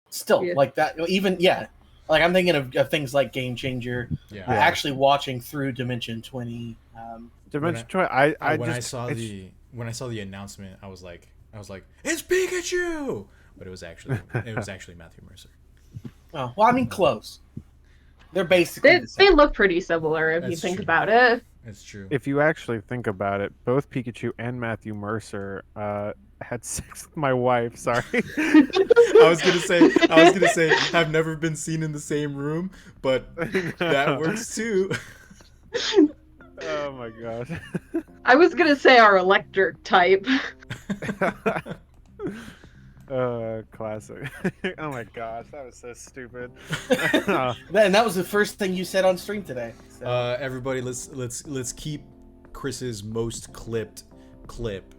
still like that. Even like I'm thinking of things like Game Changer. Actually watching through Dimension 20. Dimension 20. When I saw the announcement, I was like, it's Pikachu, but it was actually Matthew Mercer. Oh well, I mean close. They're basically they look pretty similar if you think about it. That's true. If you actually think about it, both Pikachu and Matthew Mercer had sex with my wife. Sorry. I was gonna say have never been seen in the same room, but that works too. Oh my gosh. I was gonna say our electric type. Classic. Oh my gosh, that was so stupid. And that was the first thing you said on stream today. So. Everybody, let's keep Chris's most clipped clip,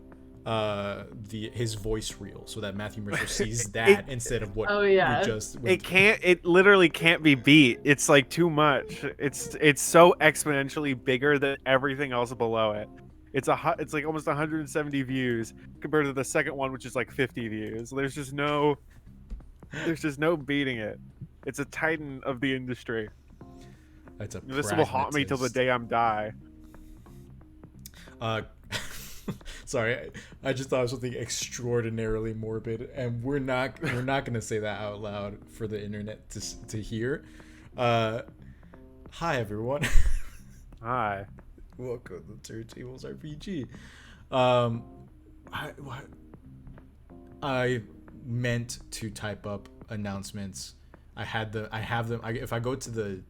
his voice reel, so that Matthew Mercer sees that instead of what we just. It literally can't be beat. It's like too much. It's so exponentially bigger than everything else below it. It's like almost 170 views compared to the second one, which is like 50 views. There's just no beating it. It's a titan of the industry. This will haunt me till the day I'm die. Sorry, I just thought of something extraordinarily morbid, and we're not gonna say that out loud for the internet to hear. Hi everyone. Hi. Welcome to TurnTables RPG. I meant to type up announcements. I have them. If I go to the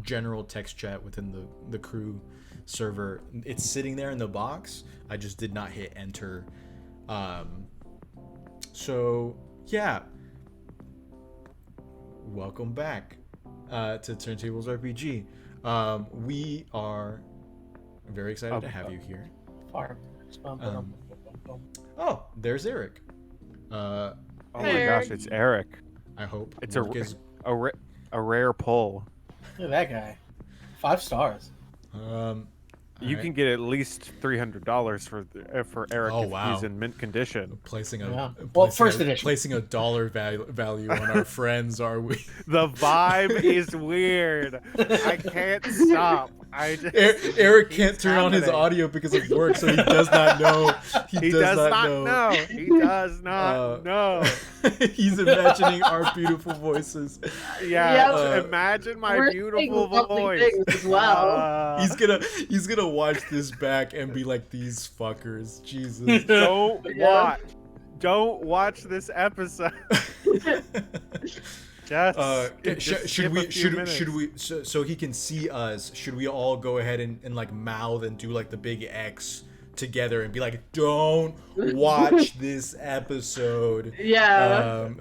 general text chat within the crew server, it's sitting there in the box. I just did not hit enter. So yeah. Welcome back to TurnTables RPG. We are very excited to have you here. Oh, there's Eric. Oh my gosh, it's Eric. I hope it's a rare pull. Look at that guy. 5 stars. You can get at least $300 for Eric if he's in mint condition. Placing first edition. Placing a dollar value on our friends, are we? The vibe is weird. I can't stop. Eric can't turn on his audio because of work, so he does not know. He does not know. He does not know. He's imagining our beautiful voices. Yeah, imagine my beautiful voice as well. He's gonna watch this back and be like, these fuckers. Jesus. Don't watch this episode. Should we so he can see us, should we all go ahead and like mouth and do like the big X together and be like, don't watch this episode? Now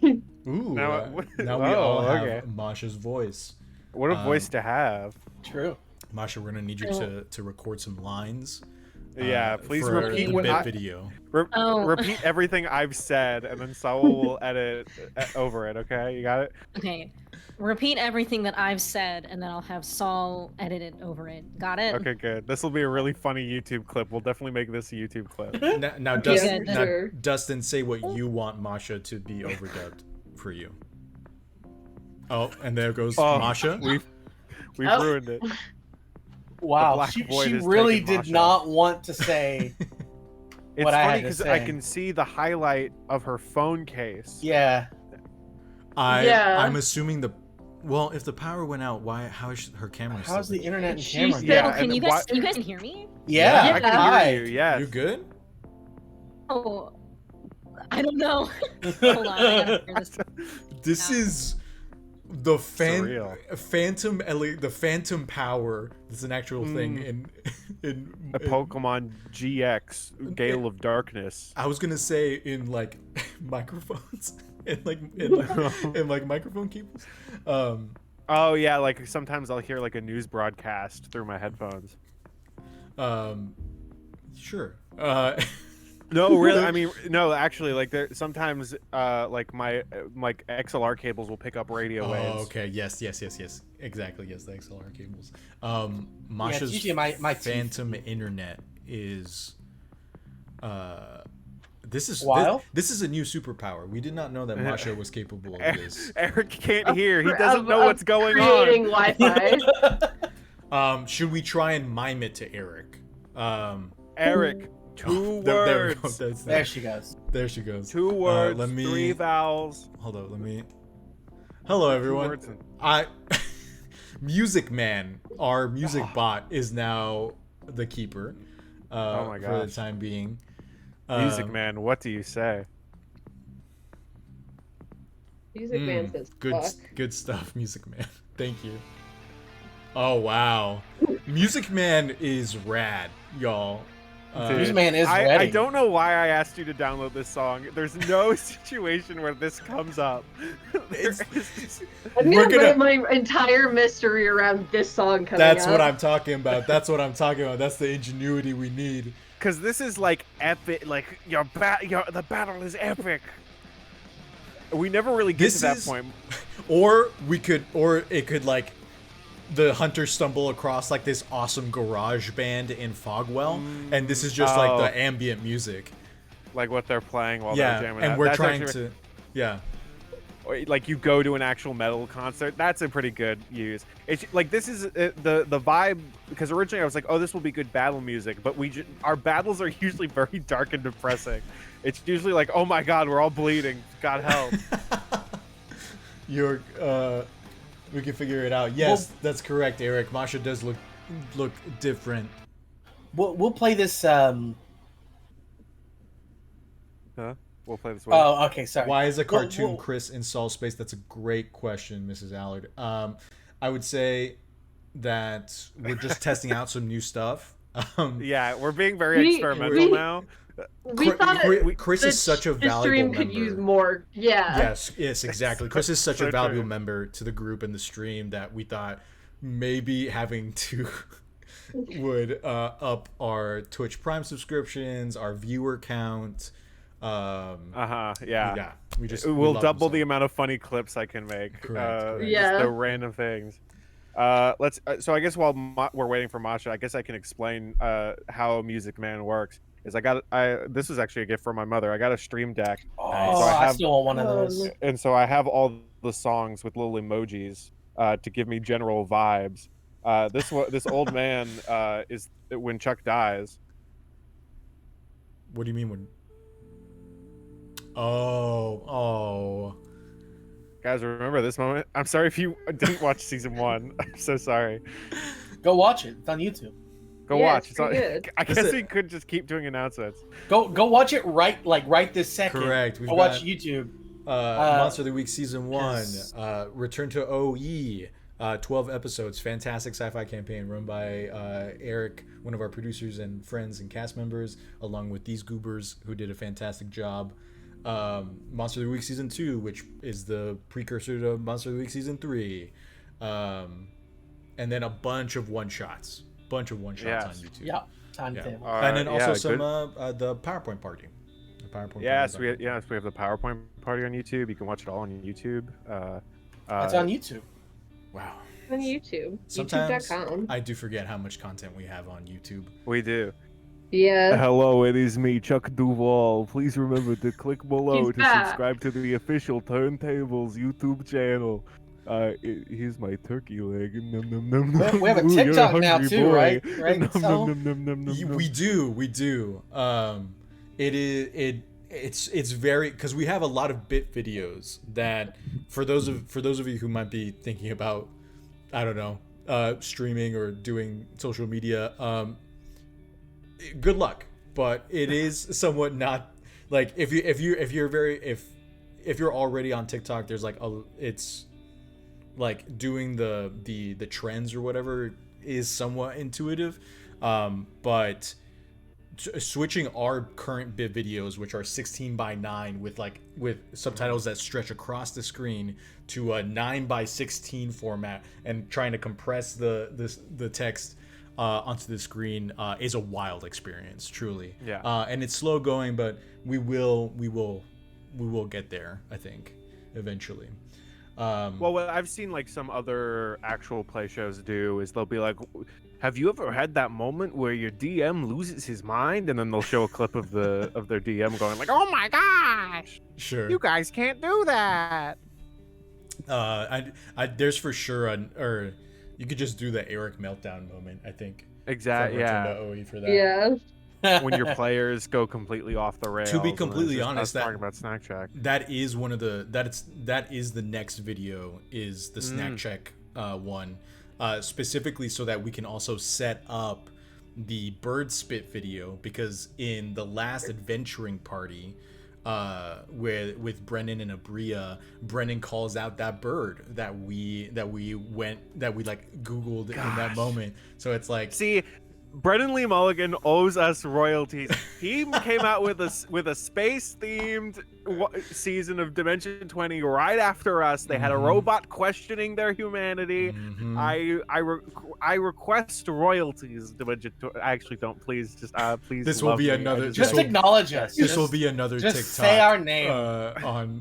we all have Masha's voice. What a voice to have. True. Masha, we're gonna need you to record some lines. Please repeat the video. Repeat everything I've said, and then Saul will edit over it. Okay, you got it. Okay, repeat everything that I've said, and then I'll have Saul edit it over it. Got it? Okay, good. This will be a really funny YouTube clip. We'll definitely make this a YouTube clip. Now, Dustin, say what you want Masha to be overdubbed for you. Oh, and there goes Masha. We've ruined it. Wow, she really did not want to say what I had to say. It's funny because I can see the highlight of her phone case. Yeah. I'm assuming if the power went out, how is her camera? How's the internet and camera? Can you guys hear me? Yeah, I can hear you. Yeah. You good? Oh, I don't know. Hold on, I gotta hear this. This is the phantom power. It's an actual thing in Pokemon GX Gale of Darkness. I was gonna say in like microphones and like microphone cables. Oh yeah, like sometimes I'll hear like a news broadcast through my headphones. Sure. No, really. I mean, no. Actually, like there sometimes, like my XLR cables will pick up radio waves. Oh, okay. Yes. Exactly. Yes, the XLR cables. Masha's my phantom internet is This is While? this is a new superpower. We did not know that Masha was capable of this. Eric can't hear. He doesn't know what's going creating on. Wi-Fi. Should we try and mime it to Eric? Eric, two There we go. words. There she goes. There she goes. 2 words, let me- 3 vowels. Hold on, let me. Hello, everyone. words and- Music Man, our music bot, is now the keeper. Oh my For the gosh. time being. Music Man, what do you say? Music Man says fuck. Good stuff, Music Man. Thank you. Oh wow, Music Man is rad, y'all. Music Man is I ready. don't know why I asked you to download this song. There's no situation where this comes up. It's- I'm We're gonna gonna- write my entire mystery around this song coming That's up. what I'm talking about. That's what I'm talking about. That's the ingenuity we need. Because this is like epic. Like the battle is epic. We never really get This to that is- point. Or it could like the hunters stumble across like this awesome garage band in Fogwell, and this is just like the ambient music. Like what they're playing while Yeah, they're jamming and out. we're That's trying actually- to, yeah. or, like you go to an actual metal concert. That's a pretty good use. It's like this is the vibe, because originally I was like, oh, this will be good battle music, but our battles are usually very dark and depressing. It's usually like, oh my god, we're all bleeding, god help. We can figure it out. Yes, that's correct, Eric. Masha does look different. We'll play this. Huh? We'll play this way. Oh, okay. Sorry. Why is a cartoon Well, Chris in Sol space? That's a great question, Mrs. Allard. I would say that we're just testing out some new stuff. Yeah, we're being very We- experimental now. We thought Chris is such a the valuable stream member. could use more. Yeah. Yes, exactly. Chris is such So a valuable true. member to the group and the stream that we thought maybe having to would up our Twitch Prime subscriptions, our viewer count. Yeah. Yeah, we We'll love double him the so. amount of funny clips I can make. Correct. Yeah. Just the random things. So I guess while we're waiting for Masha, I guess I can explain how Music Man works. This was actually a gift from my mother. I got a Stream Deck. Oh, So I I have- still want one of those. And so I have all the songs with little emojis to give me general vibes. This old man is when Chuck dies. What do you mean when? Oh. Guys, remember this moment? I'm sorry if you didn't watch season 1. I'm so sorry. Go watch it. It's on YouTube. Go Yeah, watch. it's pretty good. I guess Listen- we could just keep doing announcements. Go watch it right this second. Correct. We've Go watch got- YouTube. Monster of the Week season 1, yes. Return to OE, 12 episodes, fantastic sci-fi campaign run by Eric, one of our producers and friends and cast members, along with these goobers who did a fantastic job. Monster of the Week season 2, which is the precursor to Monster of the Week season 3, and then a bunch of one-shots on YouTube. Yeah. Timetable. And then also yeah, some good. the PowerPoint party. The PowerPoint Yes, party. we have the PowerPoint party on YouTube. You can watch it all on YouTube. It's on YouTube. Wow. On YouTube. Sometimes YouTube.com. I do forget how much content we have on YouTube. We do. Yeah. Hello, it is me, Chuck Duval. Please remember to click below He's to back. subscribe to the official TurnTables YouTube channel. Here's my turkey leg. Num, num, num, num. We have a Ooh, you're TikTok now hungry too, boy. right? Right, Num, so? num, num, num, num, num. We do. It's very, because we have a lot of bit videos that for those of you who might be thinking about, I don't know, streaming or doing social media, good luck. But it is somewhat not like if you're already on TikTok, there's like it's like doing the trends or whatever is somewhat intuitive, but switching our current bit videos, which are 16:9 with subtitles that stretch across the screen, to a 9:16 format, and trying to compress the text onto the screen is a wild experience, truly. Yeah. And it's slow going, but we will get there, I think, eventually. Well, what I've seen like some other actual play shows do is they'll be like, have you ever had that moment where your DM loses his mind, and then they'll show a clip of their DM going like, "Oh my gosh, Sure. you guys can't do that." There's for sure or you could just do the Eric meltdown moment. I think. Exactly. Return Yeah. to OE for that. Yeah. When your players go completely off the rails. To be and completely it's just honest, us talking about snack check. that is one of that is the next video, is the snack check one, specifically so that we can also set up the bird spit video, because in the last adventuring party with Brennan and Abria, Brennan calls out that bird that we like Googled in that moment. So it's like, See, Brendan Lee Mulligan owes us royalties. He came out with a space themed season of Dimension 20 right after us. They had a robot questioning their humanity. I request royalties. Dimension. I actually don't. Please just please. This will be another. Just acknowledge us. This will be another just TikTok. say our name on.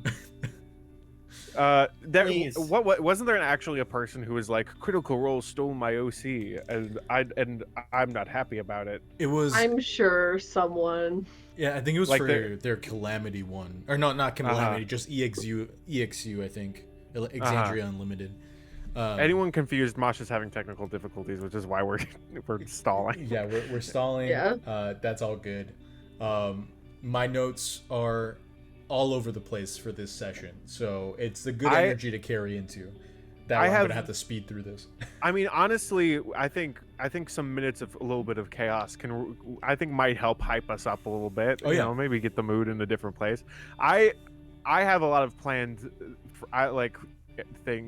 Please. What wasn't there actually a person who was like, Critical Role stole my OC, and I'm not happy about it. It was. I'm sure someone. Yeah, I think it was like for their Calamity one, or not Calamity, just EXU. I think Exandria Unlimited. Anyone confused? Masha's having technical difficulties, which is why we're stalling. Yeah, we're stalling. Yeah. That's all good. My notes are all over the place for this session, so it's a good energy to carry into. I'm gonna have to speed through this. I mean, honestly, I think some minutes of a little bit of chaos might help hype us up a little bit. Oh, you yeah. know, maybe get the mood in a different place. I have a lot of planned,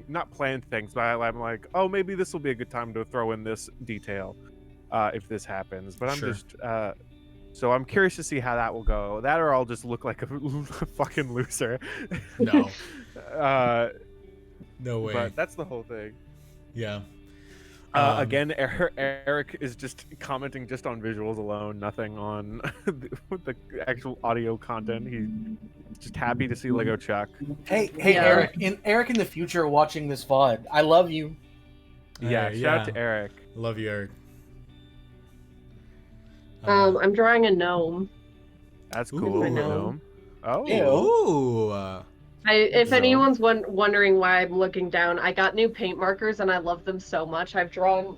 not planned things, but I'm like, oh, maybe this will be a good time to throw in this detail, if this happens. But I'm just. So I'm curious to see how that will go. That, or I'll just look like a fucking loser. No. No way. But that's the whole thing. Yeah. Again, Eric is just commenting just on visuals alone, nothing on the actual audio content. He's just happy to see Lego Chuck. Hey, Yeah. Eric in the future watching this VOD. I love you. Yeah, Hey, shout out to Eric. Love you, Eric. I'm drawing a gnome. That's Ooh. cool. I know. Gnome. Oh, Ooh. If So- anyone's wondering why I'm looking down, I got new paint markers and I love them so much. I've drawn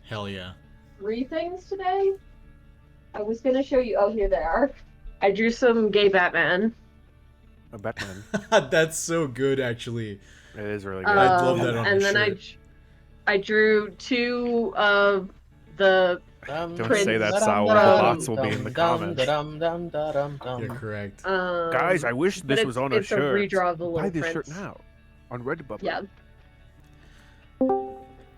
Hell yeah. 3 things today. I was gonna show you. Oh, here they are. I drew some gay Batman. a Batman. That's so good, actually. It is really good. I'd love that on And a then shirt. I drew 2 of the. Don't Prince. say that, Saul. The bots will be in the comments. You're correct. Guys, I wish but this it's- was on a it's shirt. a redraw of the Buy Little this Prince. shirt now on Redbubble. Yeah.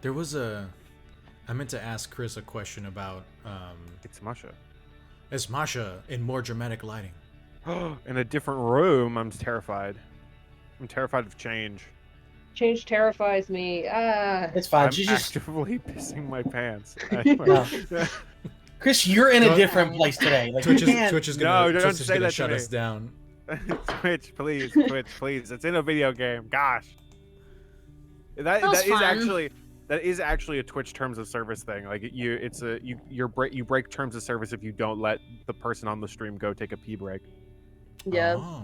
There was I meant to ask Chris a question about It's Masha. is Masha in more dramatic lighting? In a different room, I'm terrified. I'm terrified of change. Change terrifies me. It's fine. I'm She's just actively pissing my pants. Chris. You're in a Don't- different place today. Like, Twitch you is can't- Twitch is No, gonna, don't Twitch is say gonna that to shut me. us down. Twitch, please. Twitch, please. It's in a video game. Gosh. That was is actually a Twitch terms of service thing. Like you break terms of service if you don't let the person on the stream go take a pee break. Yeah. Oh.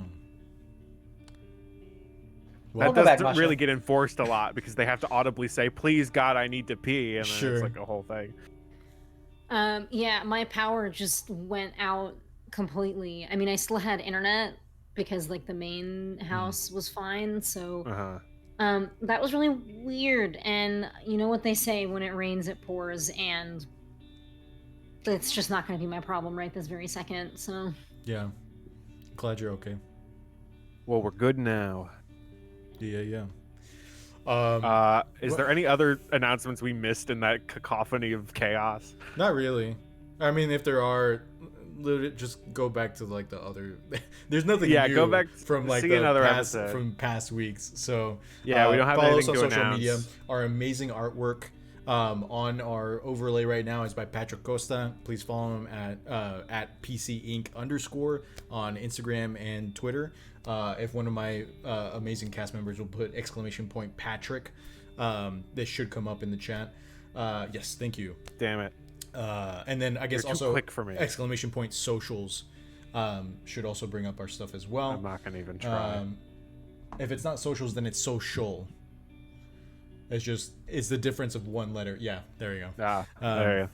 That Welcome back, doesn't Masha. really get enforced a lot because they have to audibly say, "Please God, I need to pee," and then Sure. it's like a whole thing. Yeah, my power just went out completely. I mean, I still had internet because like the main house was fine, so that was really weird. And you know what they say, when it rains it pours, and it's just not going to be my problem right this very second. So Yeah. Glad you're okay. Well, we're good now. Yeah. Is there any other announcements we missed in that cacophony of chaos? Not really. I mean, if there are, literally just go back to like the other. There's nothing Yeah, new go back, from like see the another past episode. from past weeks. So Yeah, we don't have follow us anything on to social announce. media. Our amazing artwork on our overlay right now is by Patrick Costa. Please follow him at PCInc_ on Instagram and Twitter. If one of my amazing cast members will put !Patrick, this should come up in the chat. Yes, thank you. Damn it. And then I guess You're also too quick for me. exclamation point socials should also bring up our stuff as well. I'm not gonna even try. If it's not socials, then it's social. It's the difference of one letter. Yeah, there you go. There you go.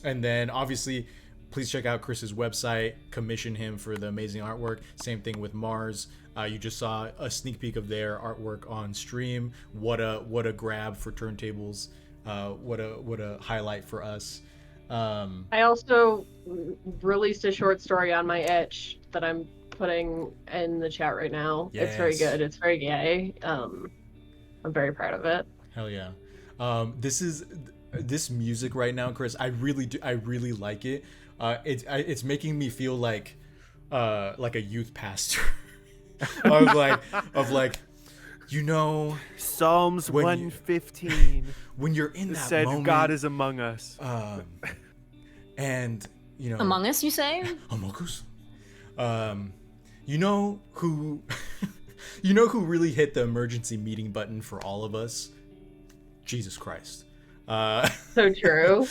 And then obviously, please check out Chris's website. Commission him for the amazing artwork. Same thing with Mars. You just saw a sneak peek of their artwork on stream. What a grab for Turntables. What a highlight for us. I also released a short story on my itch that I'm putting in the chat right now. Yes. It's very good. It's very gay. I'm very proud of it. Hell yeah. This music right now, Chris. I really like it. It's making me feel like a youth pastor. of like, you know, Psalms 115. When you're in that said moment, God is among us. And you know, Among Us, you say? Among Us. You know who really hit the emergency meeting button for all of us? Jesus Christ. So true.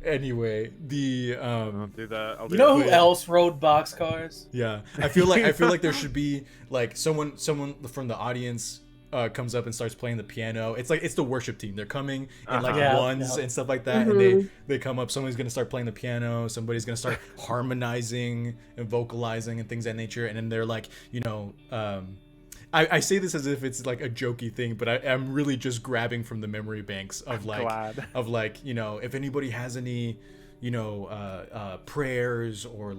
Anyway, I'll do that. You know who else rode boxcars? Yeah, I feel like there should be like someone from the audience comes up and starts playing the piano. It's like it's the worship team. They're coming in like ones and stuff like that, and they come up. Somebody's gonna start playing the piano. Somebody's gonna start harmonizing and vocalizing and things of that nature. And then they're like, you know, I say this as if it's like a jokey thing, but I'm really just grabbing from the memory banks of like you know, if anybody has any, you know, prayers or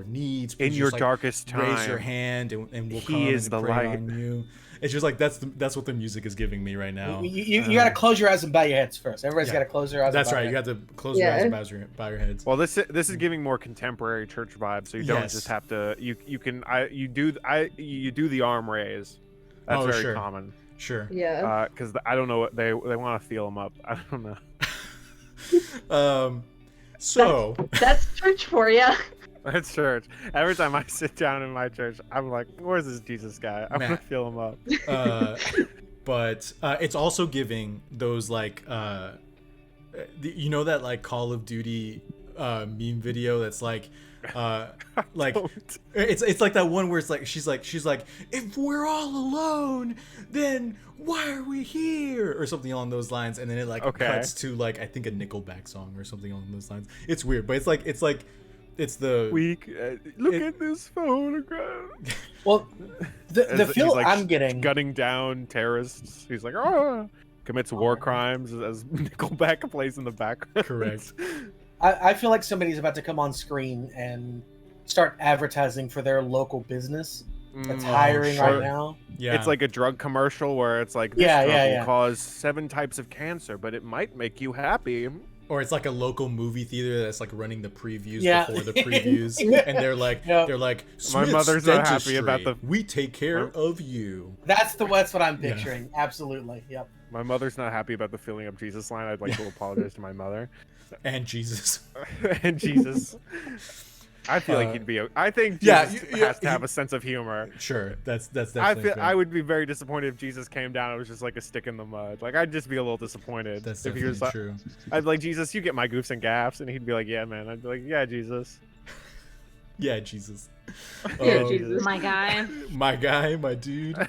needs in your just, darkest time, raise your hand and we'll come He is and the pray light. on you. It's just like that's what the music is giving me right now. You gotta close your eyes and bow your heads first. Everybody's gotta close their eyes. That's and bow right. their You have to close your eyes and bow your heads. Well, this is giving more contemporary church vibes, so you don't just have to. You do the arm raise. That's very common. Sure. Yeah. Because I don't know what they want to feel them up. I don't know. So that's church for you. It's church. Every time I sit down in my church, I'm like, "Where's this Jesus guy? I'm gonna feel him up." But it's also giving those like, you know, that like Call of Duty meme video that's like it's like that one where it's like she's like if we're all alone, then why are we here, or something along those lines, and then it like cuts to like I think a Nickelback song or something along those lines. It's weird, but it's the weak. Look at this photograph. Well, the feel like I'm getting gunning down terrorists. He's like, oh, commits war crimes as Nickelback plays in the background. Correct. I feel like somebody's about to come on screen and start advertising for their local business that's hiring right now. Yeah, it's like a drug commercial where it's like this drug will cause 7 types of cancer, but it might make you happy. Or it's like a local movie theater that's like running the previews before the previews, and they're like, my mother's not happy about the. We take care of you. That's what I'm picturing. Yeah. Absolutely. Yep. My mother's not happy about the filling up Jesus line. I'd like to apologize to my mother. And Jesus. And Jesus. I feel like he'd be. I think Jesus has to have a sense of humor. Sure, that's definitely. I would be very disappointed if Jesus came down and was just like a stick in the mud. Like I'd just be a little disappointed. That's if he was true. Like, I'd be like, Jesus, you get my goofs and gaffs, and he'd be like, yeah, man. I'd be like, yeah, Jesus. Yeah, Jesus. Yeah, Jesus. My guy. My guy, my dude.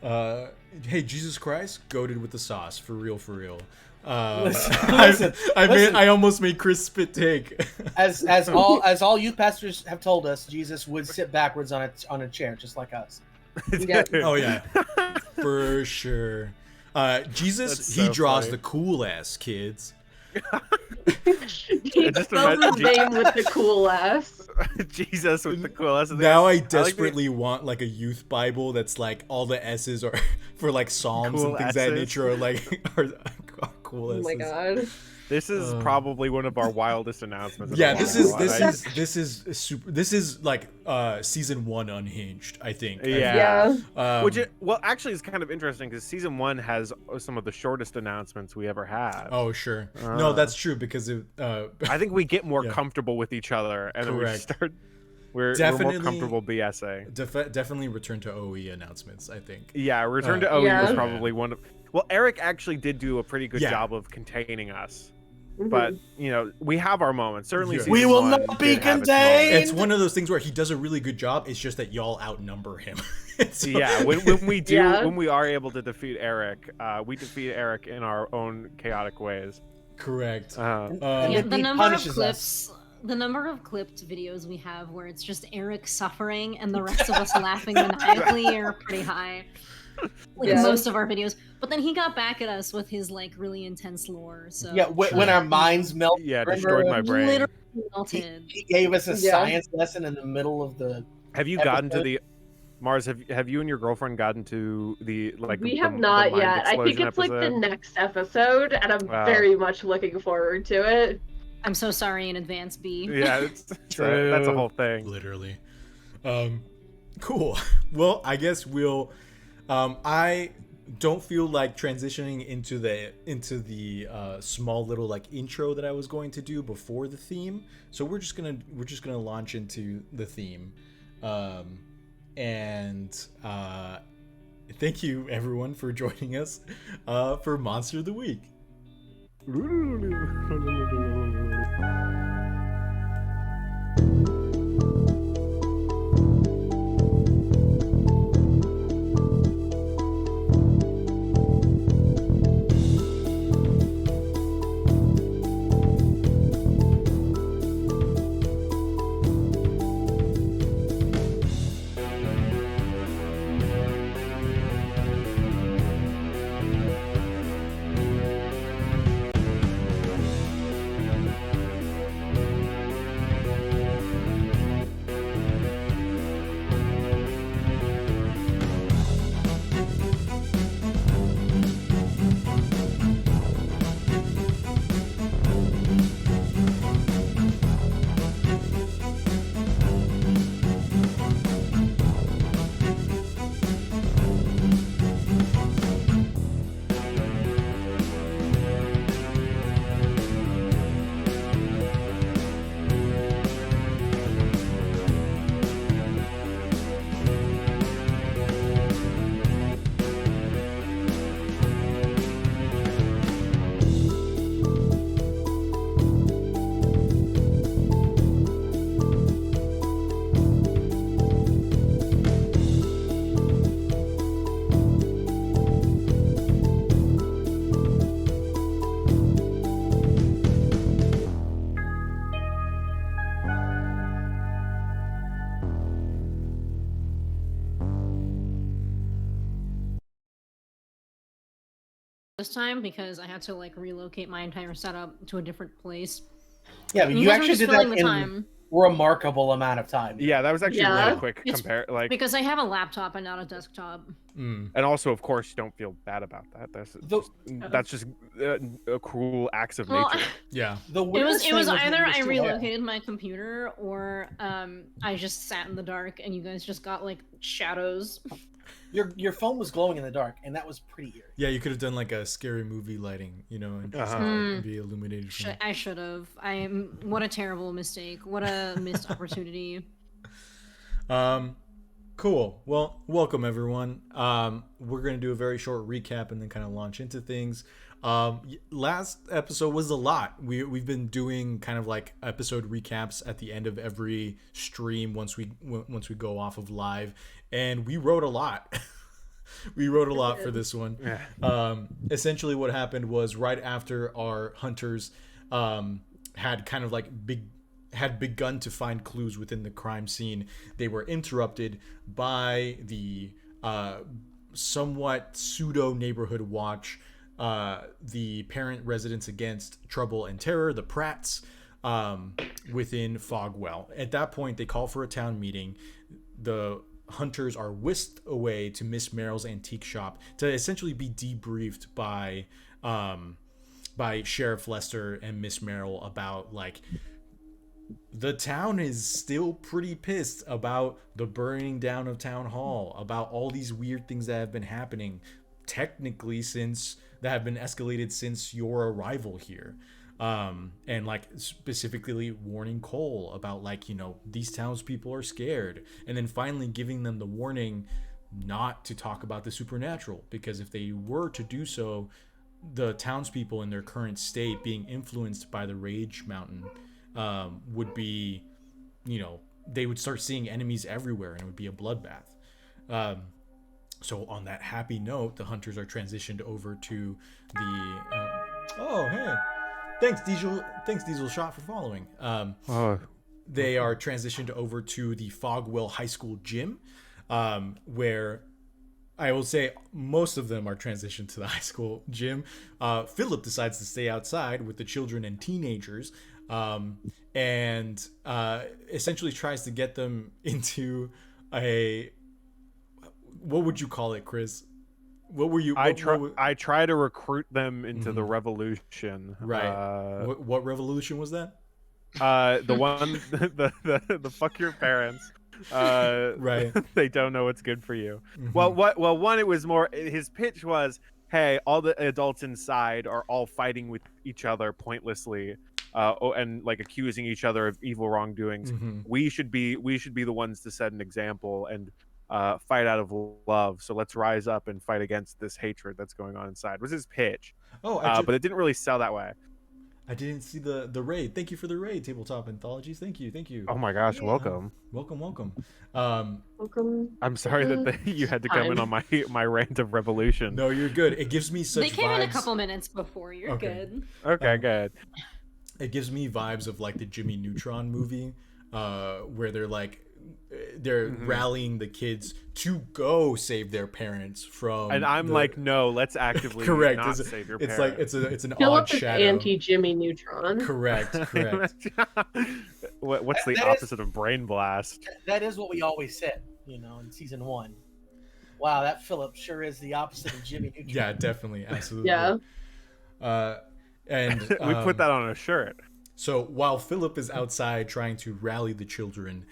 Hey, Jesus Christ, goated with the sauce, for real, for real. Listen, I almost made Chris spit take. as all youth pastors have told us, Jesus would sit backwards on a chair just like us. Yep. Oh yeah, for sure. Jesus, he draws the cool ass kids. He spells his name with the cool ass. Jesus with the cool ass. Now I desperately want like a youth Bible that's like all the S's are for like Psalms cool and things of that nature, or like are cool S's. Oh my god. This is probably one of our wildest announcements. Yeah, this is super. This is like season 1 Unhinged, I think. Yeah. Well, actually, it's kind of interesting because season 1 has some of the shortest announcements we ever had. Oh, sure. No, that's true because I think we get more comfortable with each other, and then we We're more comfortable BSing. Definitely return to OE announcements, I think. Yeah, return to OE was probably one of... Well, Eric actually did do a pretty good job of containing us. But, you know, we have our moments. Certainly we will not be contained! It's one of those things where he does a really good job. It's just that y'all outnumber him. So, yeah, when we do, when we are able to defeat Eric, we defeat Eric in our own chaotic ways. Correct. The number of clipped videos we have where it's just Eric suffering and the rest of us laughing maniacally are pretty high. Like most of our videos. But then he got back at us with his like really intense lore. So yeah, when our minds melted. Yeah, destroyed my brain. Literally melted. He gave us a science lesson in the middle of the. Have you gotten to the Mars? Have you and your girlfriend gotten to the like? We have not yet. I think it's like the next episode, and I'm very much looking forward to it. I'm so sorry in advance, B. Yeah, it's true. That's a whole thing. Literally. Cool. Well, I guess we'll. I don't feel like transitioning into the small little like intro that I was going to do before the theme. So we're just gonna launch into the theme. And thank you everyone for joining us for Monster of the Week. This time because I had to like relocate my entire setup to a different place. Yeah, but you actually did that in remarkable amount of time. Yeah, that was actually really quick. Because I have a laptop and not a desktop. And also, of course, you don't feel bad about that. That's just cruel acts of nature. Yeah. It was either I relocated my computer or I just sat in the dark and you guys just got like shadows. Your phone was glowing in the dark, and that was pretty eerie. Yeah, you could have done like a scary movie lighting, you know, and just be illuminated. I should have. What a terrible mistake. What a missed opportunity. Cool. Well, welcome everyone. We're gonna do a very short recap and then kind of launch into things. Last episode was a lot. We've been doing kind of like episode recaps at the end of every stream once we go off of live, and we wrote a lot. We wrote a lot for this one. Essentially what happened was right after our hunters had kind of like had begun to find clues within the crime scene, they were interrupted by the somewhat pseudo neighborhood watch, the parent residents against trouble and terror, the Pratts, within Fogwell. At that point, they call for a town meeting. The hunters are whisked away to Miss Merrill's antique shop to essentially be debriefed by Sheriff Lester and Miss Merrill about like the town is still pretty pissed about the burning down of town hall, about all these weird things that have been happening technically that have been escalated since your arrival here. and like specifically warning Cole about like, you know, these townspeople are scared, and then finally giving them the warning not to talk about the supernatural, because if they were to do so, the townspeople in their current state, being influenced by the Rage Mountain, would be, you know, they would start seeing enemies everywhere, and it would be a bloodbath. So on that happy note, the hunters are transitioned over to the. Oh hey, thanks Diesel. Thanks Diesel Shot for following. They are transitioned over to the Fogwell High School gym, where I will say most of them are transitioned to the high school gym. Philip decides to stay outside with the children and teenagers, and essentially tries to get them into a. What would you call it, Chris? What were you? I try to recruit them into the revolution. Right. What revolution was that? The one, the fuck your parents. Right. They don't know what's good for you. Well, one, it was more. His pitch was, hey, all the adults inside are all fighting with each other pointlessly, and like accusing each other of evil wrongdoings. We should be the ones to set an example and fight out of love. So let's rise up and fight against this hatred that's going on inside. Was his pitch? But it didn't really sell that way. I didn't see the raid. Thank you for the raid, Tabletop Anthologies. Thank you. Oh my gosh, welcome. Welcome. Welcome. I'm sorry that you had to come in on my rant of revolution. No, you're good. It gives me such They came vibes. in a couple minutes before. You're good. Okay, good. It gives me vibes of like the Jimmy Neutron movie, where they're rallying the kids to go save their parents from. And I'm like, no, let's actively correct. not save your parents. It's like it's an Philip odd is shadow. anti-Jimmy Neutron. Correct. What's the opposite of brain blast? That is what we always said, you know, in season 1. Wow, that Philip sure is the opposite of Jimmy Neutron. Yeah, definitely, absolutely. Yeah. And we put that on a shirt. So while Philip is outside trying to rally the children,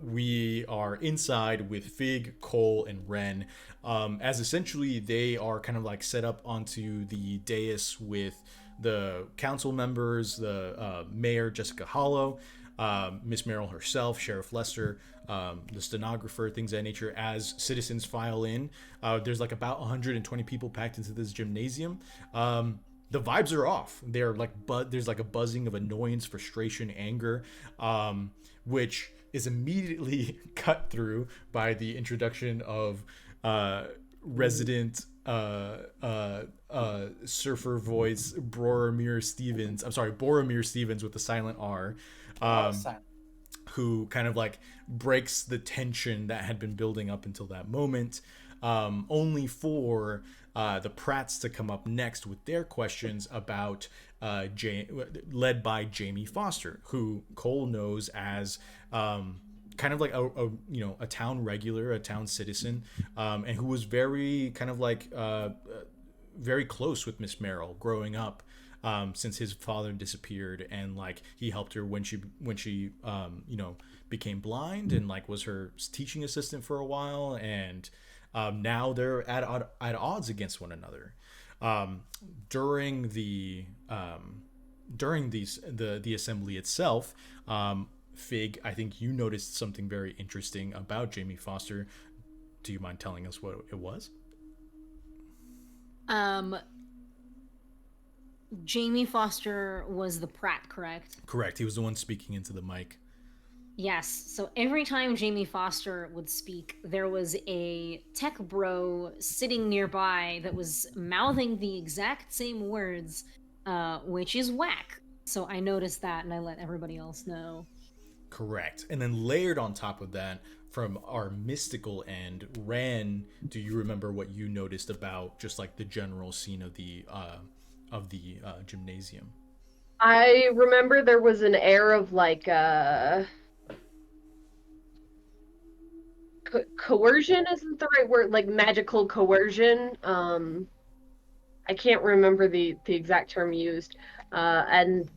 we are inside with Fig, Cole, and Ren, as essentially they are kind of like set up onto the dais with the council members, the mayor, Jessica Hollow, Miss Merrill herself, Sheriff Lester, the stenographer, things of that nature. As citizens file in, there's like about 120 people packed into this gymnasium. The vibes are off. They're like, there's like a buzzing of annoyance, frustration, anger, which is immediately cut through by the introduction of resident surfer voice Boromir Stevens with the silent R, who kind of like breaks the tension that had been building up until that moment, only for the Pratts to come up next with their questions about led by Jamie Foster, who Cole knows as kind of like a town regular, a town citizen, and who was very kind of like very close with Miss Merrill growing up, since his father disappeared, and like he helped her when she became blind, and like was her teaching assistant for a while, and now they're at odds against one another. During the assembly itself, Fig, I think you noticed something very interesting about Jamie Foster. Do you mind telling us what it was? Jamie Foster was the Pratt, correct? Correct. He was the one speaking into the mic. Yes. So every time Jamie Foster would speak, there was a tech bro sitting nearby that was mouthing the exact same words, which is whack. So I noticed that and I let everybody else know. Correct. And then layered on top of that, from our mystical end, Ren, do you remember what you noticed about just like the general scene of the gymnasium? I remember there was an air of like coercion isn't the right word, like magical coercion. I can't remember the exact term used, and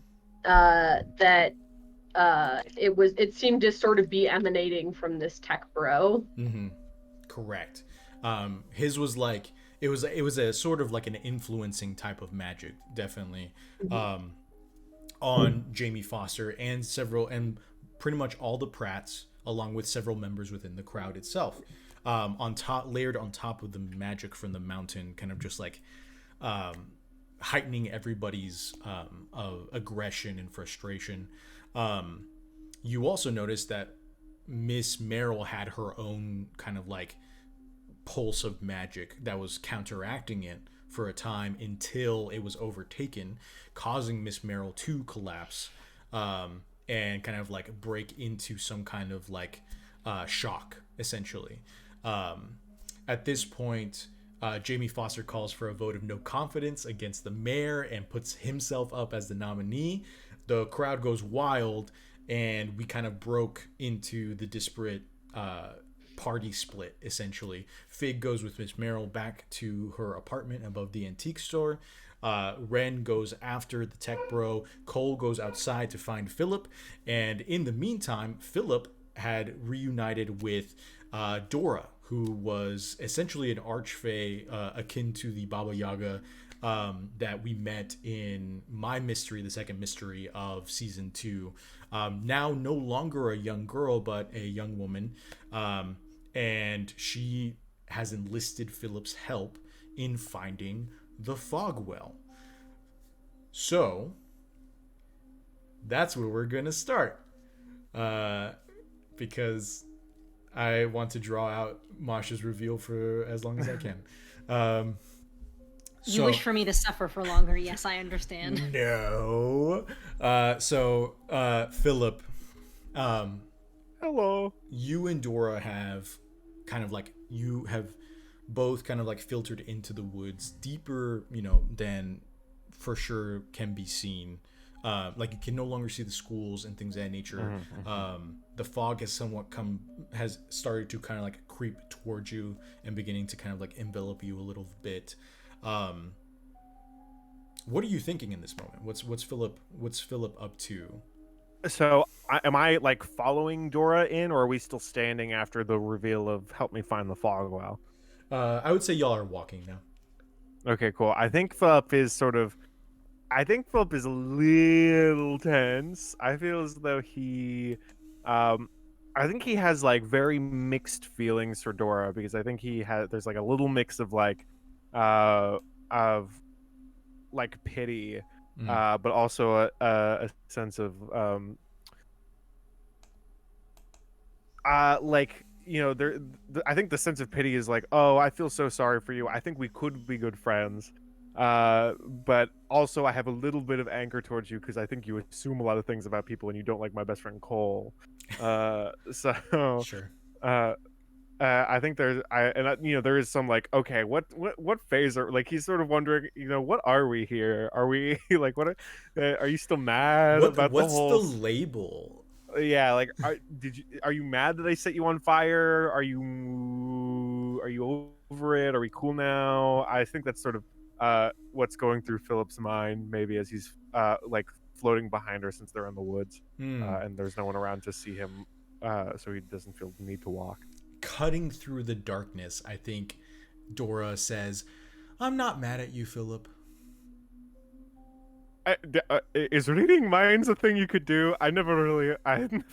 that it seemed to sort of be emanating from this tech bro. Mm-hmm. Correct. His was like it was a sort of like an influencing type of magic, definitely. Mm-hmm. on Jamie Foster and pretty much all the Pratts, along with several members within the crowd itself. Layered on top of the magic from the mountain, kind of just like heightening everybody's aggression and frustration. You also notice that Miss Merrill had her own kind of like pulse of magic that was counteracting it for a time until it was overtaken, causing Miss Merrill to collapse and kind of like break into some kind of like shock, essentially. At this point, Jamie Foster calls for a vote of no confidence against the mayor and puts himself up as the nominee. The crowd goes wild, and we kind of broke into the disparate party split, essentially. Fig goes with Miss Merrill back to her apartment above the antique store. Ren goes after the tech bro. Cole goes outside to find Philip. And in the meantime, Philip had reunited with Dora, who was essentially an archfey akin to the Baba Yaga that we met in My Mystery, the second mystery of season 2. Now no longer a young girl, but a young woman. And she has enlisted Philip's help in finding the Fogwell. So that's where we're going to start. Because I want to draw out Masha's reveal for as long as I can. You wish for me to suffer for longer. Yes, I understand. No. Philip, hello. You and Dora have kind of like, you have both kind of like filtered into the woods deeper, than for sure can be seen. Like you can no longer see the schools and things of that nature. The fog has started to kind of like creep towards you and beginning to kind of like envelop you a little bit. What are you thinking in this moment? What's Philip up to? So, am I like following Dora in, or are we still standing after the reveal of "Help me find the Fogwell"? I would say y'all are walking now. Okay, cool. I think Philip is a little tense. I feel as though I think he has like very mixed feelings for Dora, because I think there's like a little mix of like pity, but also a sense of I think the sense of pity is like, oh, I feel so sorry for you. I think we could be good friends. But also I have a little bit of anger towards you because I think you assume a lot of things about people and you don't like my best friend Cole. So Sure. I think there is some like, okay, what phase are, like, he's sort of wondering, what are we here? Are we like, are you still mad about what's the whole the label? Yeah, like, are you mad that they set you on fire? Are you over it? Are we cool now? I think that's sort of what's going through Philip's mind, maybe, as he's like floating behind her, since they're in the woods and there's no one around to see him, so he doesn't feel the need to walk. Cutting through the darkness, I think Dora says, "I'm not mad at you, Philip." Is reading minds a thing you could do? I never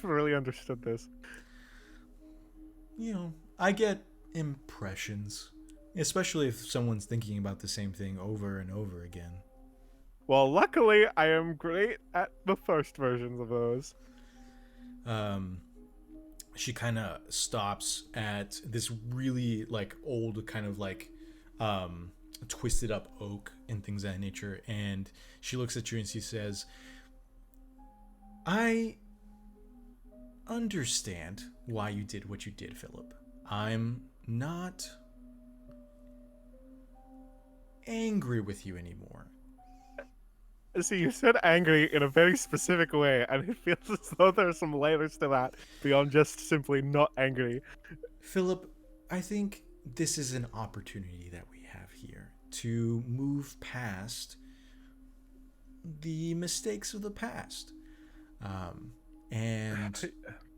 really understood this. I get impressions, especially if someone's thinking about the same thing over and over again. Well, luckily, I am great at the first versions of those. She kind of stops at this really like old kind of like twisted up oak and things of that nature, and she looks at you and she says, "I understand why you did what you did, Philip. I'm not angry with you anymore." See, you said angry in a very specific way, and it feels as though there's some layers to that beyond just simply not angry. Philip, I think this is an opportunity that we have here to move past the mistakes of the past. And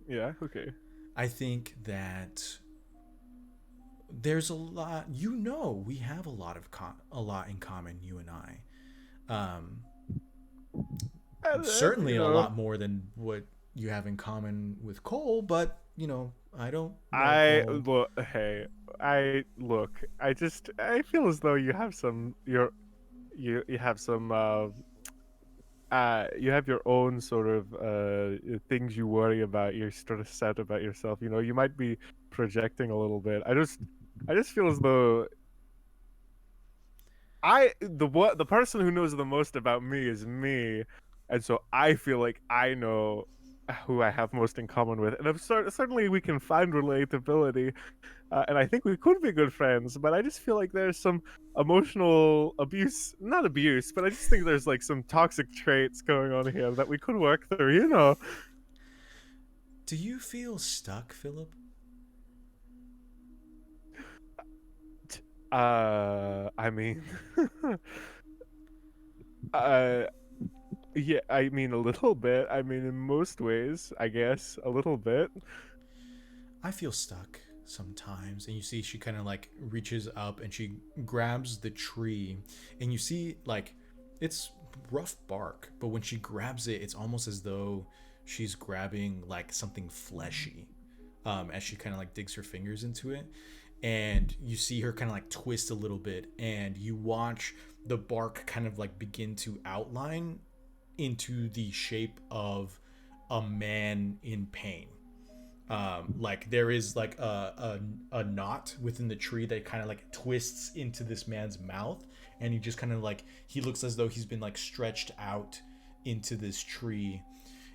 yeah, okay. I think that there's a lot, we have a lot in common, you and I. certainly a lot more than what you have in common with Cole, but I don't know Cole. I feel as though you have some you have some you have your own sort of things you worry about. You're sort of sad about yourself. You might be projecting a little bit. I just feel as though the person who knows the most about me is me, and so I feel like I know who I have most in common with, and certainly we can find relatability, and I think we could be good friends. But I just feel like there's some emotional abuse, not abuse, but I just think there's like some toxic traits going on here that we could work through. Do you feel stuck, Philip? I mean, uh, yeah, I mean a little bit. I mean, in most ways, I guess a little bit. I feel stuck sometimes. And you see she kind of like reaches up and she grabs the tree, and you see like it's rough bark, but when she grabs it, it's almost as though she's grabbing like something fleshy, as she kind of like digs her fingers into it. And you see her kind of like twist a little bit, and you watch the bark kind of like begin to outline into the shape of a man in pain. Like there is like a knot within the tree that kind of like twists into this man's mouth, and he just kind of like, he looks as though he's been like stretched out into this tree.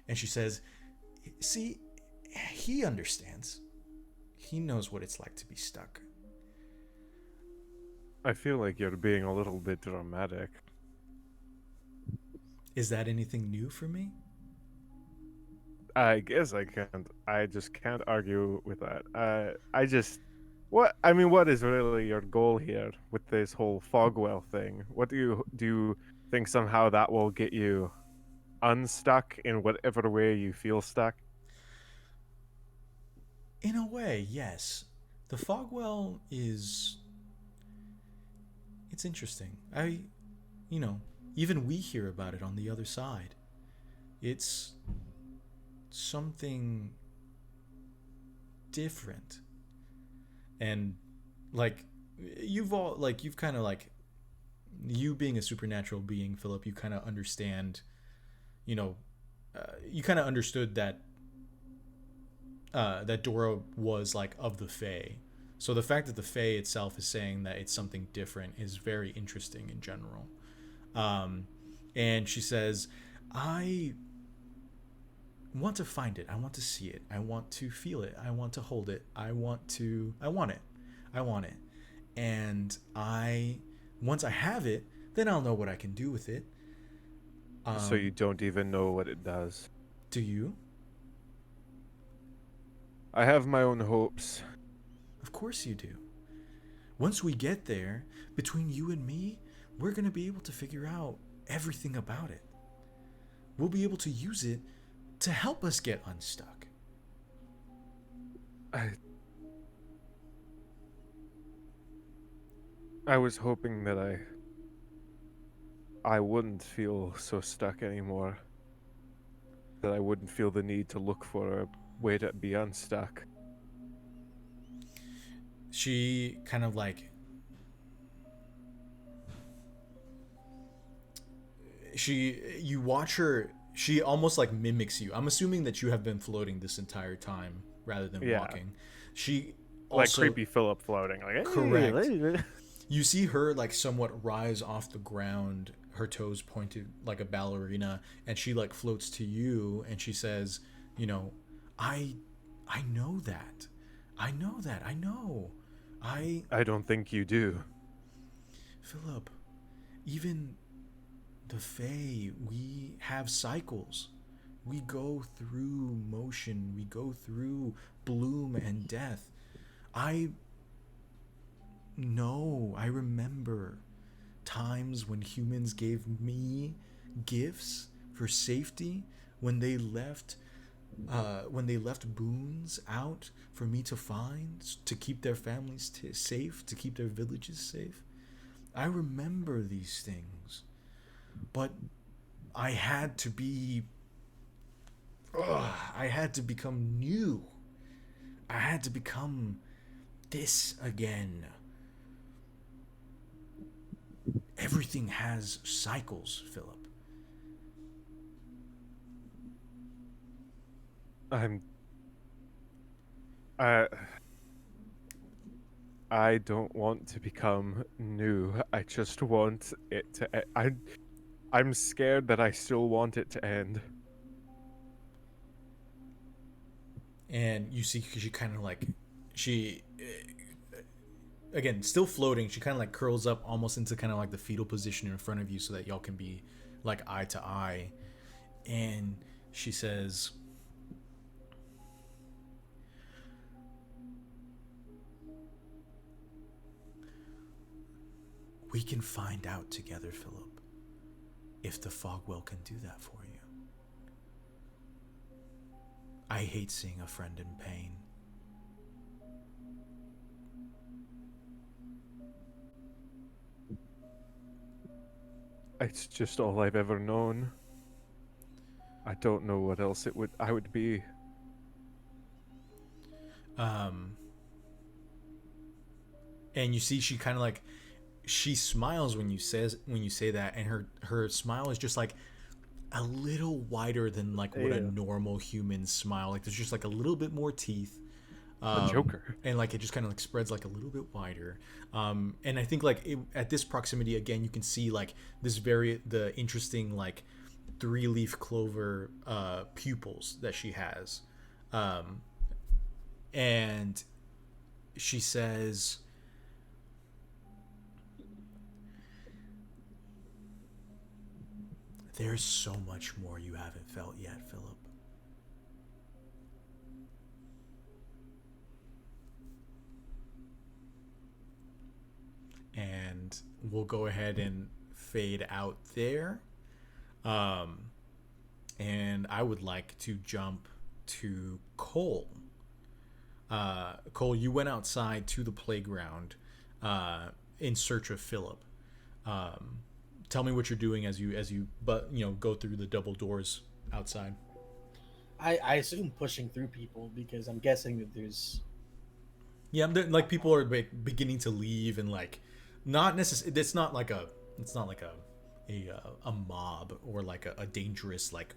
And she says, see, he understands. He knows what it's like to be stuck. I feel like you're being a little bit dramatic. Is that anything new for me? I guess I just can't argue with that. What is really your goal here with this whole Fogwell thing? What do you think somehow that will get you unstuck in whatever way you feel stuck? In a way, yes. The Fogwell it's interesting. Even we hear about it on the other side. It's something different. And like you've kind of like, you being a supernatural being, Philip, you kind of understand, you kind of understood that that Dora was like of the Fae. So the fact that the Fae itself is saying that it's something different is very interesting in general. And she says, I want to find it. I want to see it. I want to feel it. I want to hold it. I want it. And once I have it, then I'll know what I can do with it. So you don't even know what it does? Do you? I have my own hopes. Of course you do. Once we get there, between you and me, we're going to be able to figure out everything about it. We'll be able to use it to help us get unstuck. I was hoping that I wouldn't feel so stuck anymore. That I wouldn't feel the need to look for a way to be unstuck. She kind of like, you watch her, she almost like mimics you. I'm assuming that you have been floating this entire time rather than walking. She also, like creepy Philip floating. Like, correct. You see her like somewhat rise off the ground, her toes pointed like a ballerina, and she like floats to you, and she says, I know that. I know. I don't think you do. Philip, even the Fae, we have cycles. We go through motion. We go through bloom and death. I remember times when humans gave me gifts for safety, when they left boons out for me to find, to keep their families safe, to keep their villages safe. I remember these things, but I had to be. I had to become new. I had to become this again. Everything has cycles, Philip. I'm. I. I don't want to become new. I just want it to. I'm scared that I still want it to end. And you see, she kind of like, she, again, still floating. She kind of like curls up almost into kind of like the fetal position in front of you, so that y'all can be like eye to eye. And she says, "We can find out together, Philip, if the Fogwell can do that for you. I hate seeing a friend in pain." It's just all I've ever known. I don't know what else I would be. And you see, she kind of like, she smiles when you say that, and her smile is just like a little wider than like what a normal human smile. Like there's just like a little bit more teeth. A Joker. And like it just kind of like spreads like a little bit wider. And I think like at this proximity again, you can see like the interesting like 3-leaf clover pupils that she has. And she says, "There's so much more you haven't felt yet, Philip. And we'll go ahead and fade out there. And I would like to jump to Cole. Cole, you went outside to the playground in search of Philip. Tell me what you're doing as you go through the double doors outside. I assume pushing through people, because I'm guessing that there's like people are beginning to leave, and like not necessarily, it's not like a mob or like a dangerous like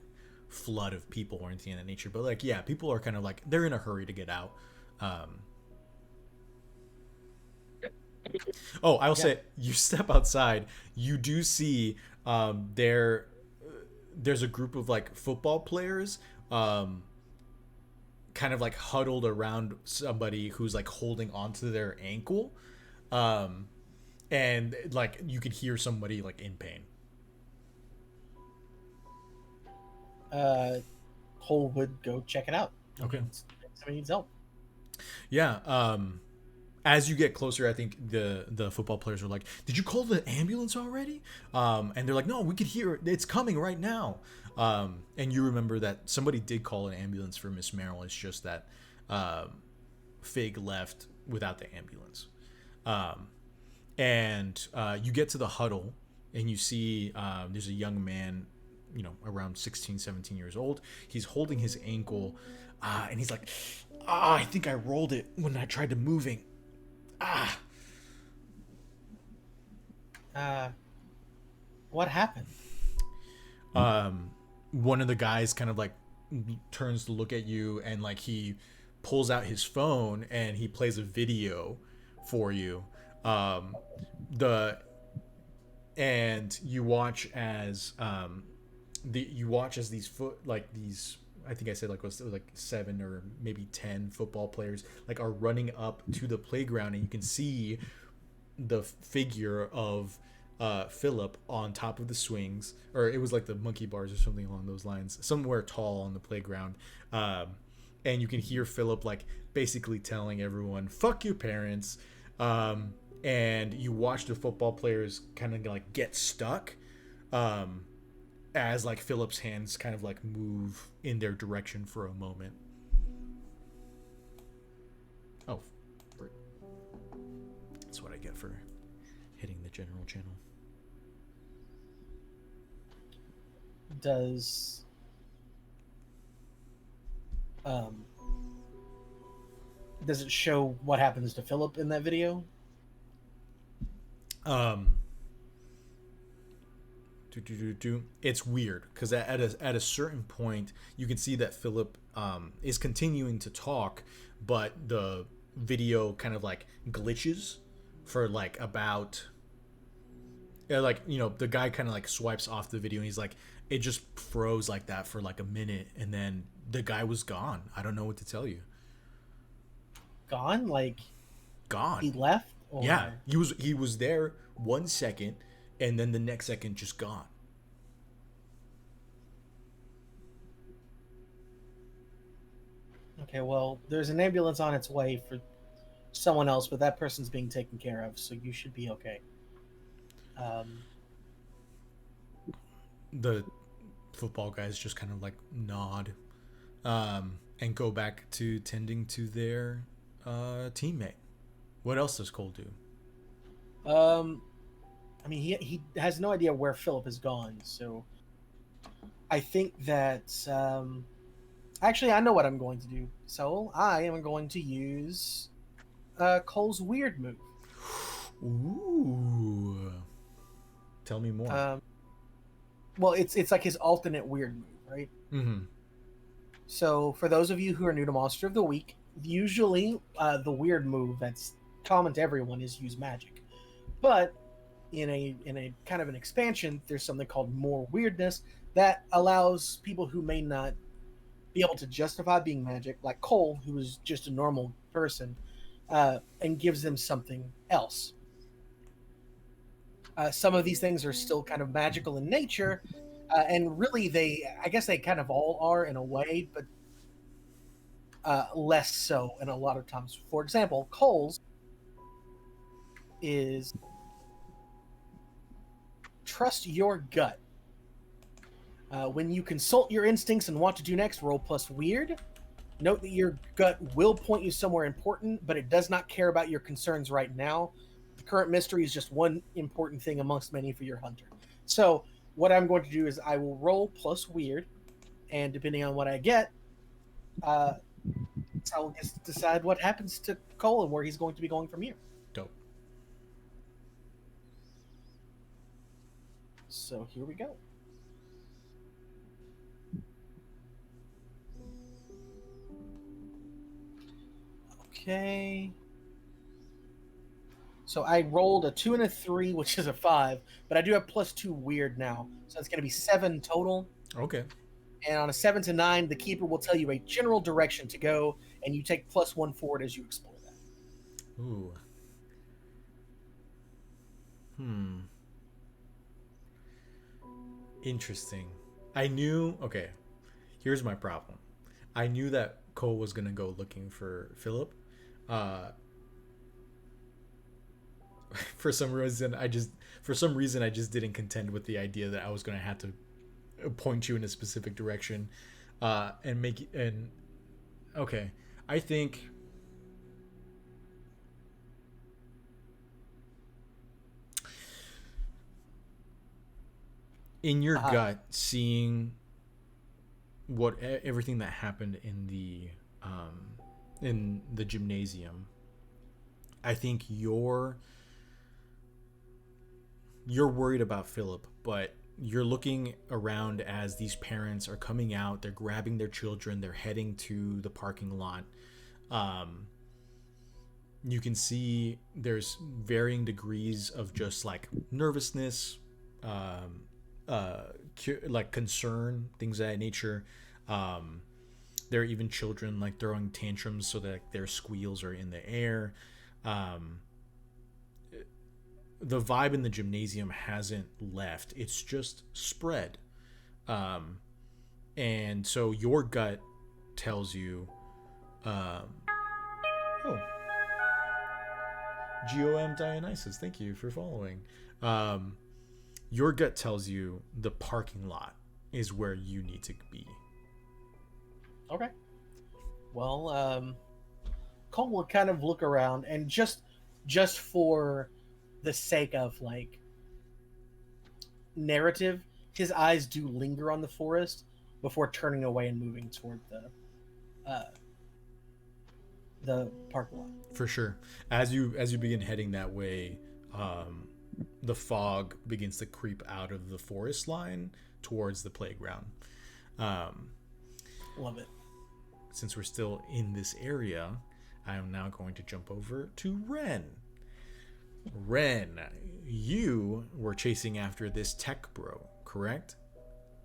flood of people or anything of that nature, but like people are kind of like they're in a hurry to get out. I'll say, you step outside, you do see there's a group of like football players kind of like huddled around somebody who's like holding onto their ankle, and like you could hear somebody like in pain. Cole would go check it out. Okay. Somebody needs help. Yeah. As you get closer, I think the football players are like, "Did you call the ambulance already?" And they're like, "No, we could hear it. It's coming right now." And you remember that somebody did call an ambulance for Miss Merrill. It's just that Fig left without the ambulance. And you get to the huddle, and you see there's a young man, around 16, 17 years old. He's holding his ankle, and he's like, "I think I rolled it when I tried to moving. What happened?" One of the guys kind of like turns to look at you, and like he pulls out his phone and he plays a video for you. And you watch as these I think I said like was like 7 or maybe 10 football players like are running up to the playground, and you can see the figure of Philip on top of the swings, or it was like the monkey bars or something along those lines, somewhere tall on the playground. And you can hear Philip like basically telling everyone, "Fuck your parents." And you watch the football players kind of like get stuck as like Philip's hands kind of like move in their direction for a moment. Oh, that's what I get for hitting the general channel. does it show what happens to Philip in that video? It's weird because at a certain point you can see that Philip is continuing to talk, but the video kind of like glitches for like about like, you know, the guy kind of like swipes off the video and he's like, it just froze like that for like a minute and then the guy was gone. I don't know what to tell you. Gone? Like Gone. he left? Or... Yeah, he was there 1 second and then the next second just gone. Okay, well, there's an ambulance on its way for someone else, but that person's being taken care of, so you should be okay. The football guys just kind of like nod and go back to tending to their teammate. What else does Cole do? I mean, he has no idea where Philip has gone, so I think that actually I know what I'm going to do. So I am going to use Cole's weird move. Ooh. Tell me more. Well, it's like his alternate weird move, right? Mm-hmm. So for those of you who are new to Monster of the Week, usually the weird move that's common to everyone is use magic. But in a kind of an expansion, there's something called more weirdness that allows people who may not be able to justify being magic, like Cole, who is just a normal person, and gives them something else. Some of these things are still kind of magical in nature, and really I guess they kind of all are in a way, but less so in a lot of times. For example, Cole's is trust your gut. When you consult your instincts and what to do next, roll plus weird. Note that your gut will point you somewhere important, but it does not care about your concerns right now. The current mystery is just one important thing amongst many for your hunter. So what I'm going to do is I will roll plus weird, and depending on what I get, I will just decide what happens to Cole and where he's going to be going from here. Dope. So here we go. Okay. So I rolled a 2 and a 3, which is a 5, but I do have plus 2 weird now. So it's going to be 7 total. Okay. And on a 7 to 9, the keeper will tell you a general direction to go, and you take plus 1 forward as you explore that. Ooh. Interesting. I knew... Okay. Here's my problem. I knew that Cole was going to go looking for Philip. For some reason I just didn't contend with the idea that I was going to have to point you in a specific direction okay, I think in your gut, seeing what everything that happened in the gymnasium, I think you're worried about Philip, but you're looking around as these parents are coming out, they're grabbing their children, they're heading to the parking lot. You can see there's varying degrees of just like nervousness, like concern, things of that nature. There are even children like throwing tantrums so that their squeals are in the air. The vibe in the gymnasium hasn't left. It's just spread. And so your gut tells you, GOM Dionysus, thank you for following. Your gut tells you the parking lot is where you need to be. Okay. Well, Cole will kind of look around and just for the sake of like narrative, his eyes do linger on the forest before turning away and moving toward the parking lot. For sure. As you begin heading that way, the fog begins to creep out of the forest line towards the playground. Love it. Since we're still in this area, I am now going to jump over to Ren. Ren, you were chasing after this tech bro, correct?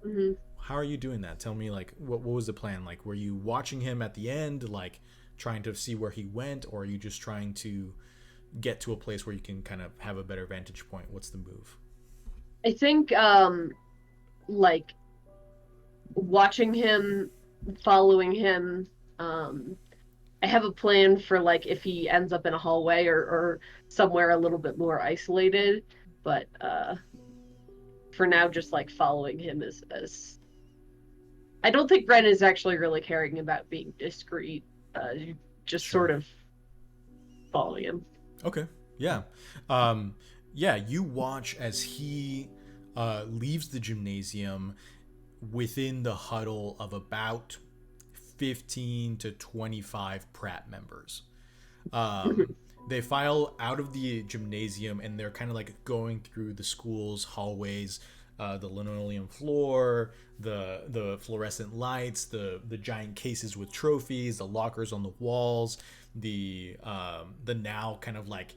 Mm-hmm. How are you doing that? Tell me, like, what was the plan? Like, were you watching him at the end, like, trying to see where he went, or are you just trying to get to a place where you can kind of have a better vantage point? What's the move? I think, like, watching him, following him, I have a plan for, like, if he ends up in a hallway or somewhere a little bit more isolated, but for now, just, like, following him as... I don't think Ren is actually really caring about being discreet, just Sure. sort of following him. Okay. Yeah. Yeah, you watch as he leaves the gymnasium within the huddle of about 15 to 25 Pratt members. They file out of the gymnasium and they're kind of like going through the school's hallways, the linoleum floor, the fluorescent lights, the giant cases with trophies, the lockers on the walls, the now kind of like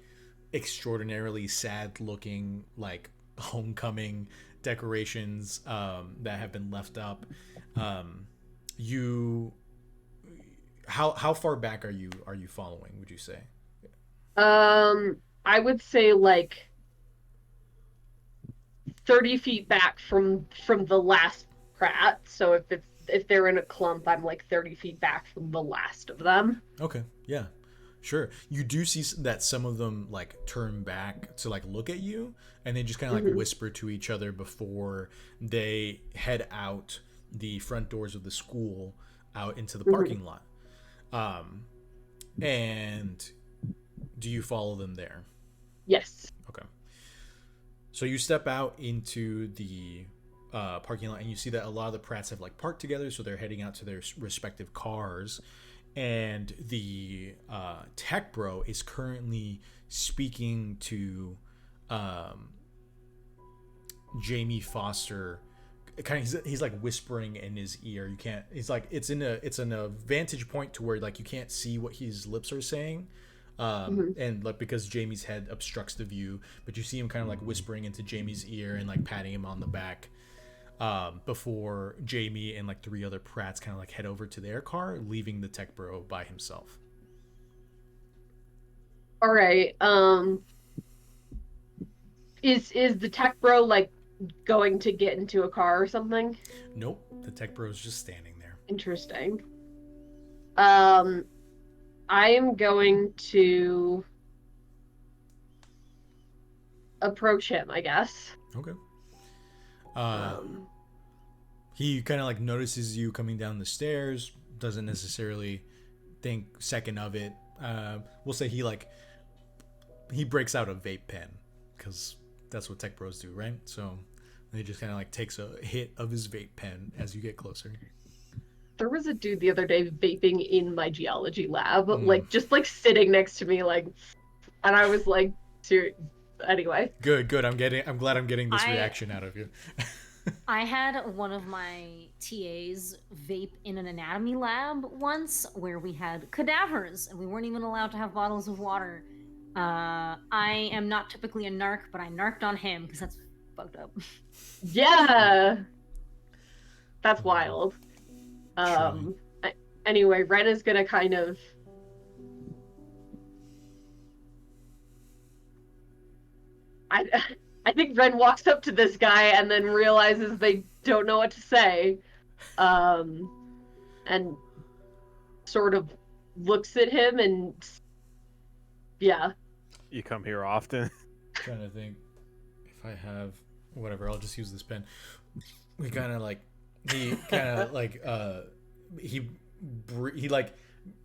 extraordinarily sad looking like homecoming decorations that have been left up. How far back are you following, would you say? I would say like 30 feet back from the last Pratt. So if they're in a clump, I'm like 30 feet back from the last of them. Okay, yeah, sure. You do see that some of them like turn back to like look at you, and they just kind of like whisper to each other before they head out the front doors of the school out into the parking lot. And do you follow them there? Yes. Okay. So you step out into the parking lot and you see that a lot of the Pratts have like parked together, so they're heading out to their respective cars. And the tech bro is currently speaking to Jamie Foster. Kind of, he's like whispering in his ear. You can't. It's like it's in a vantage point to where like you can't see what his lips are saying. And like because Jamie's head obstructs the view, but you see him kind of like whispering into Jamie's ear and like patting him on the back before Jamie and like 3 other Pratts kind of like head over to their car, leaving the tech bro by himself. All right. Is the tech bro like going to get into a car or something? Nope, the tech bro's just standing there. Interesting. I am going to approach him, I guess. Okay. He kind of like notices you coming down the stairs, doesn't necessarily think second of it. We'll say he breaks out a vape pen because that's what tech bros do, right? So he just kind of like takes a hit of his vape pen as you get closer. There was a dude the other day vaping in my geology lab, like just like sitting next to me, like, and I was like, anyway. Good. I'm glad I'm getting this reaction out of you. I had one of my TAs vape in an anatomy lab once where we had cadavers and we weren't even allowed to have bottles of water. I am not typically a narc, but I narked on him because that's fucked up. Yeah. That's wild. Anyway, Ren is gonna kind of I think Ren walks up to this guy and then realizes they don't know what to say, and sort of looks at him and yeah. You come here often? Trying to think if I have whatever. I'll just use this pen. He kind of like he like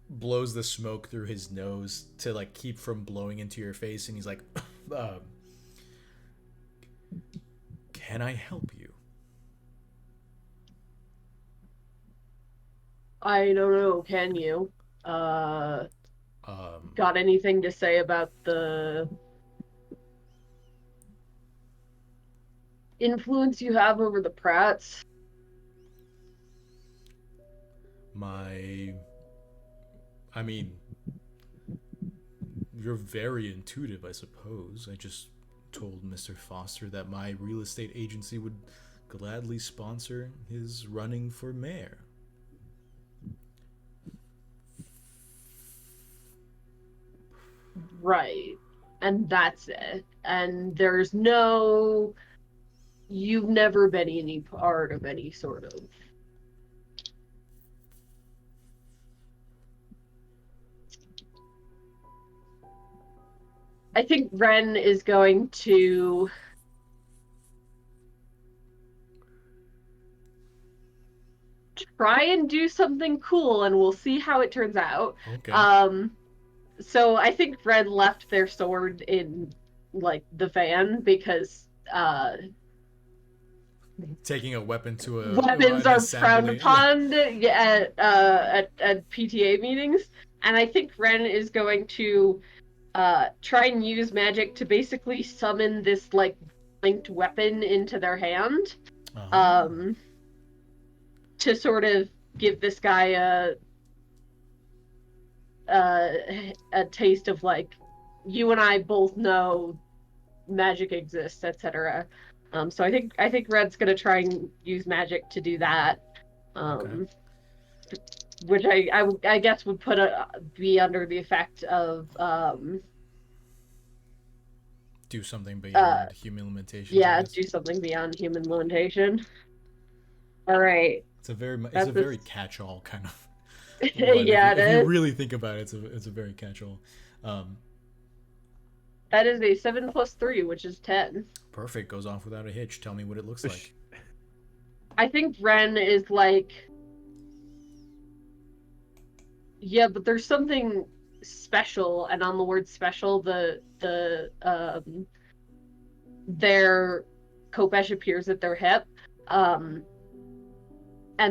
blows the smoke through his nose to like keep from blowing into your face, and he's like, "Can I help you?" I don't know, can you? Got anything to say about the influence you have over the Pratts? I mean, you're very intuitive, I suppose. I just told Mr. Foster that my real estate agency would gladly sponsor his running for mayor. Right. And that's it. And you've never been any part of any sort of I think Ren is going to try and do something cool, and we'll see how it turns out. Okay. So I think Ren left their sword in like the van because Taking a weapon to weapons an are frowned assembly. upon at PTA meetings, and I think Ren is going to try and use magic to basically summon this like linked weapon into their hand, to sort of give this guy a taste of like, you and I both know magic exists, etc. So I think Red's gonna try and use magic to do that. Okay. Which I guess would be under the effect of Do something beyond human limitations. yeah, do something beyond human limitation. All right. It's a That's very catch-all kind of one. Yeah, if you really think about it, it's a very catch-all. That is a 7 + 3, which is 10. Perfect. Goes off without a hitch. Tell me what it looks like. I think Ren is like, yeah, but there's something special, and on the word special, their Kopesh appears at their hip, and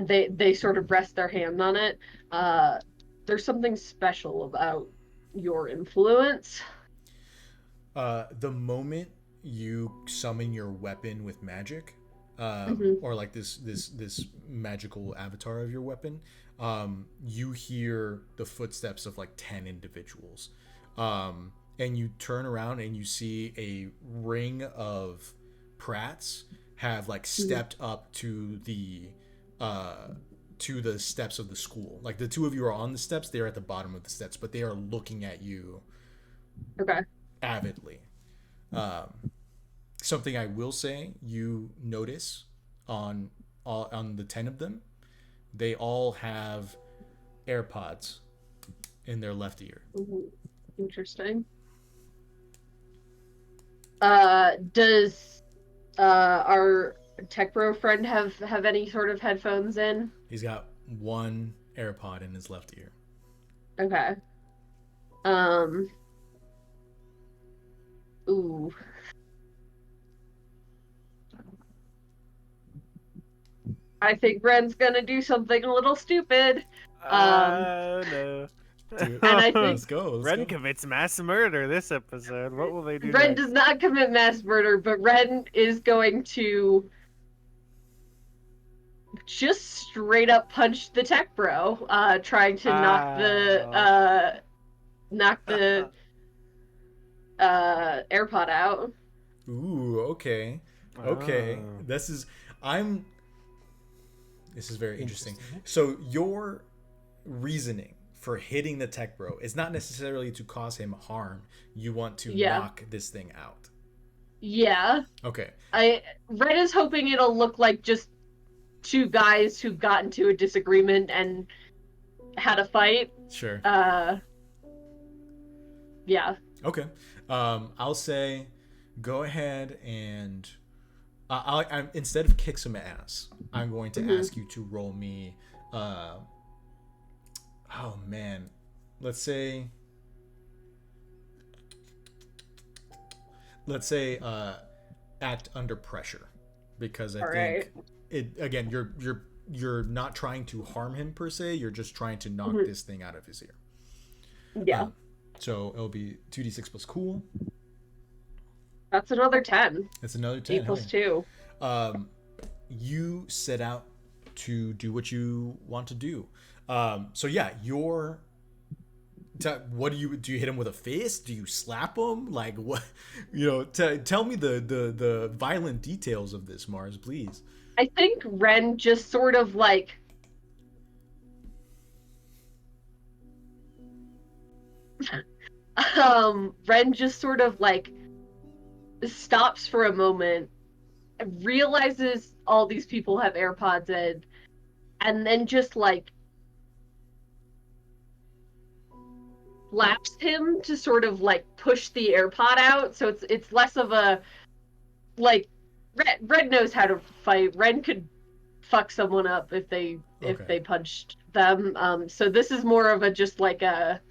they sort of rest their hand on it. There's something special about your influence. The moment you summon your weapon with magic, or like this magical avatar of your weapon, you hear the footsteps of like 10 individuals, and you turn around and you see a ring of Pratts have like stepped up to the steps of the school. Like the two of you are on the steps, they're at the bottom of the steps, but they are looking at you avidly. Something I will say, you notice on the 10 of them, they all have AirPods in their left ear. Interesting. Does our tech bro friend have any sort of headphones in? He's got one AirPod in his left ear. Okay. Ooh. I think Ren's gonna do something a little stupid. No. Dude, and I think let's go. Ren commits mass murder this episode. What will they do? Ren next? does not commit mass murder, but Ren is going to just straight up punch the tech bro, trying to knock the AirPod out. Ooh, okay. This is very interesting. So your reasoning for hitting the tech bro is not necessarily to cause him harm. You want to knock this thing out. Yeah. Okay. Red is hoping it'll look like just two guys who got into a disagreement and had a fight. Sure. Yeah. Okay. I'll say, go ahead and I instead of kick some ass, I'm going to ask you to roll me. Oh man, let's say act under pressure, because I think it again. You're you're not trying to harm him per se. You're just trying to knock this thing out of his ear. Yeah. So it'll be 2d6 plus cool. That's another 10. It's another 10. 8 plus 2. You set out to do what you want to do. So yeah, what do you hit him with a fist? Do you slap him? Like what? Tell me the violent details of this, Mars, please. I think Ren just sort of like Ren just sort of like stops for a moment, realizes all these people have AirPods in, and then just like slaps him to sort of like push the AirPod out. So it's less of a like Ren knows how to fight. Ren could fuck someone up if they punched them. So this is more of a just like a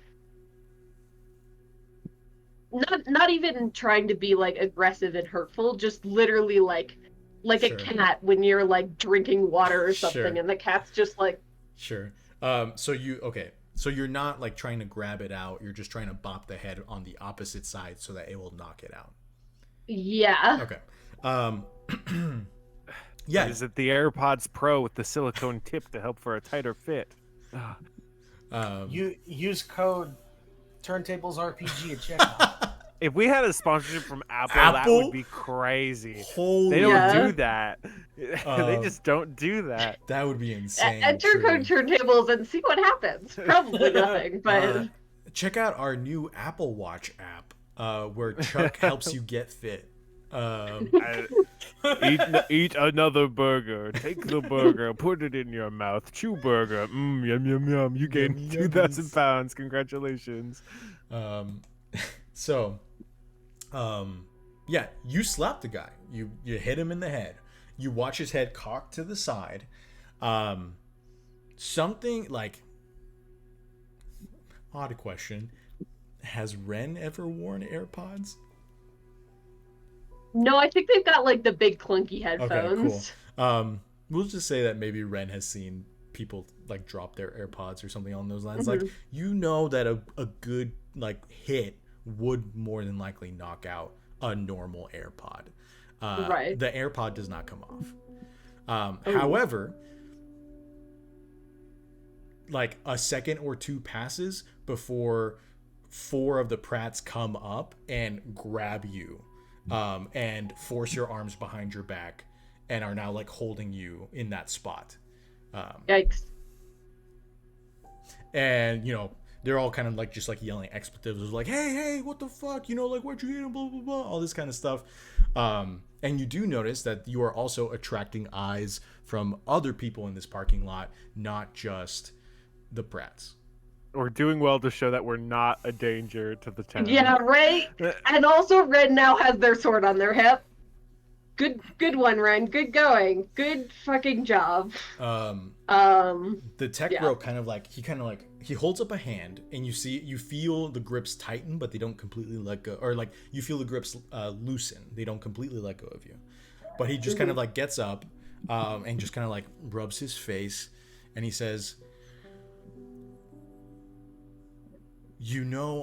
not even trying to be like aggressive and hurtful, just literally like a cat when you're like drinking water or something and the cat's just like So you're not like trying to grab it out, you're just trying to bop the head on the opposite side so that it will knock it out. Yeah. Okay. Yeah. Is it the AirPods Pro with the silicone tip to help for a tighter fit? You use code TurnTables RPG at checkout. If we had a sponsorship from Apple, that would be crazy. Holy they don't do that. They just don't do that. That would be insane. Enter code TurnTables and see what happens. Probably nothing, but check out our new Apple Watch app, where Chuck helps you get fit. Eat another burger. Take the burger, put it in your mouth. Chew burger. Yum yum yum. You gained 2,000 pounds. Congratulations. Yeah, you slap the guy. You hit him in the head. You watch his head cock to the side. Something like, odd question. Has Ren ever worn AirPods? no, I think they've got like the big clunky headphones. Okay, cool. We'll just say that maybe Ren has seen people like drop their AirPods or something along those lines. Like, that a good like hit would more than likely knock out a normal AirPod. Right. The AirPod does not come off. However, like a second or two passes before 4 of the Pratts come up and grab you, and force your arms behind your back and are now like holding you in that spot. Yikes. And they're all kind of like just like yelling expletives. It was like, hey, what the fuck? Like, why'd you hit him? Blah, blah, blah. All this kind of stuff. And you do notice that you are also attracting eyes from other people in this parking lot, not just the Pratts. We're doing well to show that we're not a danger to the town. Yeah, right? And also Ren now has their sword on their hip. Good one, Ren. Good going. Good fucking job. The tech bro kind of like he holds up a hand, and you feel the grips tighten, but they don't completely let go, or like you feel the grips loosen. They don't completely let go of you. But he just kind of like gets up, and just kind of like rubs his face, and he says,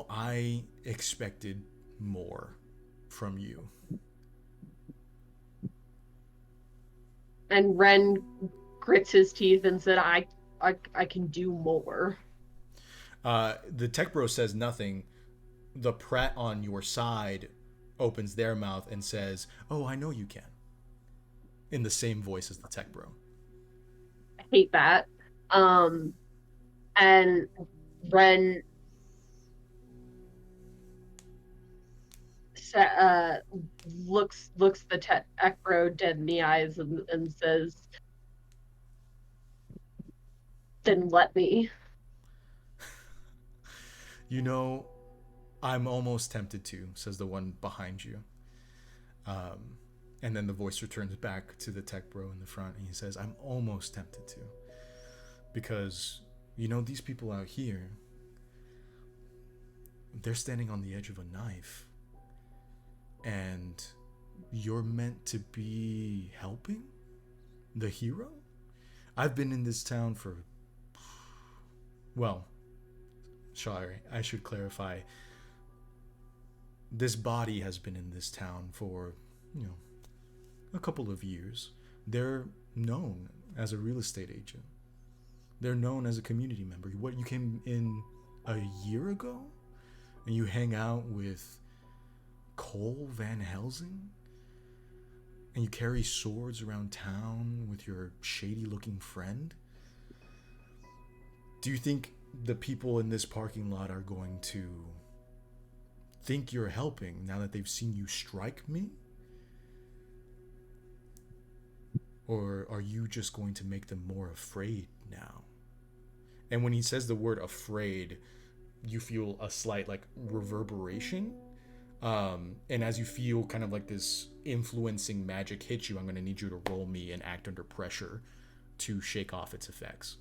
I expected more from you. And Ren grits his teeth and said, I can do more. The tech bro says nothing. The Pratt on your side opens their mouth and says, oh, I know you can. In the same voice as the tech bro. I hate that. And Ren looks the tech bro dead in the eyes and says, then let me. I'm almost tempted to, says the one behind you. And then the voice returns back to the tech bro in the front, and he says, I'm almost tempted to. Because, these people out here, they're standing on the edge of a knife. And you're meant to be helping the hero? I've been in this town for... Well, sorry, I should clarify. This body has been in this town for, a couple of years. They're known as a real estate agent. They're known as a community member. What, you came in a year ago? And you hang out with Cole Van Helsing? And you carry swords around town with your shady-looking friend? Do you think the people in this parking lot are going to think you're helping now that they've seen you strike me? Or are you just going to make them more afraid now? And when he says the word afraid, you feel a slight like reverberation. And as you feel kind of like this influencing magic hit you, I'm going to need you to roll me and act under pressure to shake off its effects.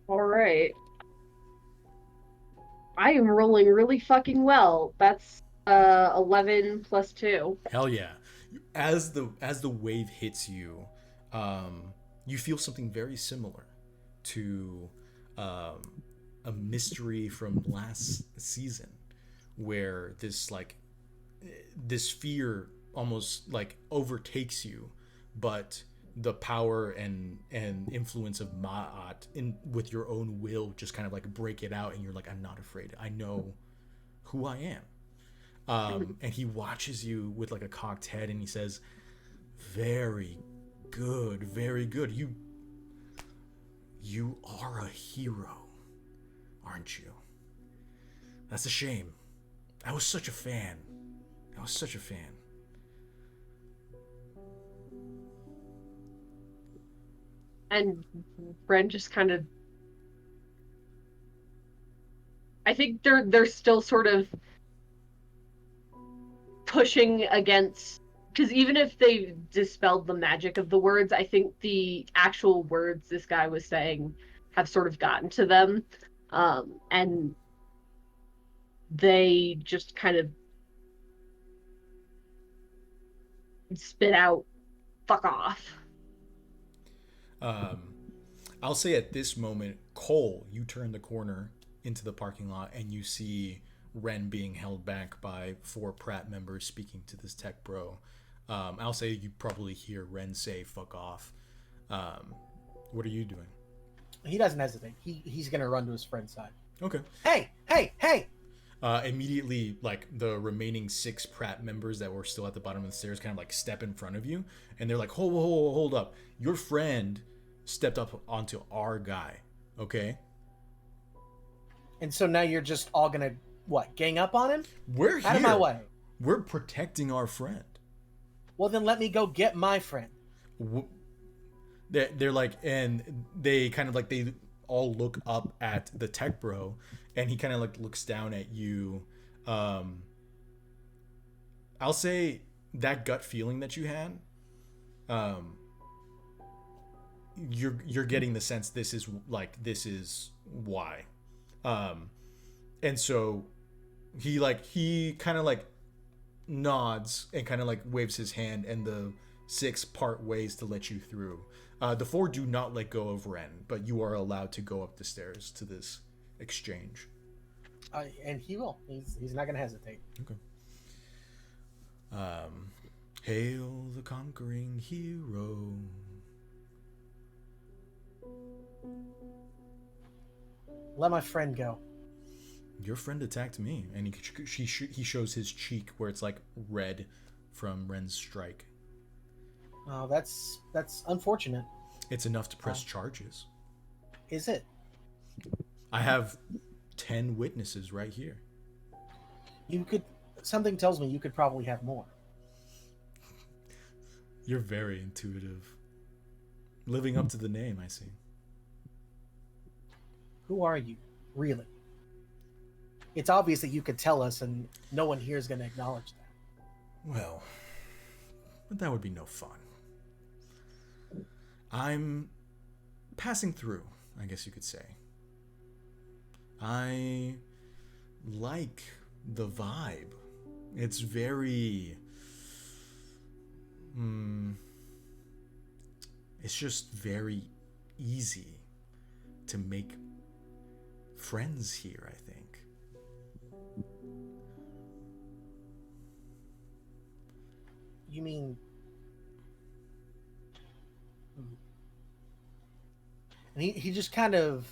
All right. I am rolling really fucking well. That's 11 plus 2. Hell yeah. As the wave hits you, you feel something very similar to a mystery from last season, where this fear almost like overtakes you, but the power and influence of Ma'at with your own will just kind of like break it out, and you're like, I'm not afraid. I know who I am. And he watches you with like a cocked head, and he says, very good, very good. You are a hero, aren't you? That's a shame. I was such a fan. And Ren just kind of... I think they're still sort of pushing against... Because even if they dispelled the magic of the words, I think the actual words this guy was saying have sort of gotten to them. And they just kind of spit out, fuck off. I'll say at this moment, Cole, you turn the corner into the parking lot and you see Ren being held back by 4 Pratt members speaking to this tech bro. I'll say you probably hear Ren say fuck off. What are you doing? He doesn't hesitate. He's gonna run to his friend's side. Okay. Hey! Immediately, like, the remaining 6 Pratt members that were still at the bottom of the stairs kind of like step in front of you, and they're like, hold up. Your friend stepped up onto our guy, okay? And so now you're just all gonna, what, gang up on him? We're here. Out of my way. We're protecting our friend. Well, then let me go get my friend. They're like, and they kind of like, they all look up at the tech bro, and he kind of like looks down at you. I'll say that gut feeling that you had, you're getting the sense this is why. And so he kind of like nods and kind of like waves his hand, and the 6 part ways to let you through. The 4 do not let go of Ren, but you are allowed to go up the stairs to this exchange. And he will. He's not going to hesitate. Okay. Hail the conquering hero. Let my friend go. Your friend attacked me, and he shows his cheek where it's like red from Ren's strike. Oh, that's unfortunate. It's enough to press charges. Is it? I have 10 witnesses right here. You could. Something tells me you could probably have more. You're very intuitive. Living up to the name, I see. Who are you, really? It's obvious that you could tell us, and no one here is going to acknowledge that. Well, but that would be no fun. I'm passing through, I guess you could say. I like the vibe. It's very... it's just very easy to make friends here, I think. You mean... And he just kind of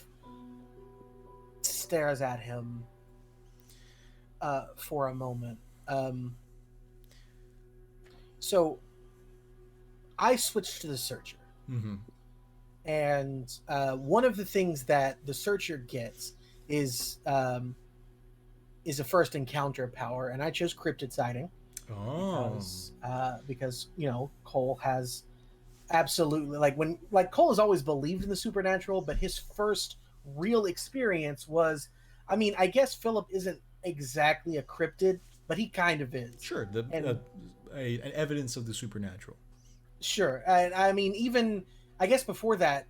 stares at him for a moment. So I switched to the Searcher. Mm-hmm. And one of the things that the Searcher gets is a first encounter power, and I chose Cryptid Sighting. Oh. Because Cole has absolutely Cole has always believed in the supernatural, but his first real experience was, I guess Philip isn't exactly a cryptid, but he kind of is. Sure, an evidence of the supernatural. Sure, and even I guess before that,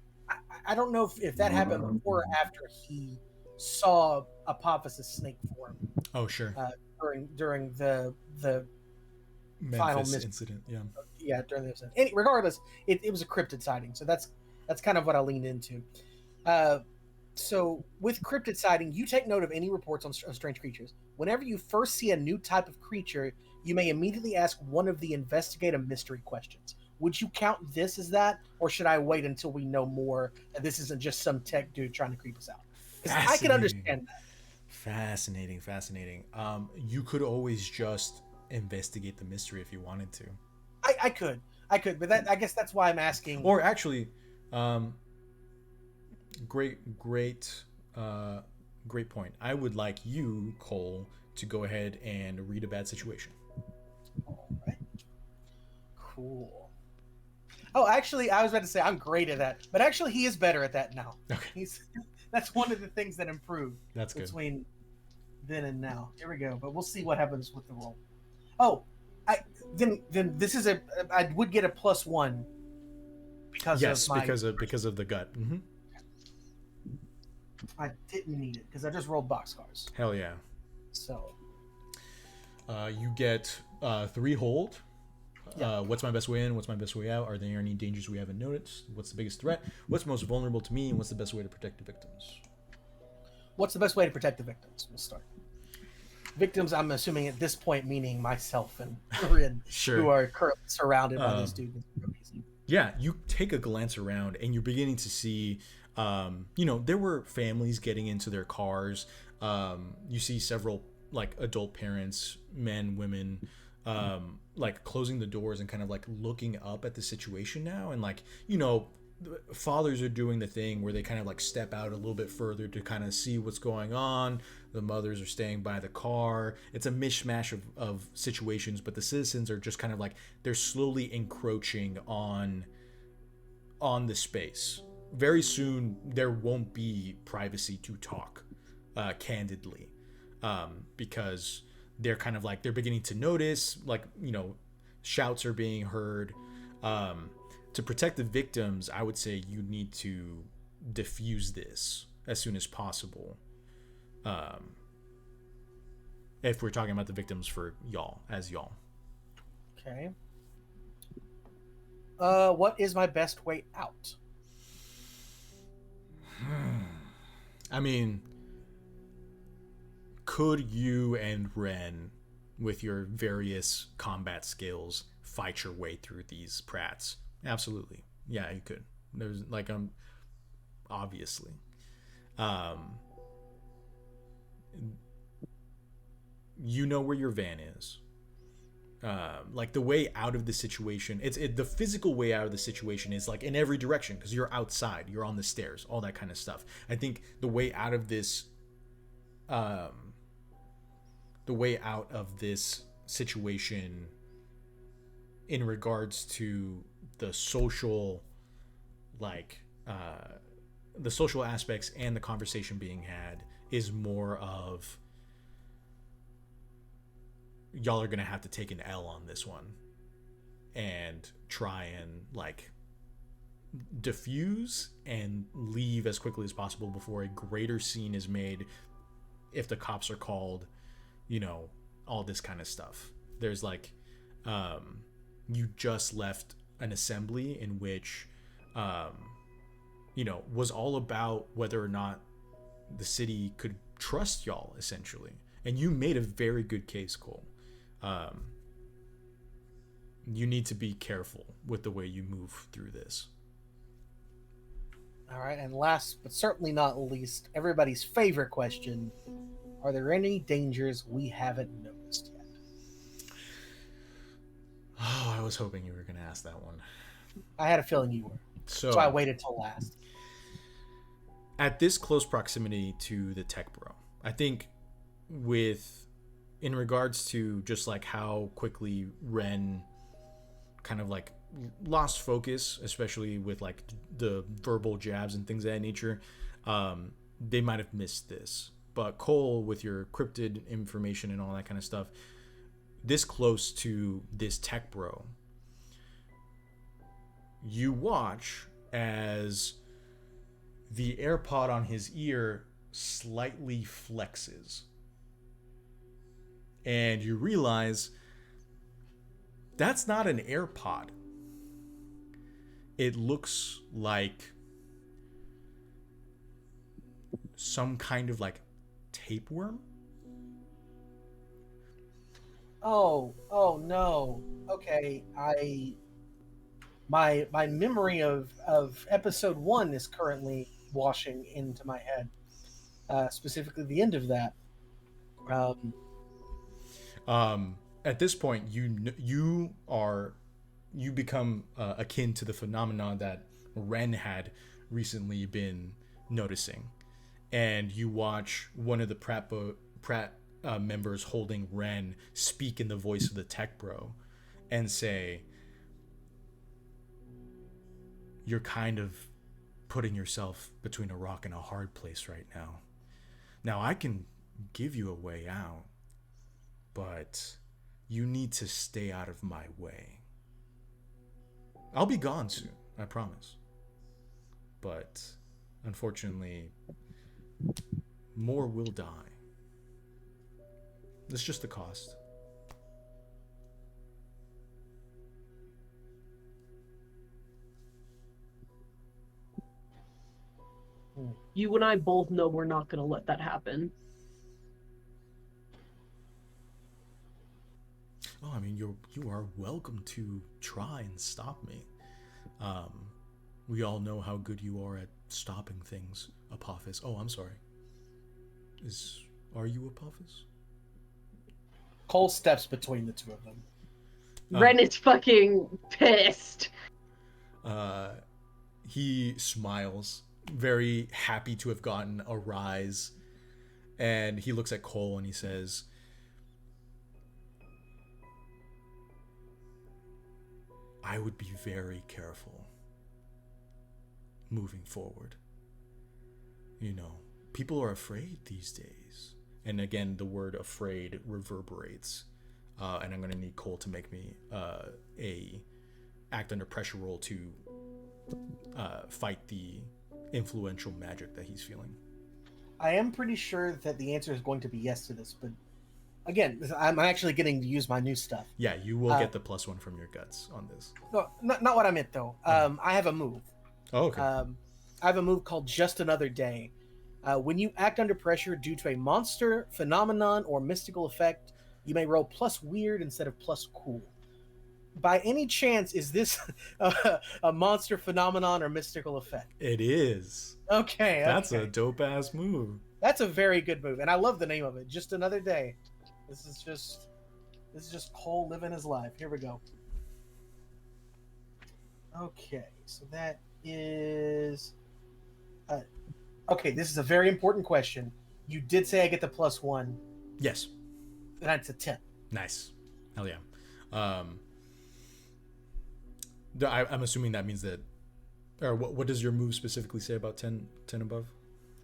I don't know if that happened before or after he saw Apophis' snake form. Oh, sure. During the Memphis final incident, during the incident. Regardless, it was a cryptid sighting, so that's kind of what I leaned into. So with cryptid sighting, you take note of any reports on strange creatures. Whenever you first see a new type of creature, you may immediately ask one of the investigate a mystery questions. Would you count this as that, or should I wait until we know more that this isn't just some tech dude trying to creep us out? Because I can understand that. Fascinating. You could always just investigate the mystery if you wanted to. I could, but I guess that's why I'm asking. Or actually, great point. I would like you, Cole, to go ahead and read a bad situation. All right. Cool. Oh, actually, I was about to say I'm great at that, but actually, he is better at that now. Okay. That's one of the things that improved. That's good. Between then and now. Here we go. But we'll see what happens with the roll. Oh, then this is I would get a +1 because of the gut. Mm-hmm. I didn't need it because I just rolled boxcars. Hell yeah. So you get 3 hold. Yeah. What's my best way in? What's my best way out? Are there any dangers we haven't noticed? What's the biggest threat? What's most vulnerable to me? And what's the best way to protect the victims? What's the best way to protect the victims? We'll start. Victims, I'm assuming at this point, meaning myself and Rin, sure. Who are currently surrounded by these dudes. Yeah, you take a glance around and you're beginning to see, there were families getting into their cars. You see several adult parents, men, women, closing the doors and kind of looking up at the situation now. And fathers are doing the thing where they kind of step out a little bit further to kind of see what's going on. The mothers are staying by the car. It's a mishmash of situations, but the citizens are just kind of they're slowly encroaching on the space. Very soon there won't be privacy to talk candidly, because they're kind of they're beginning to notice shouts are being heard. To protect the victims, I would say you need to diffuse this as soon as possible. If we're talking about the victims for y'all. Okay. What is my best way out? Could you and Ren, with your various combat skills, fight your way through these prats? Absolutely. Yeah, you could. There's obviously. You know where your van is. The way out of the situation, the physical way out of the situation is in every direction because you're outside, you're on the stairs, all that kind of stuff. I think the way out of this situation in regards to the social the social aspects and the conversation being had is more of y'all are gonna have to take an L on this one and try and diffuse and leave as quickly as possible before a greater scene is made if the cops are called, all this kind of stuff. There's you just left an assembly in which was all about whether or not the city could trust y'all, essentially. And you made a very good case, Cole. You need to be careful with the way you move through this. All right, and last but certainly not least, everybody's favorite question: are there any dangers we haven't noticed yet? Oh, I was hoping you were going to ask that one. I had a feeling you were, so I waited till last. At this close proximity to the tech bro, I think in regards to just like how quickly Ren kind of like lost focus, especially with like the verbal jabs and things of that nature, they might have missed this. But Cole, with your cryptid information and all that kind of stuff, this close to this tech bro, you watch as the AirPod on his ear slightly flexes. And you realize that's not an AirPod. It looks like some kind of like tapeworm. Oh no. Okay, my memory of episode 1 is currently washing into my head. Specifically the end of that. At this point, you become akin to the phenomenon that Ren had recently been noticing, and you watch one of the Pratt members holding Ren speak in the voice of the tech bro and say, "You're kind of putting yourself between a rock and a hard place right now. Now I can give you a way out, but you need to stay out of my way. I'll be gone soon, I promise. But unfortunately, more will die. It's just the cost." You and I both know we're not going to let that happen. Oh, I mean, you are welcome to try and stop me. We all know how good you are at stopping things, Apophis. Oh, I'm sorry. Are you Apophis? Cole steps between the two of them. Ren is fucking pissed. He smiles, very happy to have gotten a rise, and he looks at Cole and he says, "I would be very careful moving forward. People are afraid these days." And again, the word afraid reverberates. And I'm going to need Cole to make me a act under pressure roll to fight the influential magic that he's feeling. I am pretty sure that the answer is going to be yes to this, but again, I'm actually getting to use my new stuff. Yeah, you will get the +1 from your guts on this. No, not what I meant though. I have a move. Oh, okay. I have a move called Just Another Day. When you act under pressure due to a monster, phenomenon, or mystical effect, you may roll +weird instead of +cool. By any chance, is this a monster, phenomenon, or mystical effect? It is. Okay. That's a dope-ass move. That's a very good move, and I love the name of it. Just Another Day. This is just Cole living his life. Here we go. Okay, so that is... okay, this is a very important question. You did say I get the +1. Yes. That's a 10. Nice. Hell yeah. I'm assuming that means that... Or what does your move specifically say about 10 above?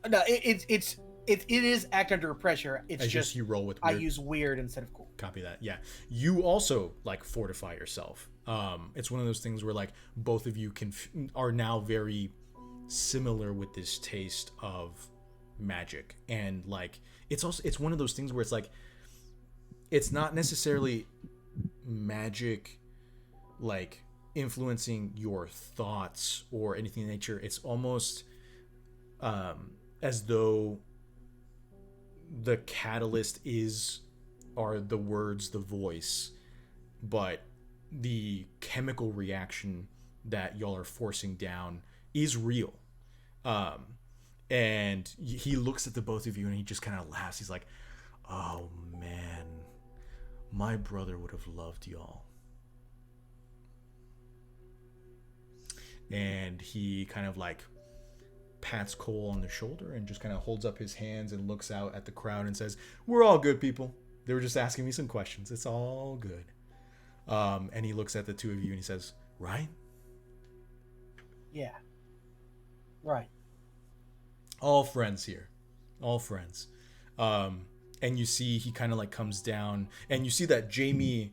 No, it is act under pressure. It's just you roll with weird. I use weird instead of cool. Copy that. Yeah. You also like fortify yourself. It's one of those things where like both of you are now very similar with this taste of magic, and like it's one of those things where it's like it's not necessarily magic like influencing your thoughts or anything in nature. It's almost as though the catalyst are the words, the voice, but the chemical reaction that y'all are forcing down is real. And he looks at the both of you and he just kind of laughs. He's like, oh man, my brother would have loved y'all. And he kind of like pats Cole on the shoulder and just kind of holds up his hands and looks out at the crowd and says, we're all good, people. They were just asking me some questions. It's all good. And he looks at the two of you and he says, right? Yeah. Right. All friends here. All friends. And you see he kind of like comes down and you see that Jamie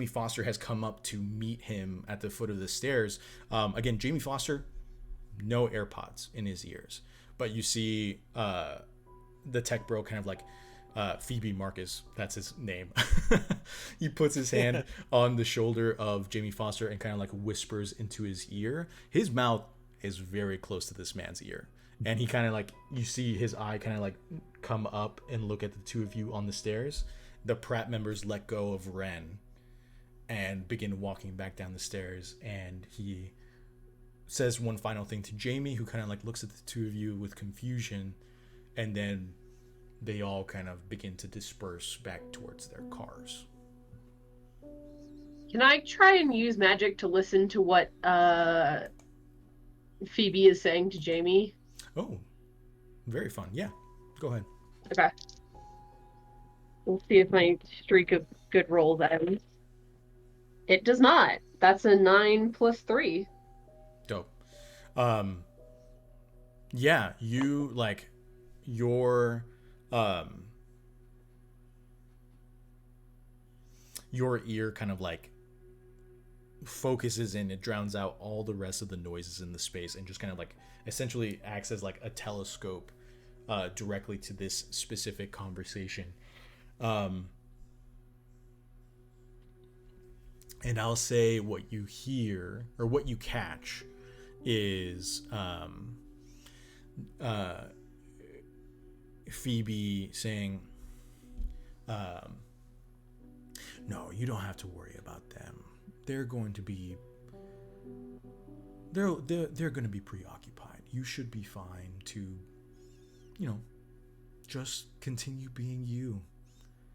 Foster has come up to meet him at the foot of the stairs. Again, Jamie Foster, no AirPods in his ears. But you see the tech bro kind of like Phoebe Marcus, that's his name. He puts his hand on the shoulder of Jamie Foster and kind of like whispers into his ear. His mouth is very close to this man's ear. And he kind of like, you see his eye kind of like come up and look at the two of you on the stairs. The Pratt members let go of Ren and begin walking back down the stairs. And he says one final thing to Jamie, who kind of like looks at the two of you with confusion. And then they all kind of begin to disperse back towards their cars. Can I try and use magic to listen to what Phoebe is saying to Jamie? Oh, very fun. Yeah, go ahead. Okay. We'll see if my streak of good rolls ends. It does not. That's a 9 + 3. Dope. Yeah, you like your ear kind of like focuses in, it drowns out all the rest of the noises in the space and just kind of like essentially acts as like a telescope directly to this specific conversation. And I'll say what you hear or what you catch is Phoebe saying, no, you don't have to worry about them. They're going to be preoccupied. You should be fine to, just continue being you.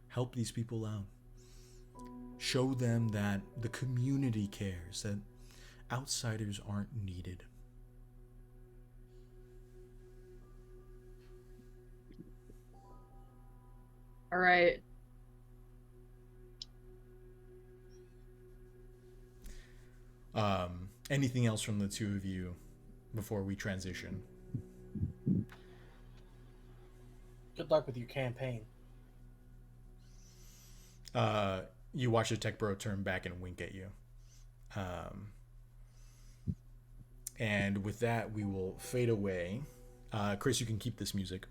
Help these people out. Show them that the community cares, that outsiders aren't needed. All right. Anything else from the two of you before we transition? Good luck with your campaign. You watch the tech bro turn back and wink at you. And with that, we will fade away. Chris, you can keep this music.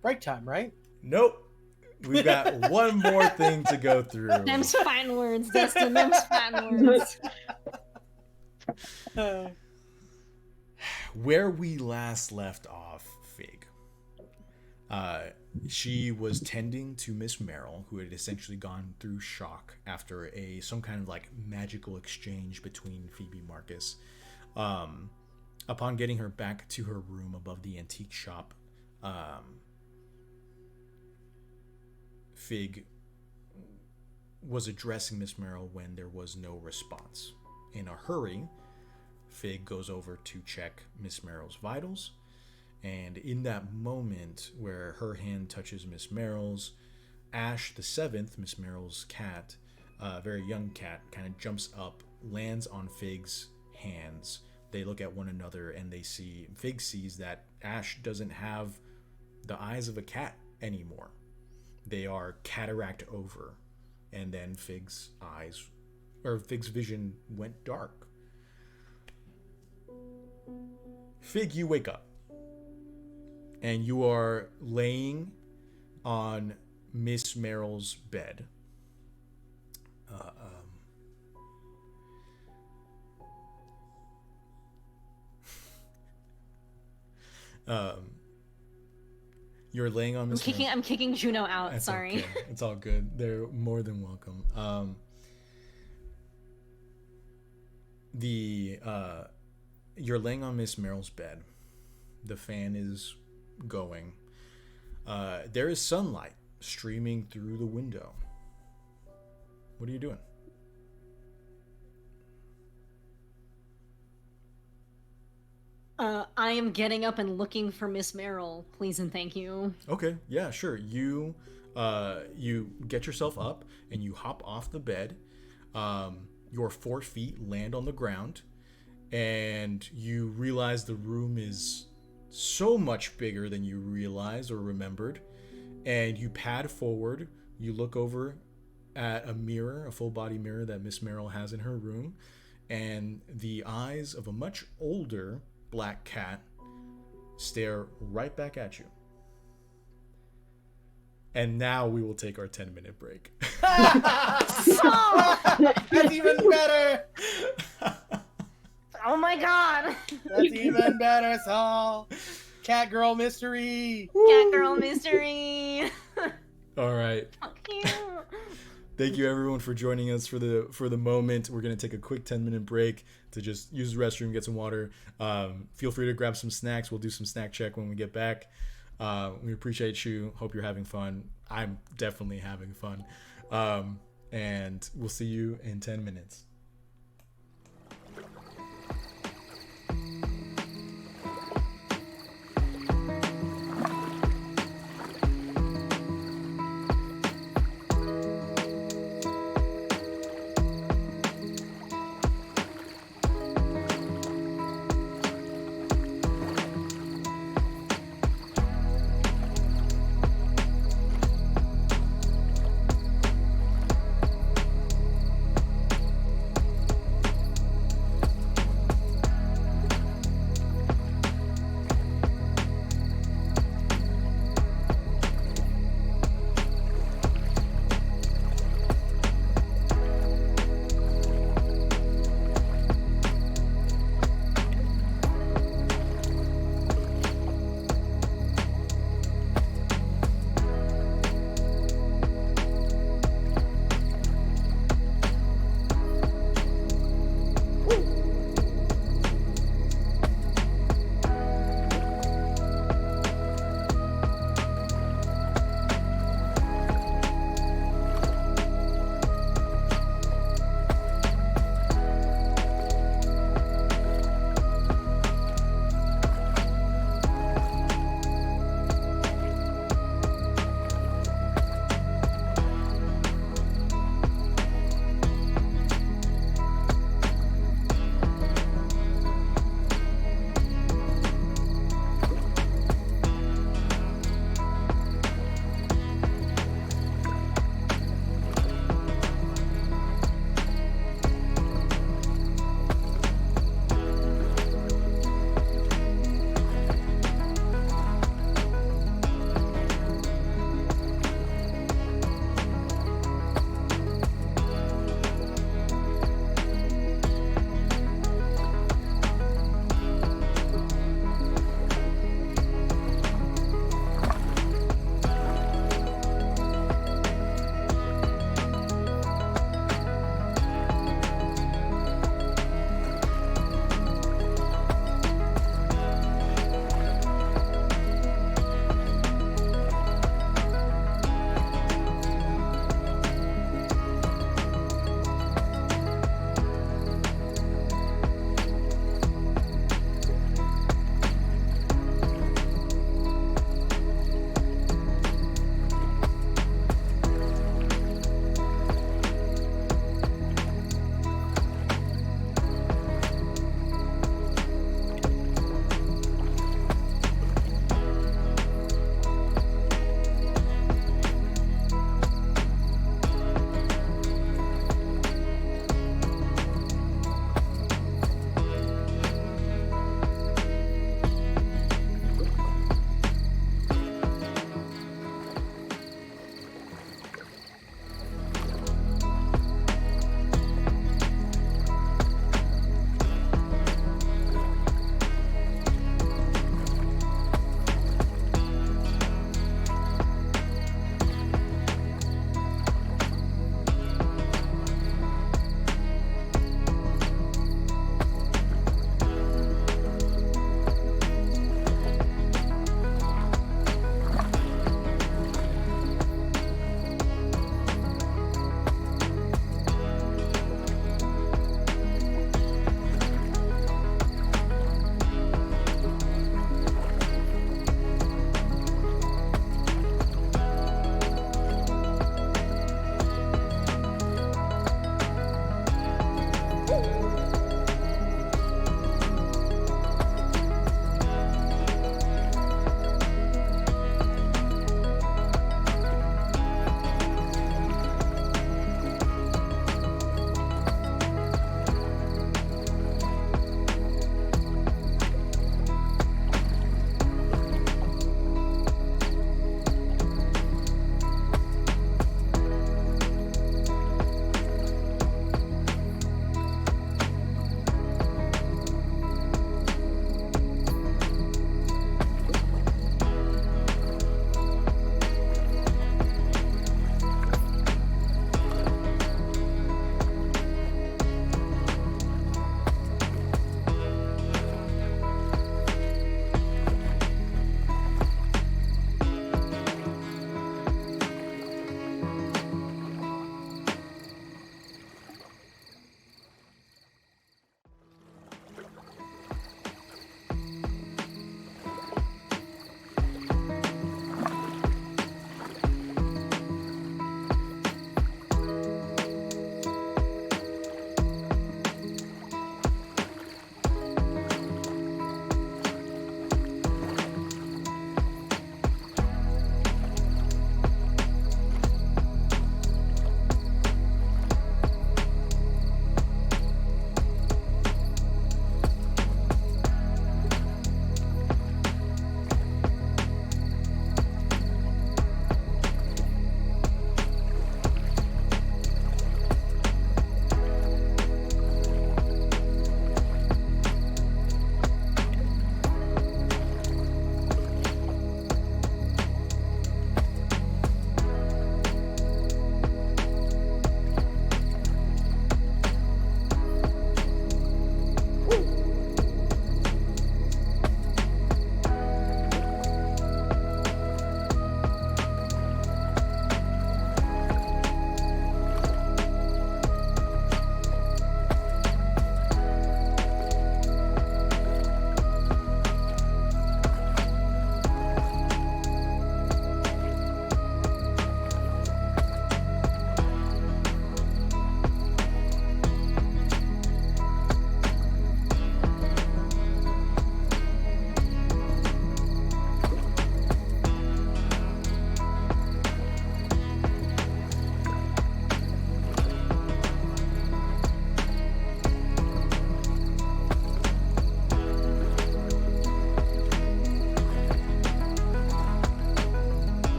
Break time, right? Nope. We've got one more thing to go through. Them's fine words, Dustin. Them's fine words. Where we last left off, Fig. She was tending to Miss Merrill, who had essentially gone through shock after some kind of like magical exchange between Phoebe Marcus. Upon getting her back to her room above the antique shop, Fig was addressing Miss Merrill when there was no response. In a hurry, Fig goes over to check Miss Merrill's vitals, and in that moment where her hand touches Miss Merrill's, Ash the Seventh, Miss Merrill's cat, a very young cat, kind of jumps up, lands on Fig's hands. They look at one another and Fig sees that Ash doesn't have the eyes of a cat anymore. They are cataract over, and then Fig's vision went dark. Fig, you wake up, and you are laying on Miss Merrill's bed. You're laying on Miss Meryl's. I'm kicking Juno out. That's Sorry. okay. It's all good. They're more than welcome. You're laying on Miss Meryl's bed. The fan is going. There is sunlight streaming through the window. What are you doing? I am getting up and looking for Miss Meryl, please and thank you. Okay, yeah, sure. You get yourself up and you hop off the bed. Your 4 feet land on the ground, and you realize the room is so much bigger than you realized or remembered. And you pad forward. You look over at a mirror, a full body mirror that Miss Meryl has in her room, and the eyes of a much older black cat stare right back at you. And now we will take our 10-minute break. That's even better. Oh my god. That's even better, Saul. Cat girl mystery. Cat girl mystery. All right. Fuck you. Thank you everyone for joining us for the moment. We're gonna take a quick 10-minute break to just use the restroom, get some water. Feel free to grab some snacks. We'll do some snack check when we get back. We appreciate you. Hope you're having fun. I'm definitely having fun. And we'll see you in 10 minutes.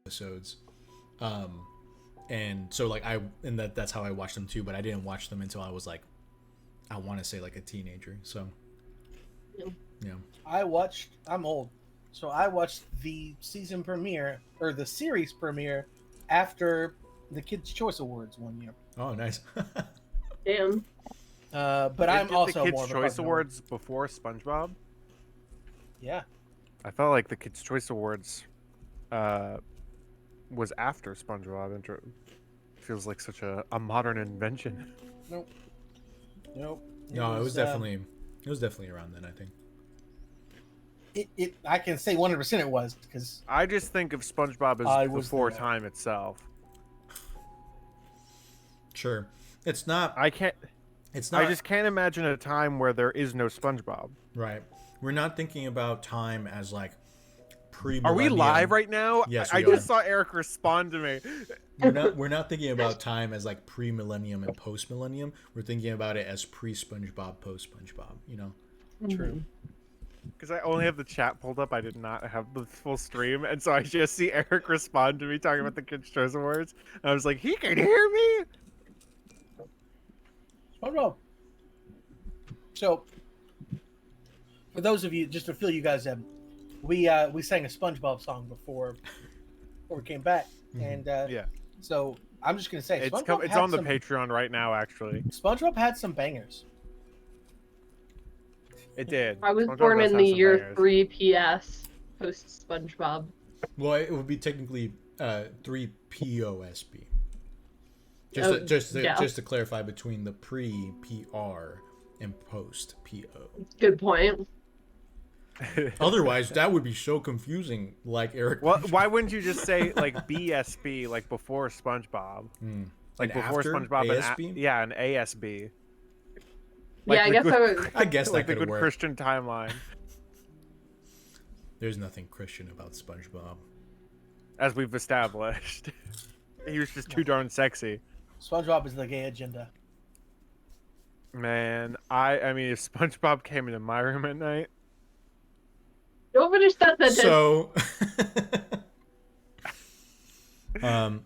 episodes. And so like that's how I watched them too, but I didn't watch them until I was like, I want to say like a teenager. So yeah. I'm old, so I watched the season premiere or the series premiere after the Kids' Choice Awards one year. Oh, nice. Damn. But I'm also the Kids' more of a Choice cartoon. Awards before SpongeBob. Yeah. I felt like the Kids' Choice Awards was after SpongeBob. Feels like such a modern invention. Nope. No, it was definitely around then, I think. I can say 100% it was because I just think of SpongeBob as before time itself. Sure, it's not. It's not. I just can't imagine a time where there is no SpongeBob. Right. We're not thinking about time as like pre-millennium. Are we live right now? Yes, I just saw Eric respond to me. We're not thinking about time as like pre-millennium and post-millennium. We're thinking about it as pre-SpongeBob, post-SpongeBob. You know. True. Because I only have the chat pulled up. I did not have the full stream, and so I just see Eric respond to me talking about the Kids' Choice Awards. And I was like, he can hear me. Oh no. So, for those of you, just to fill you guys in, we sang a SpongeBob song before we came back, and yeah. So I'm just gonna say it's on the Patreon right now. Actually, SpongeBob had some bangers. It did. I was SpongeBob born in the year bangers. 3 PS post SpongeBob. Well, it would be technically 3 POSB. Just to clarify between the pre-PR and post-PO. Good point. Otherwise, that would be so confusing, like Eric. Well, why wouldn't you just say like BSB, like before SpongeBob? Like and before after SpongeBob ASB? and an ASB. Like I guess like that the could good work. Christian timeline. There's nothing Christian about SpongeBob. As we've established. He was just too darn sexy. SpongeBob is the gay agenda. Man, I mean, if SpongeBob came into my room at night. Don't finish that sentence.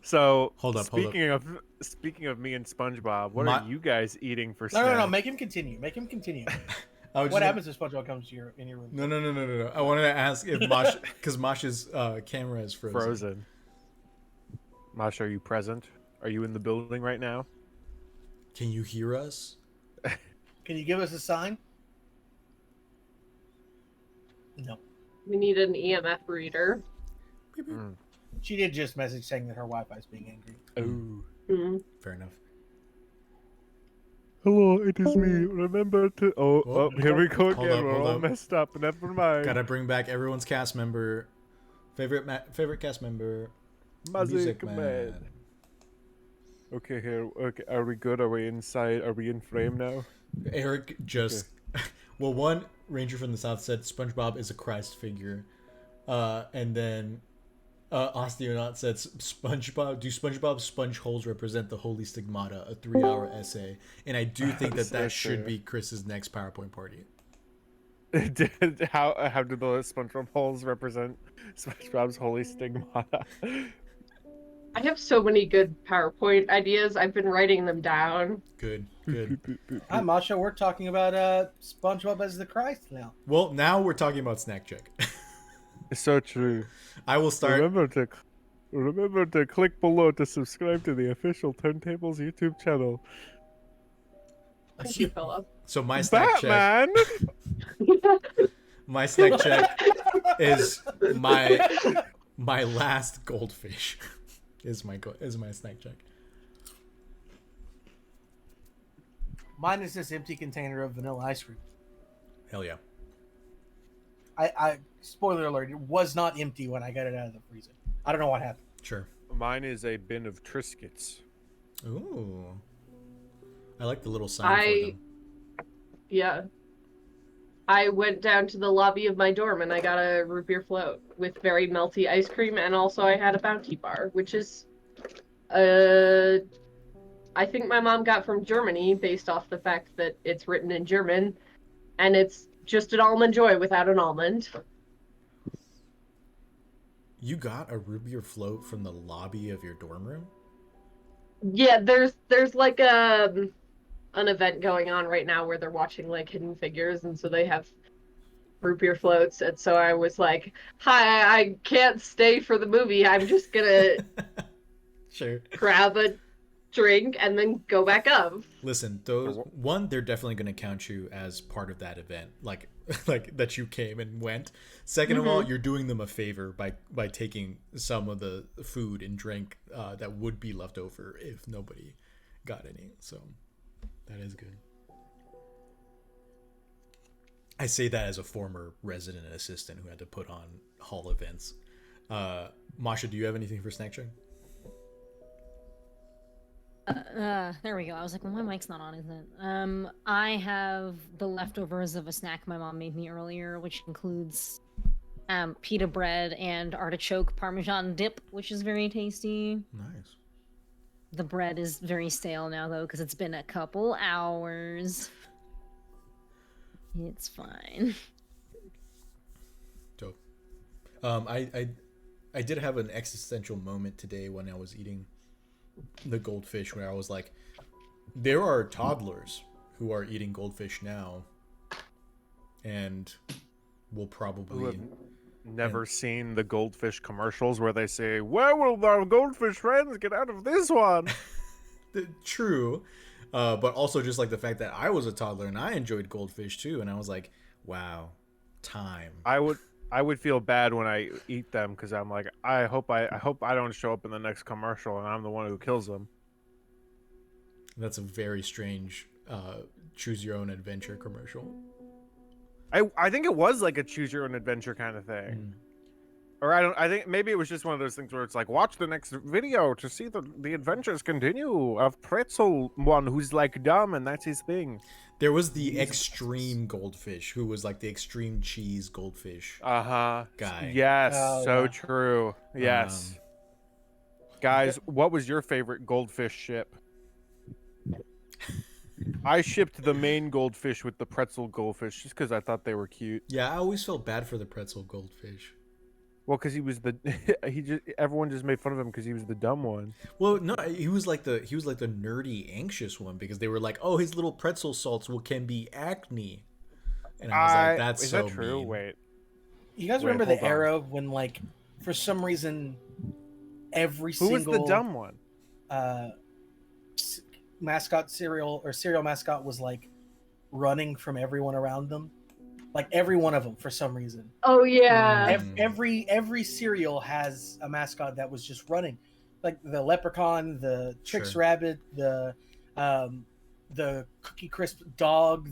So, hold up. Speaking of me and SpongeBob, what are you guys eating for snack? No. Make him continue. What happens if SpongeBob comes to in your room? No. I wanted to ask if Mosh, because Mosh's camera is frozen. Mosh, are you present? Are you in the building right now? Can you hear us? Can you give us a sign? No. We need an EMF reader. She did just message saying that her Wi-Fi is being angry. Oh. Fair enough. Hello, it is me. Remember to... Oh, here we go again. We're all messed up. Never mind. Gotta bring back everyone's cast member. Favorite cast member. Music Man. Okay, here. Okay, are we good? Are we inside? Are we in frame now? Eric just... Okay. Well, one Ranger from the South said SpongeBob is a Christ figure. And then Osteonaut said SpongeBob... Do SpongeBob's sponge holes represent the Holy Stigmata, a 3-hour essay? And I do think that should be Chris's next PowerPoint party. How do the SpongeBob holes represent SpongeBob's Holy Stigmata? I have so many good PowerPoint ideas. I've been writing them down. Good. Hi, Masha. We're talking about SpongeBob as the Christ now. Well, now we're talking about Snack Check. It's so true. I will start. Remember to click below to subscribe to the official TurnTables YouTube channel. Thank you, Philip. So my Snack Check. My Snack Check is my last goldfish. Is my Snack Check. Mine is this empty container of vanilla ice cream. Hell yeah. I spoiler alert, it was not empty when I got it out of the freezer. I don't know what happened. Sure. Mine is a bin of Triscuits. Ooh. I like the little sign for them. Yeah. I went down to the lobby of my dorm and I got a root beer float with very melty ice cream, and also I had a Bounty bar, which is, I think my mom got from Germany based off the fact that it's written in German, and it's just an Almond Joy without an almond. You got a root beer float from the lobby of your dorm room? Yeah, there's like an event going on right now where they're watching like Hidden Figures, and so they have root beer floats. And so I was like, "Hi, I can't stay for the movie. I'm just gonna Sure. grab a drink and then go back up." Listen, they're definitely going to count you as part of that event, like like that you came and went. Second of all, you're doing them a favor by taking some of the food and drink that would be left over if nobody got any. So that is good. I say that as a former resident assistant who had to put on hall events. Masha, do you have anything for Snack Check? There we go. I was like, well, my mic's not on, isn't it? I have the leftovers of a snack my mom made me earlier, which includes pita bread and artichoke parmesan dip, which is very tasty. Nice. The bread is very stale now, though, because it's been a couple hours. It's fine. Dope. I did have an existential moment today when I was eating the goldfish, where I was like, there are toddlers who are eating goldfish now, and will probably never seen the goldfish commercials where they say, "Where will our goldfish friends get out of this one?" True. But also just like the fact that I was a toddler and I enjoyed goldfish too, and I was like, wow, time. I would feel bad when I eat them because I'm like, I hope I don't show up in the next commercial and I'm the one who kills them. That's a very strange choose your own adventure commercial. I think it was like a choose your own adventure kind of thing. Or I think maybe it was just one of those things where it's like, watch the next video to see the adventures continue of Pretzel one who's like dumb and that's his thing. There was the extreme goldfish who was like the extreme cheese goldfish guy. Yes, so true. Yes. Guys, what was your favorite goldfish ship? I shipped the main goldfish with the pretzel goldfish just because I thought they were cute. Yeah, I always felt bad for the pretzel goldfish. Well, because he was everyone just made fun of him because he was the dumb one. Well, no, he was like the nerdy, anxious one because they were like, oh, his little pretzel salts can be acne, and I was like, that's is so that true? mean. Wait, you guys remember the era when, like, for some reason, every who single was the dumb one? Mascot cereal mascot was like running from everyone around them. Like every one of them, for some reason. Oh yeah. Every cereal has a mascot that was just running, like the leprechaun, the Trix rabbit, the Cookie Crisp dog,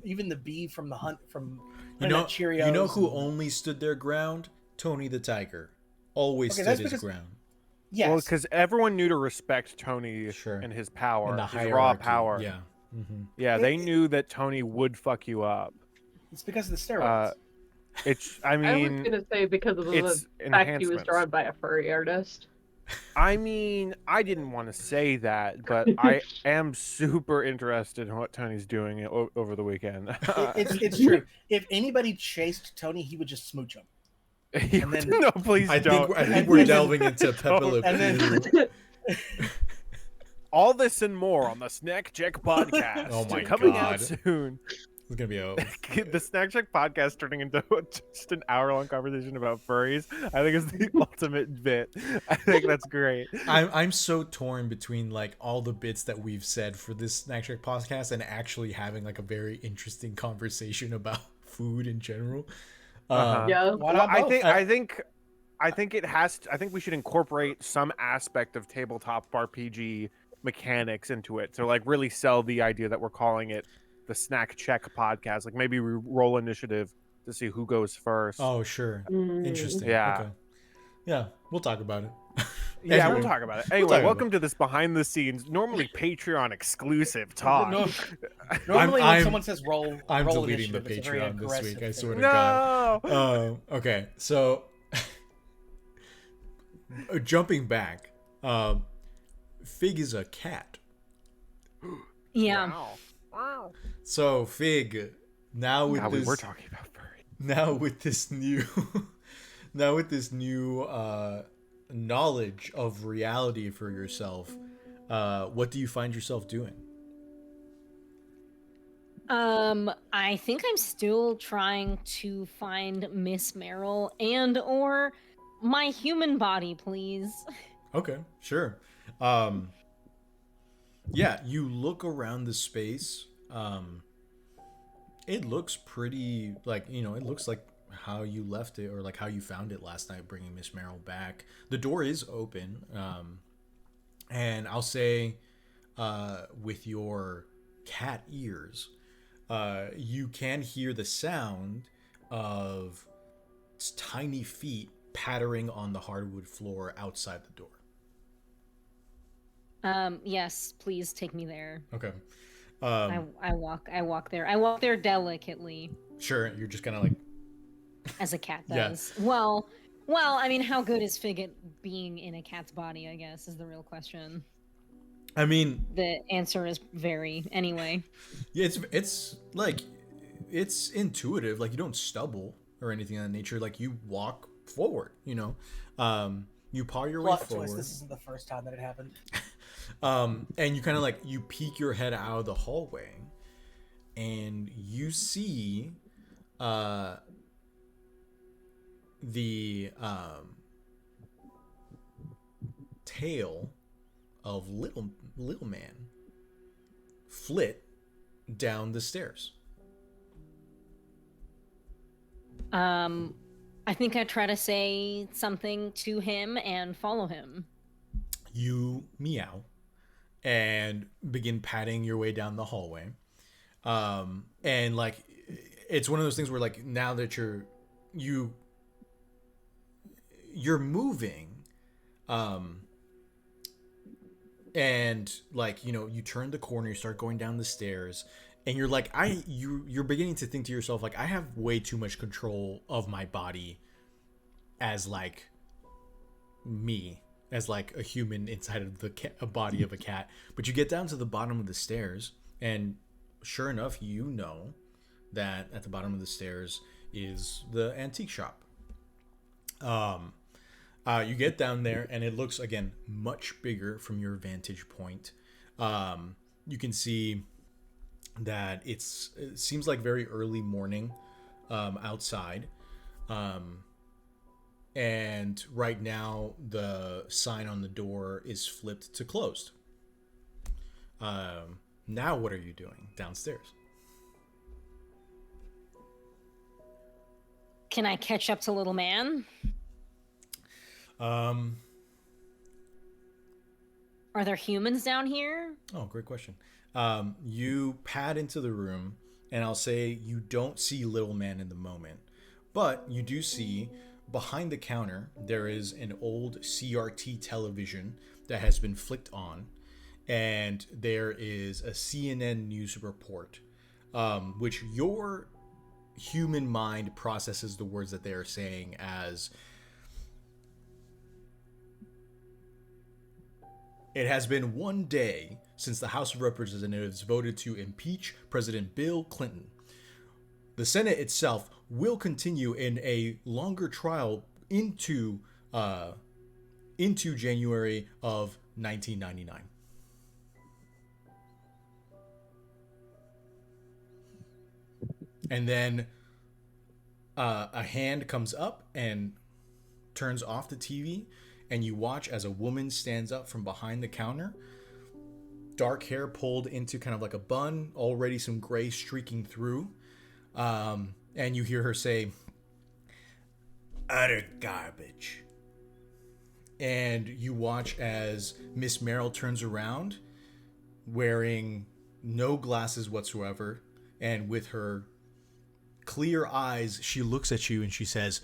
even the bee from the hunt from Cheerios. You know who only stood their ground? Tony the Tiger. Always stood his ground. Yes. Well, because everyone knew to respect Tony and his power, and his raw power. Yeah. Yeah, they knew that Tony would fuck you up. It's because of the steroids. I mean, I was gonna say because of the fact he was drawn by a furry artist. I mean, I didn't want to say that, but I am super interested in what Tony's doing over the weekend. It's true. If anybody chased Tony, he would just smooch him. And then, no, please don't. I think we're delving into Pepe Le Pew. All this and more on the Snack Check podcast. Oh my coming God. out soon. It's gonna be the Snack Check podcast turning into just an hour-long conversation about furries. I think is the ultimate bit. I think that's great. I'm so torn between like all the bits that we've said for this Snack Check podcast and actually having like a very interesting conversation about food in general. Yeah. Well, I think it has to, I think we should incorporate some aspect of tabletop RPG mechanics into it to like really sell the idea that we're calling it the Snack Check podcast. Like maybe we roll initiative to see who goes first. Oh, sure. Interesting. Yeah. Okay. Yeah, we'll talk about it. Yeah, we'll talk about it. Anyway, welcome to this behind the scenes, normally Patreon exclusive talk. Normally when someone says roll deleting the Patreon this week, I swear to God. Okay, so jumping back, Fig is a cat. Yeah. Wow. So Fig, now with we were talking about furry. Now with this new now with this new knowledge of reality for yourself, what do you find yourself doing? I think I'm still trying to find Miss Merrill and or my human body, please. Okay, sure. Yeah, you look around the space. It looks pretty like, it looks like how you left it or like how you found it last night, bringing Miss Merrill back. The door is open, and I'll say, with your cat ears, you can hear the sound of tiny feet pattering on the hardwood floor outside the door. Yes, please take me there. Okay. I walk there. I walk there delicately, Sure, you're just kind of like, as a cat Yeah. does. Well, I mean, how good is Figget being in a cat's body, I guess, is the real question. I mean, The answer is very, anyway. yeah, it's like, it's intuitive. Like, you don't stumble or anything of that nature. Like, you walk forward, you paw your way Plot forward. twist, this isn't the first time that it happened. And you kind of like, you peek your head out of the hallway and you see the tail of little man flit down the stairs. I think I try to say something to him and follow him. You meow and begin patting your way down the hallway. And like, it's one of those things where like, now that you're moving, and like, you turn the corner, you start going down the stairs, and you're like, you're beginning to think to yourself, like, I have way too much control of my body as like me, as like a human inside of a body of a cat. But you get down to the bottom of the stairs, and sure enough, that at the bottom of the stairs is the antique shop. You get down there, and it looks, again, much bigger from your vantage point. You can see that it seems like very early morning outside. And right now, the sign on the door is flipped to closed. Now what are you doing downstairs? Can I catch up to little man? Are there humans down here? Oh, great question. You pad into the room, and I'll say you don't see little man in the moment, but you do see behind the counter there is an old CRT television that has been flicked on, and there is a CNN news report, which your human mind processes the words that they are saying as, it has been 1 day since the House of Representatives voted to impeach President Bill Clinton. The Senate itself will continue in a longer trial into January of 1999. And then a hand comes up and turns off the TV, and you watch as a woman stands up from behind the counter, dark hair pulled into kind of like a bun, already some gray streaking through. And you hear her say, "Utter garbage." And you watch as Miss Merrill turns around, wearing no glasses whatsoever, and with her clear eyes, she looks at you and she says,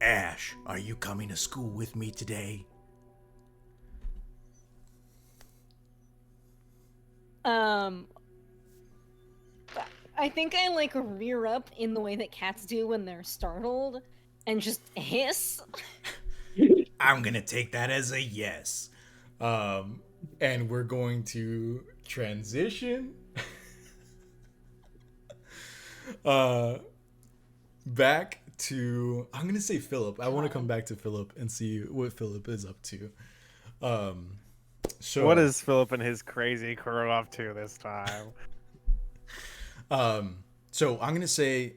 "Ash, are you coming to school with me today?" I think I like rear up in the way that cats do when they're startled and just hiss. I'm gonna take that as a yes. And we're going to transition back to, I'm gonna say Philip. I want to come back to Philip and see what Philip is up to. So what is Philip and his crazy crew up to this time? So I'm gonna say,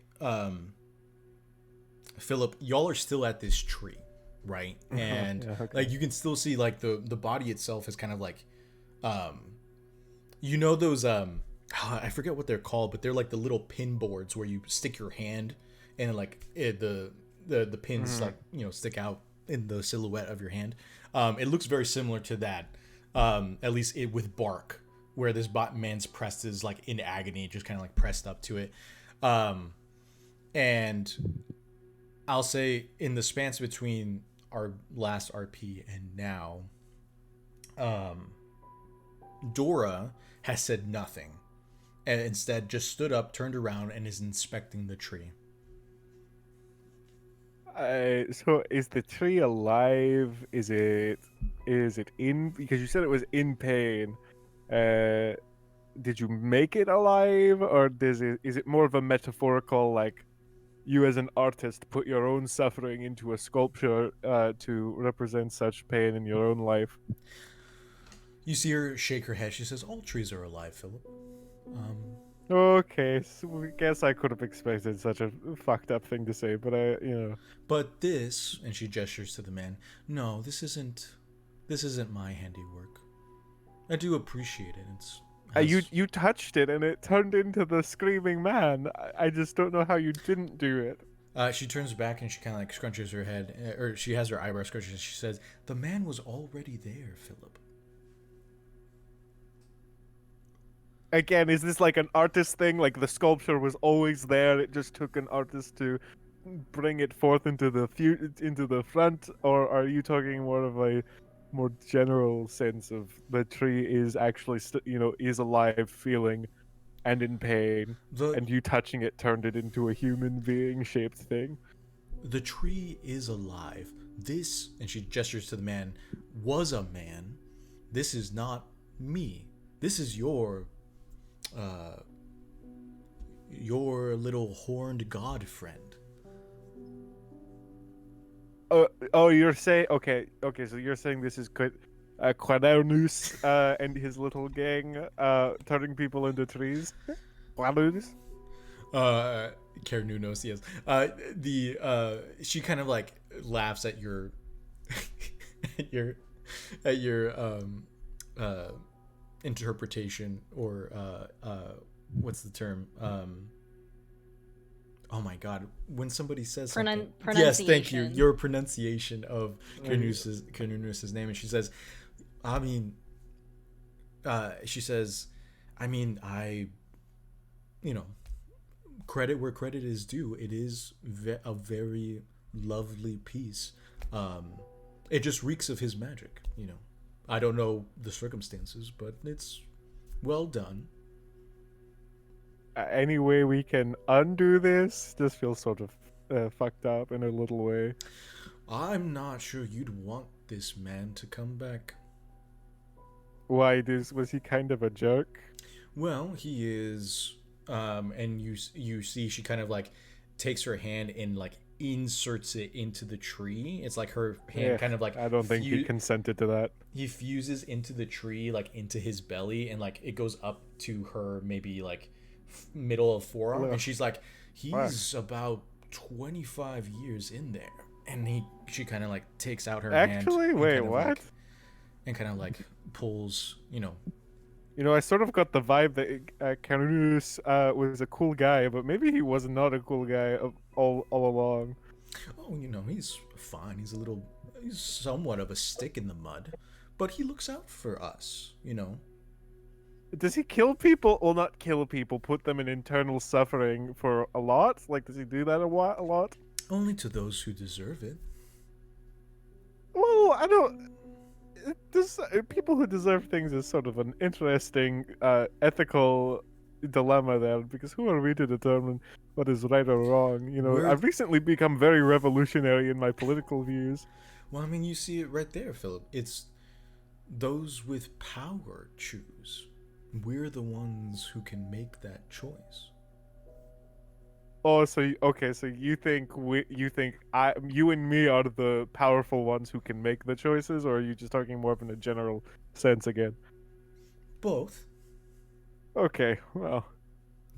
Philip, y'all are still at this tree, right? And Yeah, okay. like you can still see like the body itself is kind of like, you know those I forget what they're called, but they're like the little pin boards where you stick your hand and like the pins like stick out in the silhouette of your hand. It looks very similar to that, at least it with bark, where this man's pressed is like in agony, just kind of like pressed up to it. And I'll say in the spans between our last RP and now, Dora has said nothing and instead just stood up, turned around, and is inspecting the tree. So is the tree alive? Is it in, because you said it was in pain? Did you make it alive, or is it more of a metaphorical, like you as an artist put your own suffering into a sculpture to represent such pain in your own life? You see her shake her head. She says, "All trees are alive, Philip." Okay, so I guess I could have expected such a fucked up thing to say, but But this, and she gestures to the man. No, this isn't my handiwork. I do appreciate it. you touched it and it turned into the screaming man. I just don't know how you didn't do it. She turns back and she kind of like scrunches her head, or she has her eyebrows scrunched, and she says, "The man was already there, Philip." Again, is this like an artist thing? Like the sculpture was always there, it just took an artist to bring it forth into the front, or are you talking more of a more general sense of the tree is actually is alive, feeling, and in pain, and you touching it turned it into a human being shaped thing? The tree is alive. This, and she gestures to the man, was a man. This is not me. This is your little horned god friend. Oh, you're saying, okay, so you're saying this is Quadernos and his little gang turning people into trees? Quadernos? Kernunos, yes. She kind of like laughs at your at your interpretation, or what's the term? Oh my god, when somebody says something. Yes, thank you. Your pronunciation of Kernunos' name. And she says, I mean, credit where credit is due. It is a very lovely piece. It just reeks of his magic, I don't know the circumstances, but it's well done. Any way we can undo this? This feels sort of fucked up in a little way. I'm not sure you'd want this man to come back. Why? Was he kind of a jerk? Well, he is. And you see she kind of like takes her hand and like inserts it into the tree. It's like her hand kind of like, I don't think he consented to that. He fuses into the tree, like into his belly, and like it goes up to her maybe like middle of forearm. And she's like, he's about 25 years in there. And she kind of like takes out her hand. Actually, wait, what? And kind of like pulls, I sort of got the vibe that Carnus was a cool guy, but maybe he was not a cool guy all along. Oh, he's fine. He's somewhat of a stick in the mud, but he looks out for us, Does he kill people? Well, not kill people, put them in internal suffering for a lot? Like, does he do that a lot? Only to those who deserve it. Well, I don't... people who deserve things is sort of an interesting ethical dilemma there, because who are we to determine what is right or wrong? I've recently become very revolutionary in my political views. Well, I mean, you see it right there, Philip. It's those with power choose. We're the ones who can make that choice. Oh, okay, so you and me are the powerful ones who can make the choices, or are you just talking more of in a general sense again? Both. Okay, well,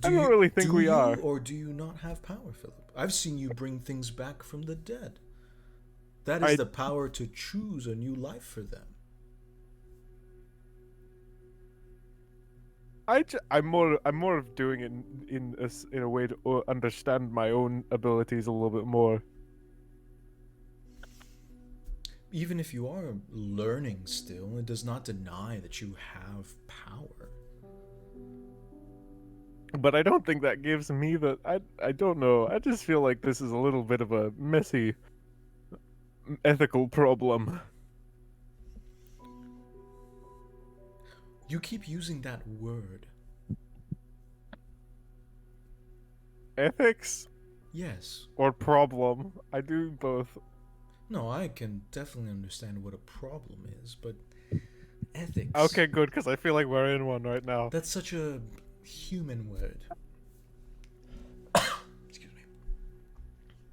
I Do don't you really think do we you are. or do you not have power, Philip? I've seen you bring things back from the dead. That is I the power to choose a new life for them. I'm more of doing it in a way to understand my own abilities a little bit more. Even if you are learning still, it does not deny that you have power. But I don't think that gives me the I don't know. I just feel like this is a little bit of a messy ethical problem. You keep using that word. Ethics Yes. or problem? I do both. No, I can definitely understand what a problem is, but ethics. Okay, good, because I feel like we're in one right now. That's such a human word. Excuse me.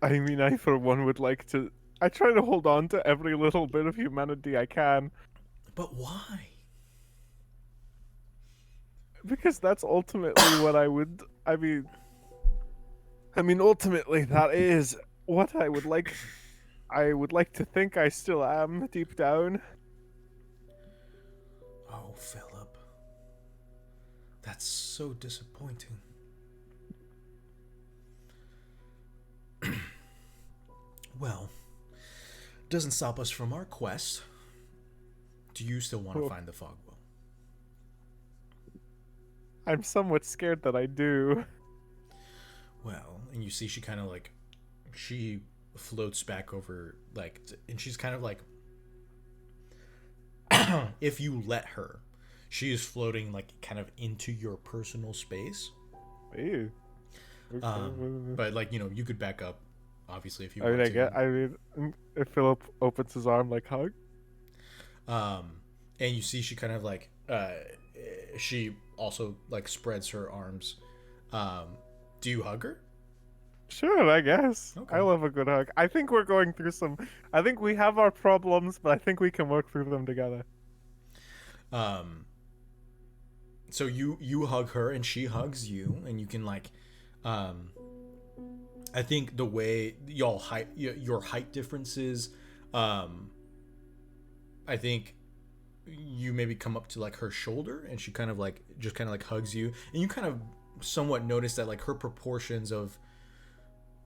I mean, I for one would like to. I try to hold on to every little bit of humanity I can, But why? because that's ultimately what I would. I mean, ultimately that is what I would like. I would like to think I still am deep down. Oh, Philip. That's so disappointing. Well, doesn't stop us from our quest. Do you still want to Oh, find the Fogwell? I'm somewhat scared that I do. Well, and you see she kind of like she floats back over and she's kind of like if you let her, she is floating like kind of into your personal space. Ew. Okay. But like, you could back up obviously if you I mean, want I to. get. I mean, if Philip opens his arm like hug. And you see she kind of like she also like spreads her arms. Do you hug her? Sure, I guess. Okay. I love a good hug. I think we're going through some. I think we have our problems, but I think we can work through them together. So you hug her and she hugs you, and you can like I think the way y'all height your height differences, I think you maybe come up to like her shoulder, and she kind of like just kind of like hugs you, and you kind of somewhat notice that like her proportions of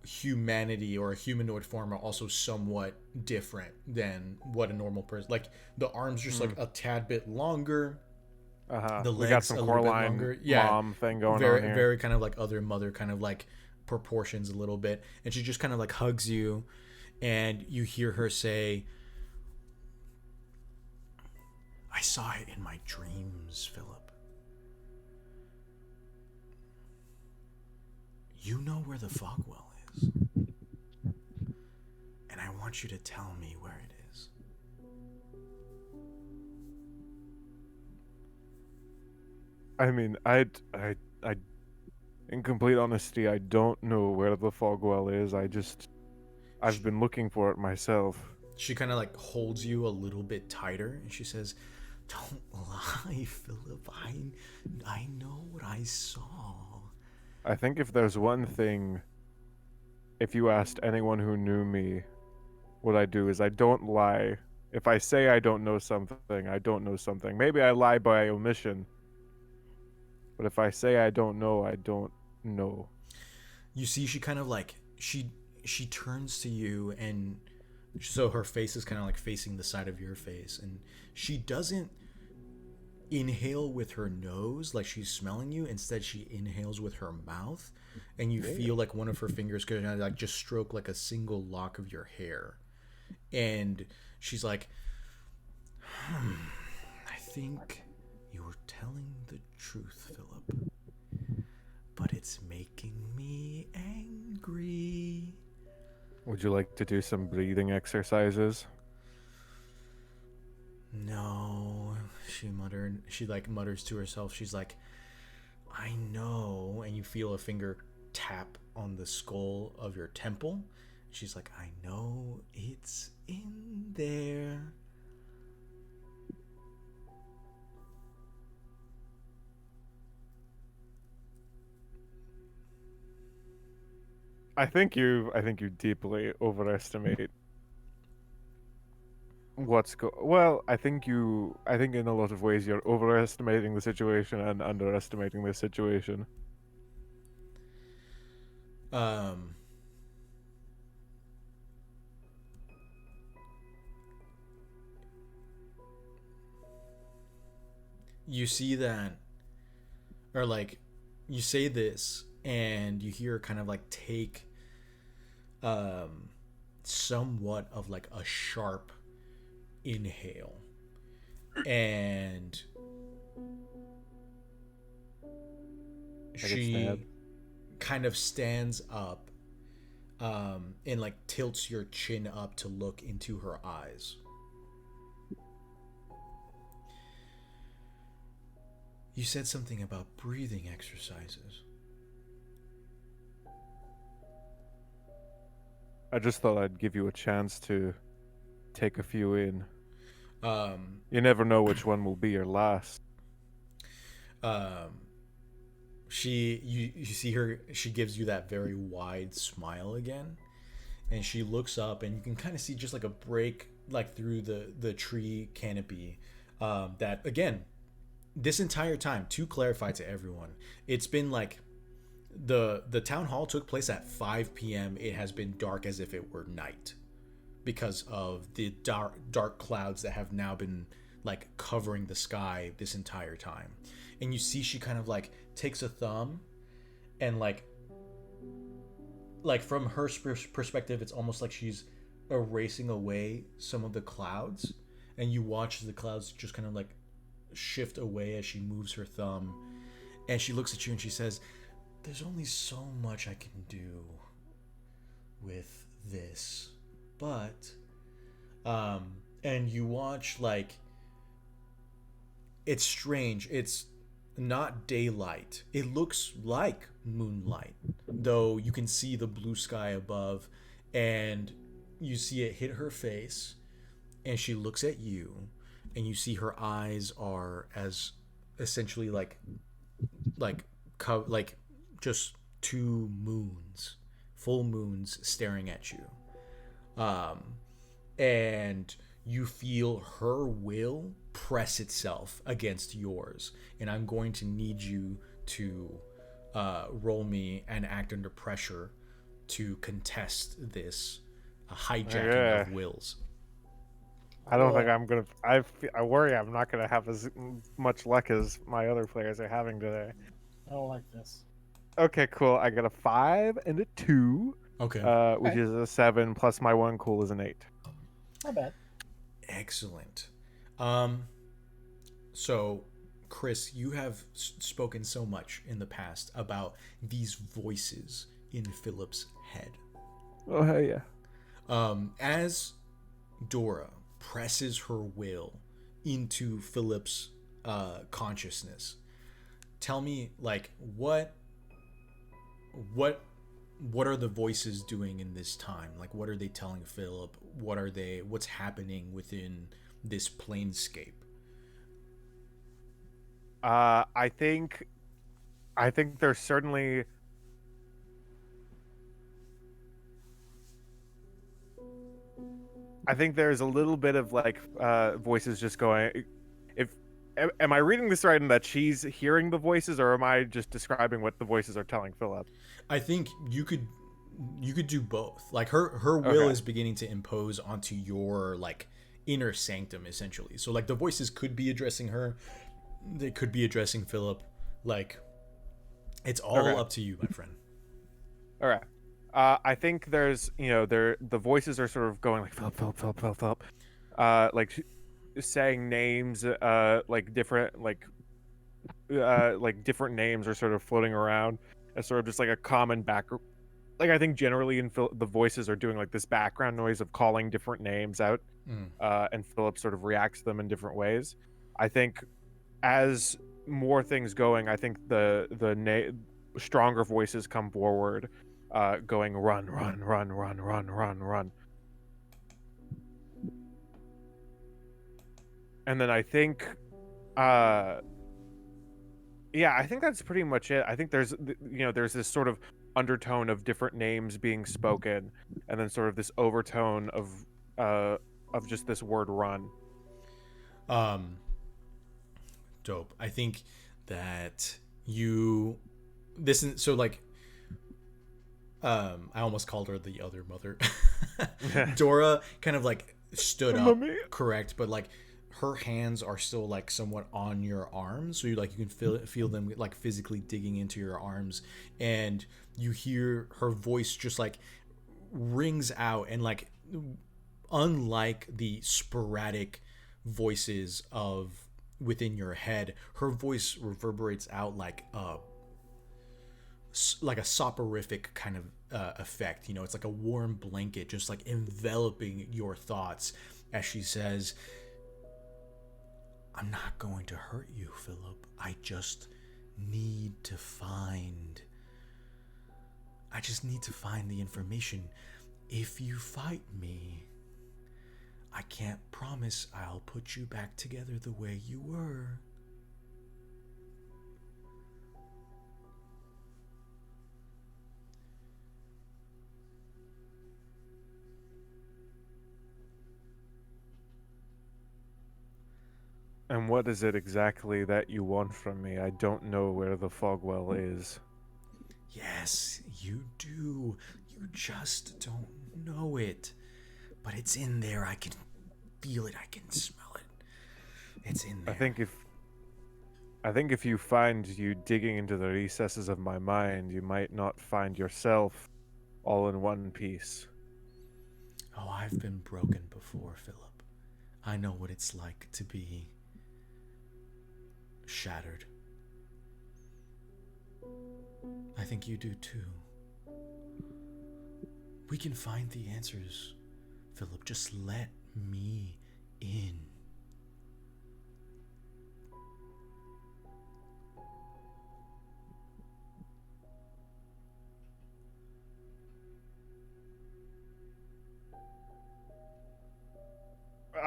humanity or a humanoid form are also somewhat different than what a normal person, like the arms just like a tad bit longer, the We got legs some a little bit Coraline longer, yeah, mom thing going on very here. very kind of like other mother kind of like proportions a little bit, and she just kind of like hugs you, and you hear her say, I saw it in my dreams, Philip. You know where the Fogwell is, and I want you to tell me where it is. I mean, in complete honesty, I don't know where the Fogwell is. I've been looking for it myself. She kind of like holds you a little bit tighter, and she says, "Don't lie, Philip. I know what I saw." I think if there's one thing, if you asked anyone who knew me, what I do is I don't lie. If I say I don't know something, I don't know something. Maybe I lie by omission. But if I say I don't know, I don't know. You see, she kind of like she turns to you, and so her face is kind of like facing the side of your face, and she doesn't inhale with her nose like she's smelling you. Instead, she inhales with her mouth, and you feel like one of her fingers could like just stroke like a single lock of your hair, and she's like, I think you're telling the truth, Philip, but it's making me angry. Would you like to do some breathing exercises? No, she muttered. She like mutters to herself. She's like, I know. And you feel a finger tap on the skull of your temple. She's like, I know it's in there. I think you deeply overestimate well, I think in a lot of ways you're overestimating the situation and underestimating the situation. You see that, or like, you say this, and you hear kind of like take somewhat of like a sharp inhale, and she kind of stands up and like tilts your chin up to look into her eyes. You said something about breathing exercises. I just thought I'd give you a chance to take a few in. You never know which one will be your last. You see her, she gives you that very wide smile again, and she looks up, and you can kind of see just like a break like through the tree canopy, that again, this entire time, to clarify to everyone, it's been like the town hall took place at 5 p.m. It has been dark as if it were night because of the dark clouds that have now been like covering the sky this entire time. And you see she kind of like takes a thumb and like from her perspective, it's almost like she's erasing away some of the clouds, and you watch the clouds just kind of like shift away as she moves her thumb, and she looks at you and she says, there's only so much I can do with this, but and you watch, like, it's strange, it's not daylight, it looks like moonlight, though you can see the blue sky above, and you see it hit her face, and she looks at you, and you see her eyes are as essentially like just two moons, full moons staring at you, and you feel her will press itself against yours, and I'm going to need you to roll me and act under pressure to contest this hijacking of wills. I don't think I'm gonna. I worry I'm not gonna have as much luck as my other players are having today. I don't like this. Okay, cool. I got a 5 and a 2. Okay. Which is a 7 plus my 1 cool is an 8. Not bad. Excellent. So, Chris, you have spoken so much in the past about these voices in Philip's head. Oh hell yeah. As Dora presses her will into Philip's consciousness, tell me, like, what are the voices doing in this time? Like, what are they telling Philip? What's happening within this planescape? I think there's certainly there's a little bit of like voices just going. Am I reading this right in that she's hearing the voices, or am I just describing what the voices are telling Philip? I think you could do both. Like her will is beginning to impose onto your like inner sanctum, essentially. So like the voices could be addressing her, they could be addressing Philip. Like, it's all up to you, my friend. All right. I think there's, the voices are sort of going like Philip, like saying names, like different names are sort of floating around as sort of just like a common background. Like, I think generally the voices are doing like this background noise of calling different names out, and Philip sort of reacts to them in different ways. I think as more things going, I think stronger voices come forward, going run, run, run, run, run, run, run. And then I think, yeah, I think that's pretty much it. I think there's this sort of undertone of different names being spoken, and then sort of this overtone of just this word run. Dope. I think that you this is so like I almost called her the other mother. Dora kind of like stood up, correct, but like her hands are still like somewhat on your arms, so you can feel them like physically digging into your arms, and you hear her voice just like rings out, and like unlike the sporadic voices of within your head, her voice reverberates out like a soporific kind of effect. It's like a warm blanket just like enveloping your thoughts as she says, "I'm not going to hurt you, Philip. I just need to find the information. If you fight me, I can't promise I'll put you back together the way you were." And what is it exactly that you want from me? I don't know where the Fogwell is. Yes, you do. You just don't know it. But it's in there. I can feel it. I can smell it. It's in there. I think if you find you digging into the recesses of my mind, you might not find yourself all in one piece. Oh, I've been broken before, Philip. I know what it's like to be shattered. I think you do too. We can find the answers, Philip. Just let me in.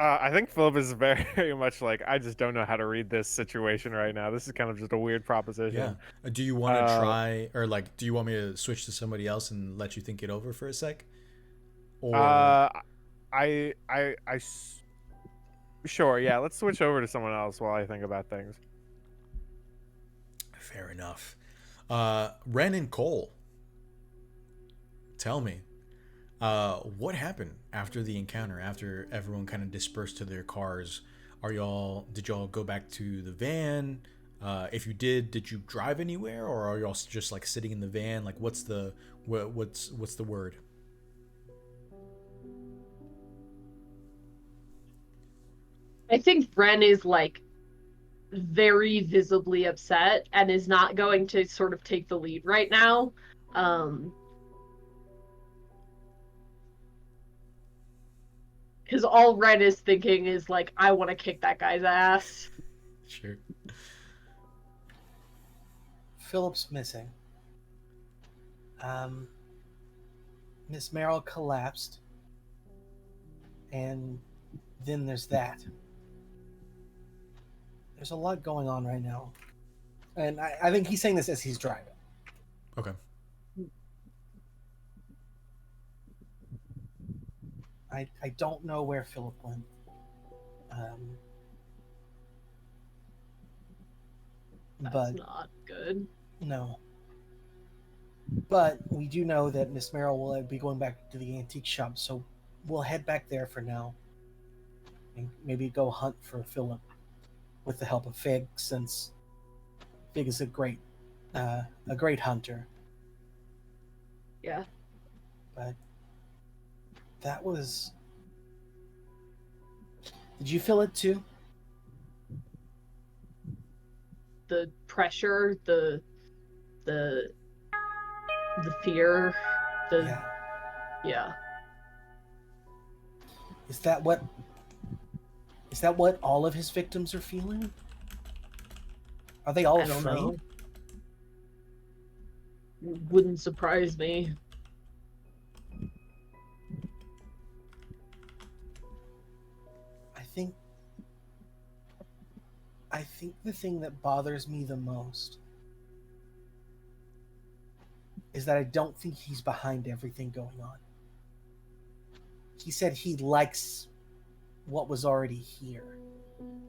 I think Philip is very much like, I just don't know how to read this situation right now. This is kind of just a weird proposition. Yeah. Do you want to try, or like, do you want me to switch to somebody else and let you think it over for a sec? Or Sure, yeah. Let's switch over to someone else while I think about things. Fair enough. Ren and Cole, tell me, what happened after the encounter? After everyone kind of dispersed to their cars, did y'all go back to the van? If you did you drive anywhere, or are y'all just like sitting in the van? Like, what's the word? I think Ren is like very visibly upset and is not going to sort of take the lead right now. Because all Ren is thinking is like, I want to kick that guy's ass. Sure. Philip's missing. Miss Merrill collapsed. And then there's that. There's a lot going on right now. And I think he's saying this as he's driving. Okay. I don't know where Philip went. That's not good. No. But we do know that Miss Merrill will be going back to the antique shop, so we'll head back there for now. And maybe go hunt for Philip with the help of Fig, since Fig is a great hunter. Yeah. But that was... Did you feel it too? The pressure, the fear, yeah. Is that what all of his victims are feeling? Are they all afraid? Know. wouldn't surprise me. I think the thing that bothers me the most is that I don't think he's behind everything going on. He said he likes what was already here,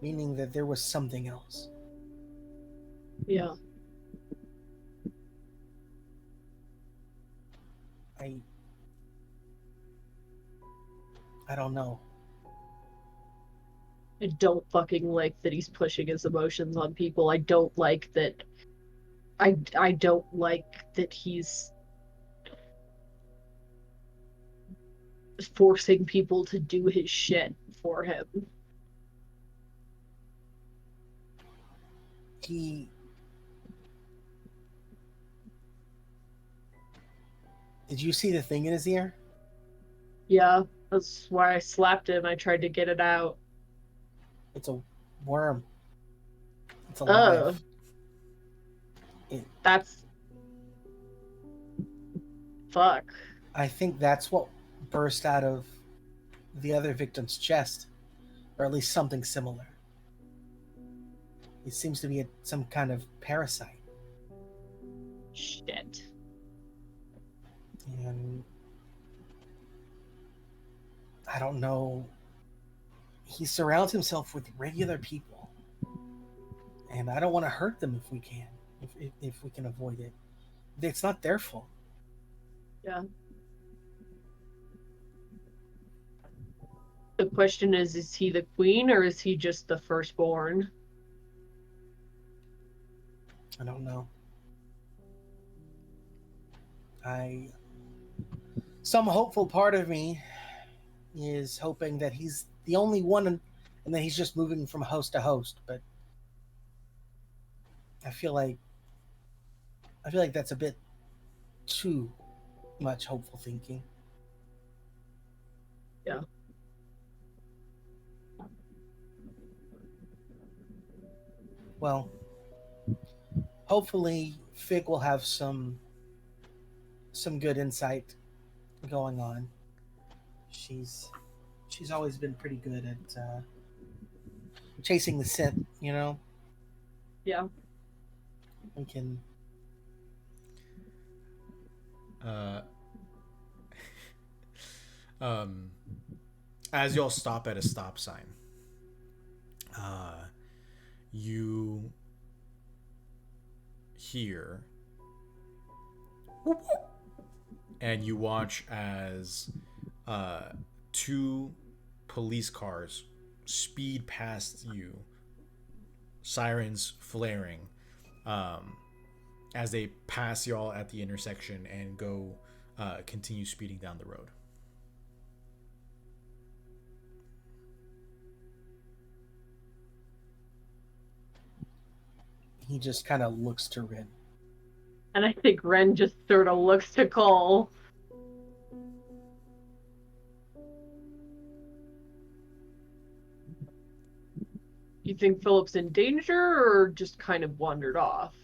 meaning that there was something else. Yeah. I don't know. I don't fucking like that he's pushing his emotions on people. I don't like that. I don't like that he's forcing people to do his shit for him. Did you see the thing in his ear? Yeah, that's why I slapped him. I tried to get it out. It's a worm. It's alive. That's... Fuck. I think that's what burst out of the other victim's chest, or at least something similar. It seems to be some kind of parasite. Shit. And I don't know. He surrounds himself with regular people, and I don't want to hurt them if we can, if we can avoid it. It's not their fault. Yeah. The question is he the queen or is he just the firstborn? I don't know. Some hopeful part of me is hoping that he's the only one and that he's just moving from host to host, but I feel like that's a bit too much hopeful thinking. Yeah. Well, hopefully Fig will have some good insight going on. She's always been pretty good at chasing the scent, you know? Yeah. We can... As y'all stop at a stop sign, you hear and you watch as two police cars speed past you, sirens flaring, as they pass y'all at the intersection and go continue speeding down the road. He just kind of looks to Ren. And I think Ren just sort of looks to Cole. You think Philip's in danger or just kind of wandered off?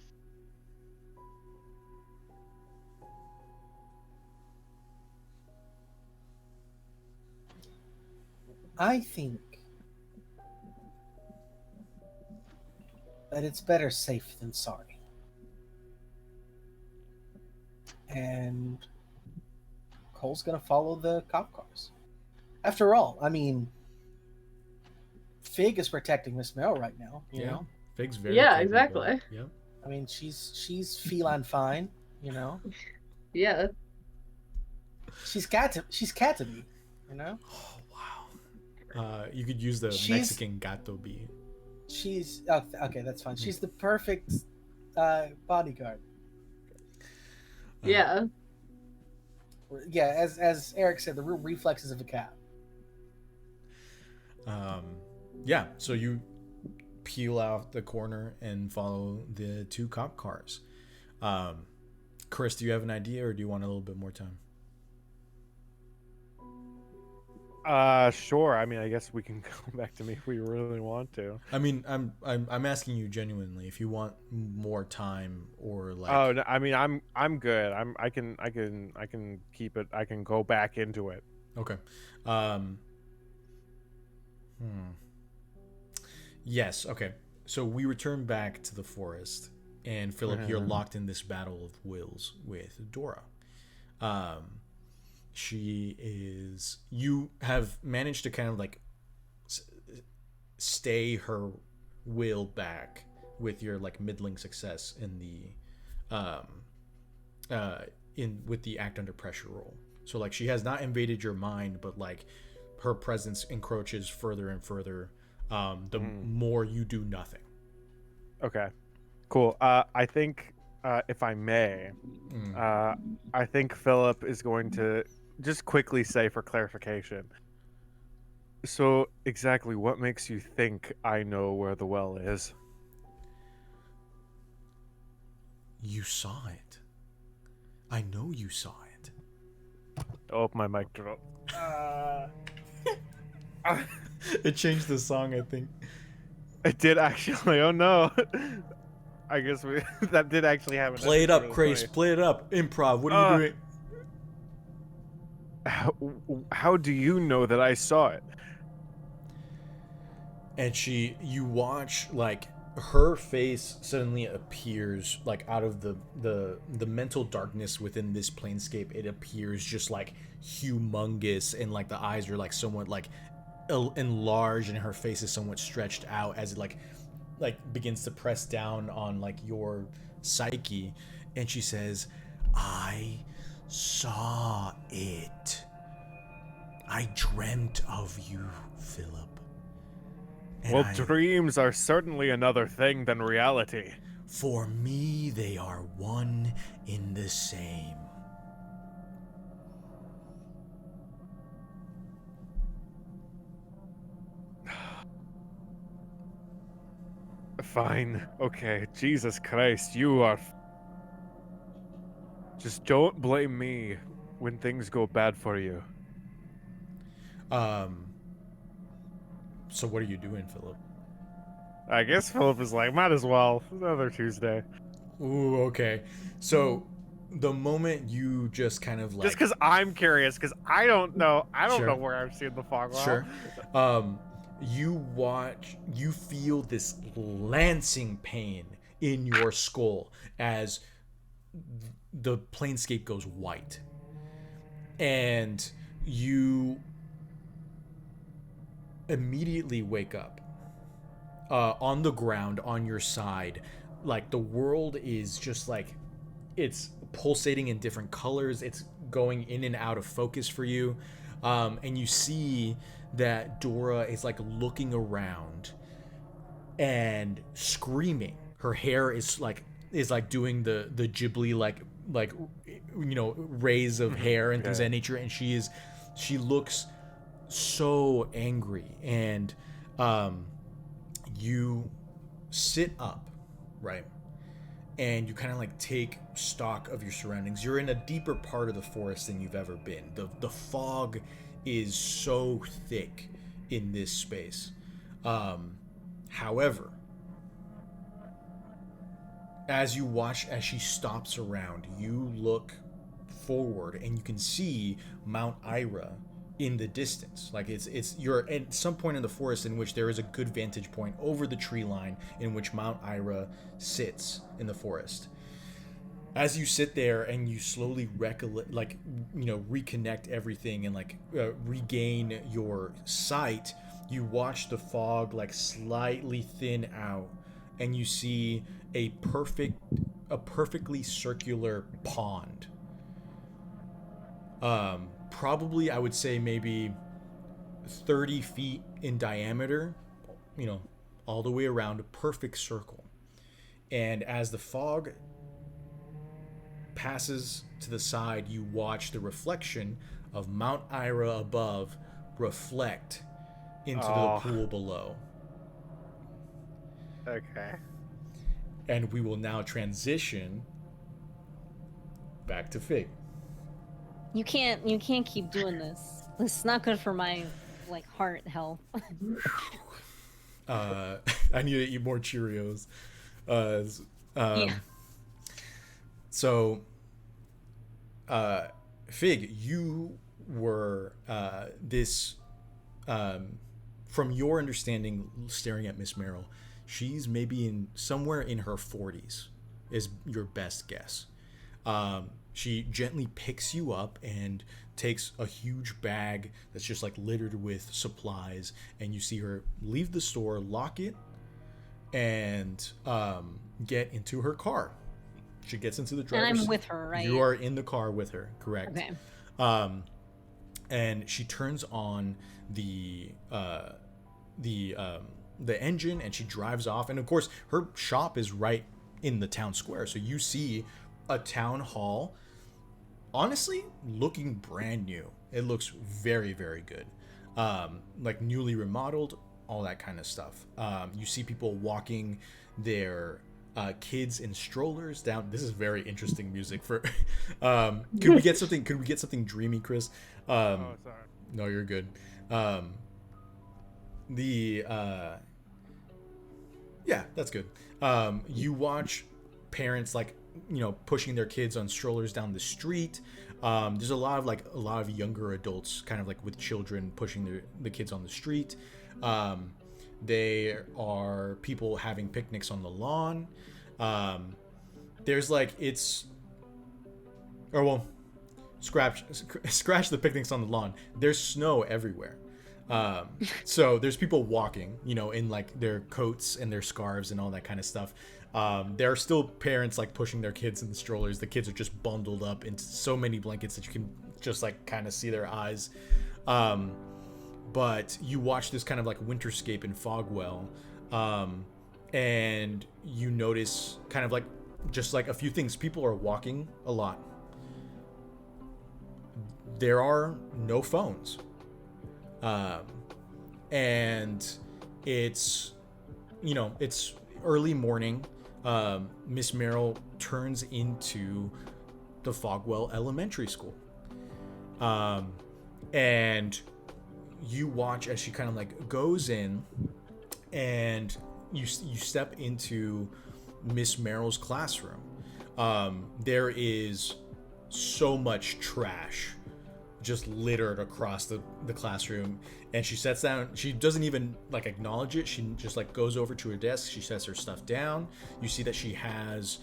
I think that it's better safe than sorry. And Cole's gonna follow the cop cars. After all, I mean, Fig is protecting Miss Mel right now, you know? Fig's very Yeah, capable. exactly. Yep. I mean, she's feline fine, you know? Yeah. She's cat to be, you know? Oh, wow. You could use the Mexican gato be. She's okay, that's fine. She's the perfect bodyguard. Yeah. Yeah, as Eric said, the real reflexes of a cat. Yeah, so you peel out the corner and follow the two cop cars. Chris, do you have an idea or do you want a little bit more time? Sure. I mean, I guess we can go back to me if we really want to. I mean, I'm asking you genuinely if you want more time or like. Oh, no, I mean, I'm good. I can keep it. I can go back into it. Okay. Um. Yes. Okay. So we return back to the forest, and Philip, you're locked in this battle of wills with Dora. She is. You have managed to kind of like stay her will back with your like middling success in the in with the act under pressure roll. So like she has not invaded your mind, but like her presence encroaches further and further the more you do nothing. Okay. Cool. I think, if I may, I think Philip is going to just quickly say for clarification. So, exactly what makes you think I know where the well is? You saw it. I know you saw it. Oh, my mic dropped. It changed the song, I think. It did actually. Oh no. I guess that did actually happen. Play it up, really Craze. funny. Play it up. Improv. What are you doing? How do you know that I saw it? And you watch like her face suddenly appears like out of the mental darkness within this planescape. It appears just like humongous, and like the eyes are like somewhat like enlarged, and her face is somewhat stretched out as it like begins to press down on like your psyche. And she says, I saw it. I dreamt of you, Philip. And Well, dreams are certainly another thing than reality. For me, they are one in the same. Fine. Okay. Jesus Christ, you are... Just don't blame me when things go bad for you. So what are you doing, Philip? I guess Philip is like, might as well. Another Tuesday. Ooh, okay. So the moment you just kind of like... Just because I'm curious, because I don't know. I don't Sure. know where I've seen the fog wall. Sure. You feel this lancing pain in your skull as the planescape goes white. And you immediately wake up on the ground on your side. Like the world is just like, it's pulsating in different colors. It's going in and out of focus for you. And you see that Dora is like looking around and screaming. Her hair is like doing the Ghibli like rays of hair and things of that nature. And she looks so angry. And you sit up, right? And you kind of like take stock of your surroundings. You're in a deeper part of the forest than you've ever been. The fog is so thick in this space. However, as you watch as she stops around, you look forward and you can see Mount Ira in the distance. Like you're at some point in the forest in which there is a good vantage point over the tree line in which Mount Ira sits in the forest. As you sit there and you slowly reconnect everything and regain your sight, you watch the fog like slightly thin out, and you see a perfectly circular pond. Probably I would say maybe 30 feet in diameter, all the way around, a perfect circle. And as the fog passes to the side, you watch the reflection of Mount Ira above reflect into the pool below. Okay. And we will now transition back to Fig. You can't keep doing this. This is not good for my like heart health. I need to eat more Cheerios. Yeah. So, Fig, you were from your understanding, staring at Miss Merrill, she's maybe in somewhere in her 40s, is your best guess. She gently picks you up and takes a huge bag that's just like littered with supplies, and you see her leave the store, lock it, and get into her car. She gets into the driver's. And I'm with her, right? You are in the car with her, correct? Okay. And she turns on the engine, and she drives off. And of course, her shop is right in the town square, so you see a town hall. Honestly, looking brand new. It looks very, very good. Like newly remodeled, all that kind of stuff. You see people walking their kids in strollers down. This is very interesting music for. Could we get something? Could we get something dreamy, Chris? Oh, sorry. No, you're good. Yeah, that's good. You watch parents pushing their kids on strollers down the street. There's a lot of younger adults kind of like with children pushing the kids on the street. There are people having picnics on the lawn. There's scratch the picnics on the lawn. There's snow everywhere. So there's people walking, in like their coats and their scarves and all that kind of stuff. There are still parents like pushing their kids in the strollers. The kids are just bundled up into so many blankets that you can just like kind of see their eyes. But you watch this kind of like winterscape in Fogwell, and you notice kind of like just like a few things. People are walking a lot. There are no phones. And it's early morning. Miss Merrill turns into the Fogwell Elementary School. And you watch as she kind of like goes in, and you step into Miss Merrill's classroom. There is so much trash just littered across the classroom, and she sets down. She doesn't even like acknowledge it. She just like goes over to her desk. She sets her stuff down. You see that she has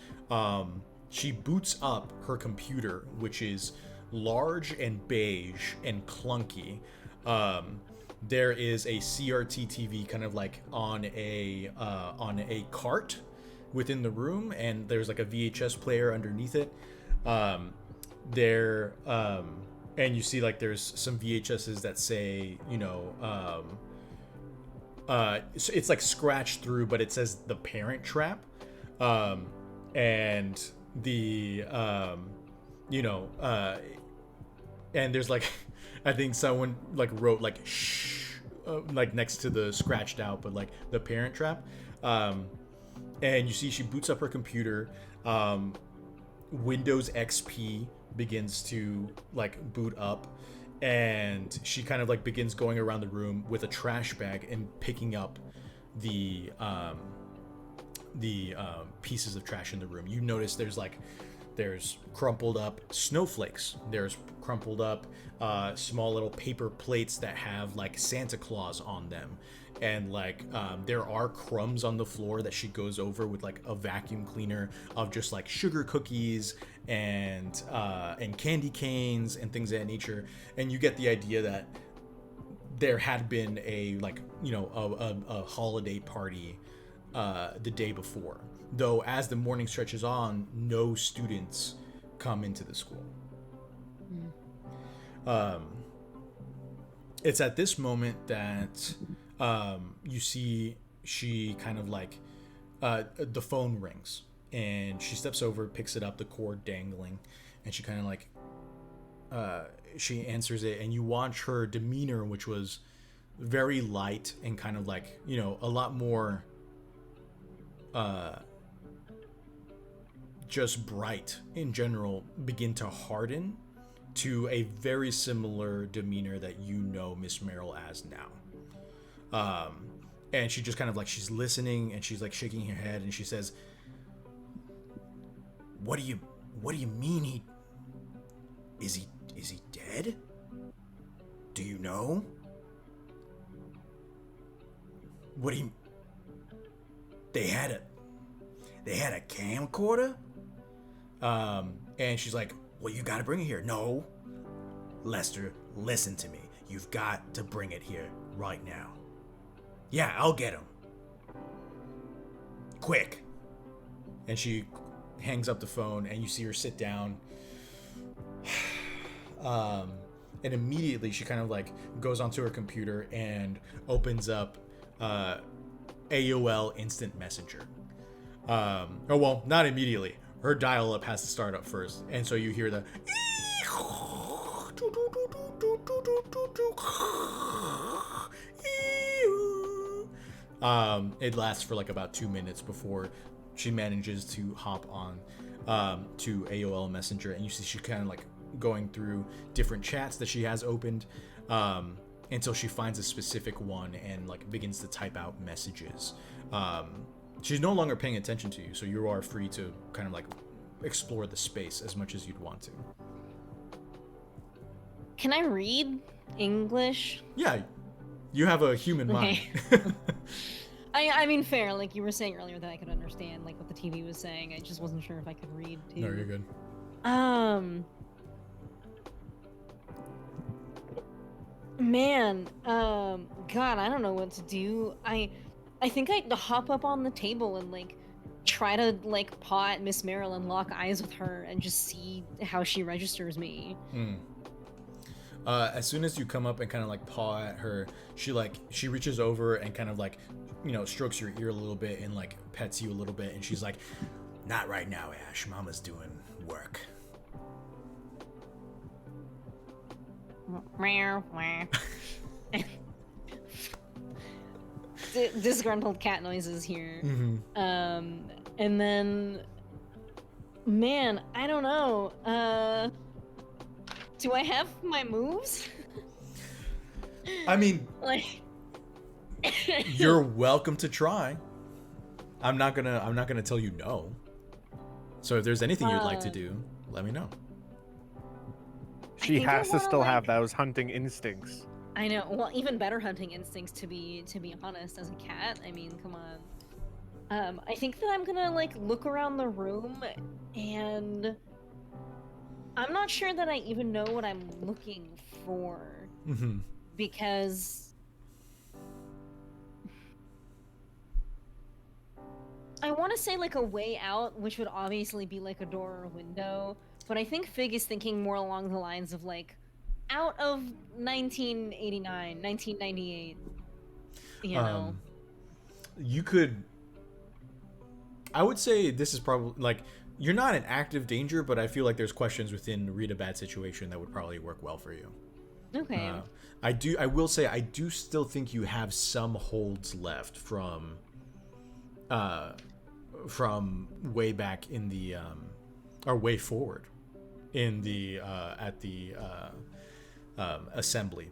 she boots up her computer, which is large and beige and clunky. There is a CRT TV kind of like on a cart within the room, and there's like a VHS player underneath it. And you see like there's some VHSs that say, it's like scratched through, but it says The Parent Trap. And and there's like, I think someone like wrote like shh, like next to the scratched out, but like The Parent Trap. And you see she boots up her computer. Windows XP begins to like boot up, and she kind of like begins going around the room with a trash bag and picking up the pieces of trash in the room. You notice there's crumpled up snowflakes, there's crumpled up small little paper plates that have like Santa Claus on them, and like there are crumbs on the floor that she goes over with like a vacuum cleaner of just like sugar cookies and candy canes and things of that nature. And you get the idea that there had been a holiday party the day before, though as the morning stretches on, no students come into the school. It's at this moment that you see she kind of like the phone rings, and she steps over, picks it up, the cord dangling, and she kind of like she answers it, and you watch her demeanor, which was very light and kind of like a lot more just bright in general, begin to harden to a very similar demeanor that you know Miss Merrill as now. And she just kind of like, she's listening and she's like shaking her head and she says, What do you mean is he dead? Do you know? What do you... They had a camcorder? And she's like, well, you gotta bring it here. No. Lester, listen to me. You've got to bring it here right now. Yeah, I'll get him. Quick. And she hangs up the phone and you see her sit down. And immediately she kind of like goes onto her computer and opens up AOL Instant Messenger. Oh, well, not immediately. Her dial-up has to start up first. And so you hear the... It lasts for like about 2 minutes before she manages to hop on to AOL Messenger. And you see she kind of like going through different chats that she has opened until she finds a specific one and like begins to type out messages. She's no longer paying attention to you, so you are free to kind of like explore the space as much as you'd want to. Can I read English? Yeah, you have a human mind. I mean, fair. Like you were saying earlier that I could understand like what the TV was saying. I just wasn't sure if I could read too. No, you're good. Man, God, I don't know what to do. I think I'd hop up on the table and like try to like paw at Miss Merrill and lock eyes with her and just see how she registers me. As soon as you come up and kind of like paw at her, she reaches over and kind of like, you know, strokes your ear a little bit and like pets you a little bit, and she's like, "Not right now, Ash. Mama's doing work." Disgruntled cat noises here. Mm-hmm. And then, man, I don't know. Do I have my moves? I mean, like, you're welcome to try. I'm not gonna tell you no. So if there's anything you'd like to do, let me know. She has to still have those hunting instincts. I know. Well, even better hunting instincts, to be honest, as a cat. I mean, come on. I think that I'm gonna like look around the room, and I'm not sure that I even know what I'm looking for. Mm-hmm. Because I want to say like a way out, which would obviously be like a door or a window, but I think Fig is thinking more along the lines of like out of 1989, 1998. You know. You could, I would say this is probably like, you're not in active danger, but I feel like there's questions within Read a Bad Situation that would probably work well for you. Okay. I will say I do still think you have some holds left from way back in the or way forward in the at the assembly.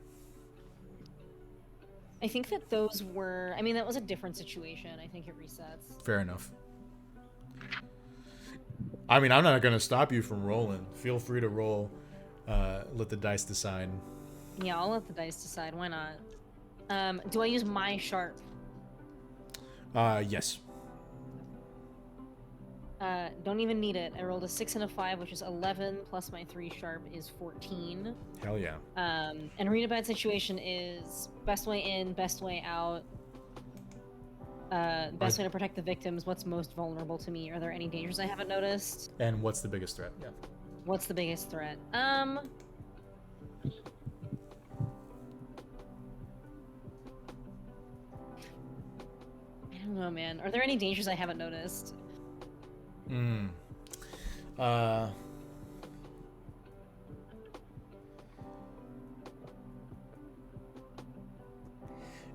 I think that those were, I mean, that was a different situation. I think it resets. Fair enough. I mean, I'm not going to stop you from rolling. Feel free to roll. Let the dice decide. Yeah, I'll let the dice decide. Why not? Do I use my sharp? Yes. Don't even need it. I rolled a 6 and a 5, which is 11, plus my 3 sharp is 14. Hell yeah. And Read a Bad Situation is best way in, best way out. Best way to protect the victims. What's most vulnerable to me? Are there any dangers I haven't noticed? And what's the biggest threat? Yeah. What's the biggest threat? I don't know, man. Are there any dangers I haven't noticed?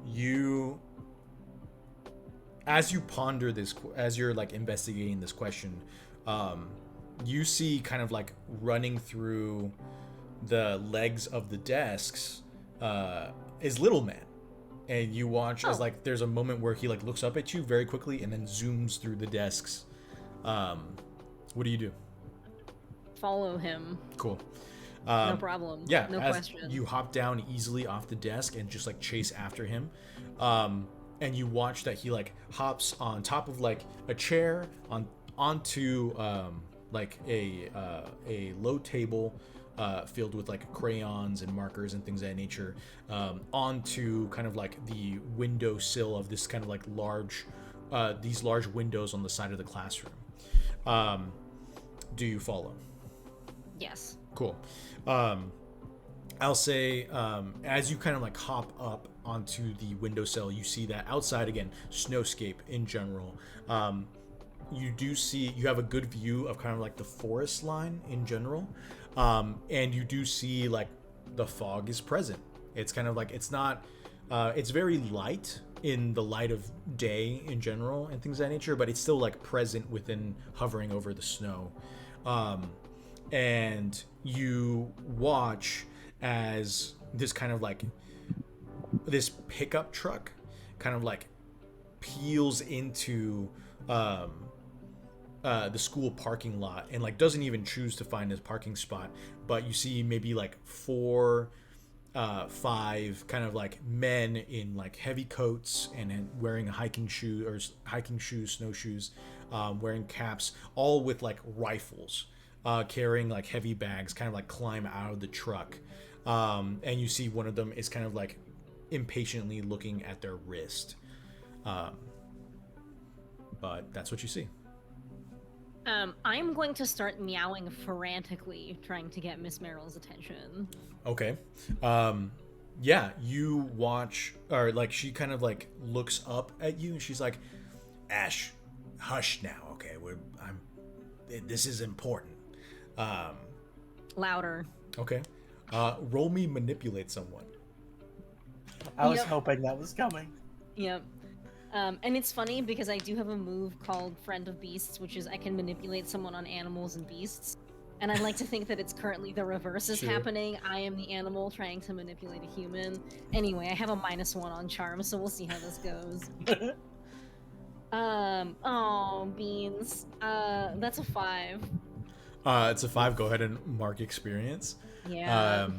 You, as you ponder this, as you're like investigating this question, you see kind of like running through the legs of the desks is Little Man. And you watch as like there's a moment where he like looks up at you very quickly and then zooms through the desks. What do you do? Follow him. Cool. No problem. Yeah, No question. You hop down easily off the desk and just like chase after him. And you watch that he like hops on top of like a chair onto like a low table filled with like crayons and markers and things of that nature, onto kind of like the windowsill of this kind of like these large windows on the side of the classroom. Do you follow? Yes. Cool. I'll say as you kind of like hop up onto the windowsill, you see that outside again, snowscape in general. You have a good view of kind of like the forest line in general, and you do see like the fog is present. It's kind of like it's not. It's very light in the light of day in general and things of that nature, but it's still like present within hovering over the snow. And you watch as this kind of like this pickup truck kind of like peels into the school parking lot and like doesn't even choose to find a parking spot, but you see maybe like 4 5 kind of like men in like heavy coats and wearing hiking shoes, snowshoes, wearing caps, all with like rifles, carrying like heavy bags, kind of like climb out of the truck. And you see one of them is kind of like impatiently looking at their wrist. But that's what you see. I'm going to start meowing frantically, trying to get Miss Merrill's attention. Okay. Yeah, you watch, or like she kind of like looks up at you and she's like, Ash, hush now, okay? This is important. Louder. Okay. Roll me manipulate someone. I was hoping that was coming. Yep. And it's funny because I do have a move called Friend of Beasts, which is I can manipulate someone on animals and beasts. And I like to think that it's currently the reverse is happening. I am the animal trying to manipulate a human. Anyway, I have a -1 on charm, so we'll see how this goes. Oh, beans. That's a 5. It's a 5. Go ahead and mark experience. Yeah.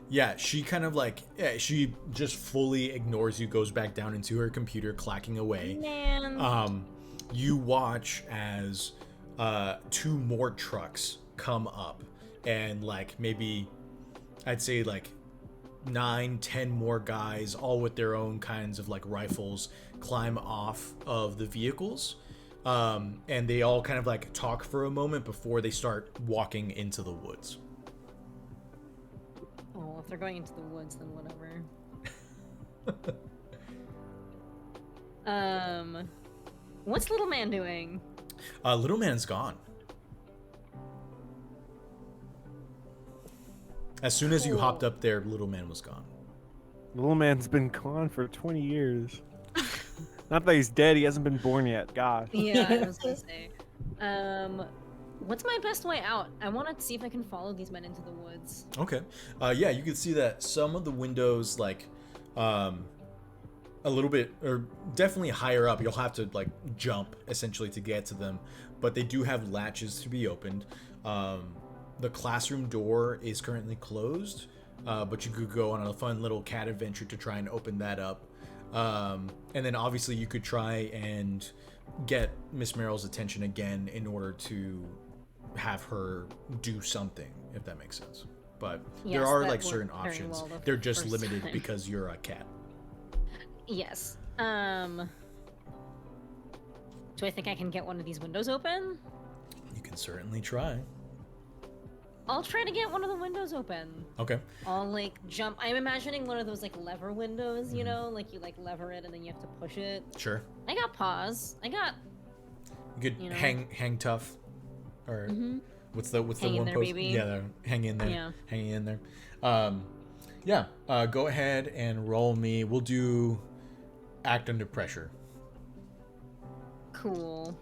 Yeah, she kind of like, she just fully ignores you, goes back down into her computer, clacking away. Man. You watch as 2 more trucks come up, and like maybe I'd say like 9-10 more guys, all with their own kinds of like rifles, climb off of the vehicles. And they all kind of like talk for a moment before they start walking into the woods. Oh, if they're going into the woods, then whatever. What's Little Man doing? Little Man's gone. As soon as you hopped up there, Little Man was gone. Little Man's been gone for 20 years. Not that he's dead, he hasn't been born yet. Gosh. Yeah, I was gonna say. What's my best way out? I want to see if I can follow these men into the woods. Okay. Yeah, you can see that some of the windows, like, a little bit, or definitely higher up, you'll have to, like, jump, essentially, to get to them. But they do have latches to be opened. The classroom door is currently closed, but you could go on a fun little cat adventure to try and open that up. And then, obviously, you could try and get Miss Merrill's attention again in order to have her do something, if that makes sense. But Yes, there are that like worked certain very options. well the They're just first limited time. because you're a cat. Yes. Do I think I can get one of these windows open? You can certainly try. I'll try to get one of the windows open. Okay. I'll like jump. I'm imagining one of those like lever windows, you know, like you like lever it and then you have to push it. Sure. I got paws. I got. You could You know. hang tough, or what's the Hang in one there, post? baby. Yeah, hang in there. Yeah. Hanging in there. Yeah. Go ahead and roll me. We'll do act under pressure. Cool.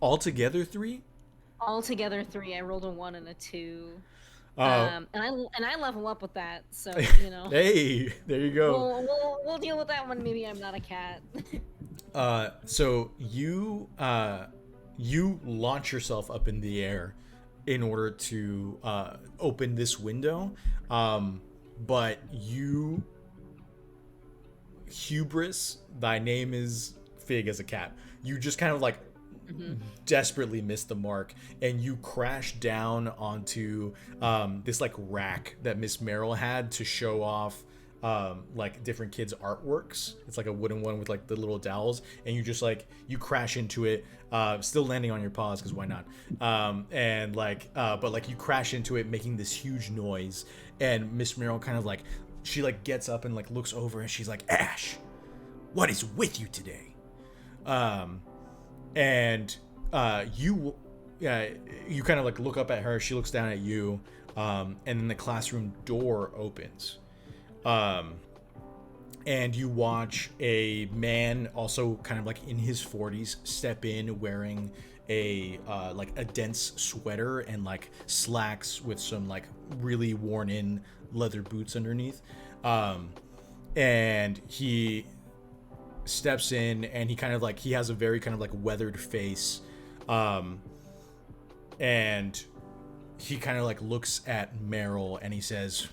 Altogether 3? Altogether 3. I rolled a 1 and a 2. Oh. And I level up with that, so you know. Hey, there you go. We'll deal with that one. Maybe I'm not a cat. So you launch yourself up in the air in order to open this window, but you, hubris, thy name is Fig as a cat. You just kind of like desperately miss the mark, and you crash down onto this like rack that Miss Merrill had to show off like different kids' artworks. It's like a wooden one with like the little dowels, and you just like you crash into it, still landing on your paws because why not? And like, but like you crash into it, making this huge noise, and Miss Merrill kind of like she like gets up and like looks over, and she's like, Ash, what is with you today? And you kind of like look up at her. She looks down at you, and then the classroom door opens. And you watch a man, also kind of like in his 40s, step in wearing a like a dense sweater and like slacks with some like really worn in leather boots underneath. And he steps in, and he kind of like he has a very kind of like weathered face, and he kind of like looks at Meryl and he says,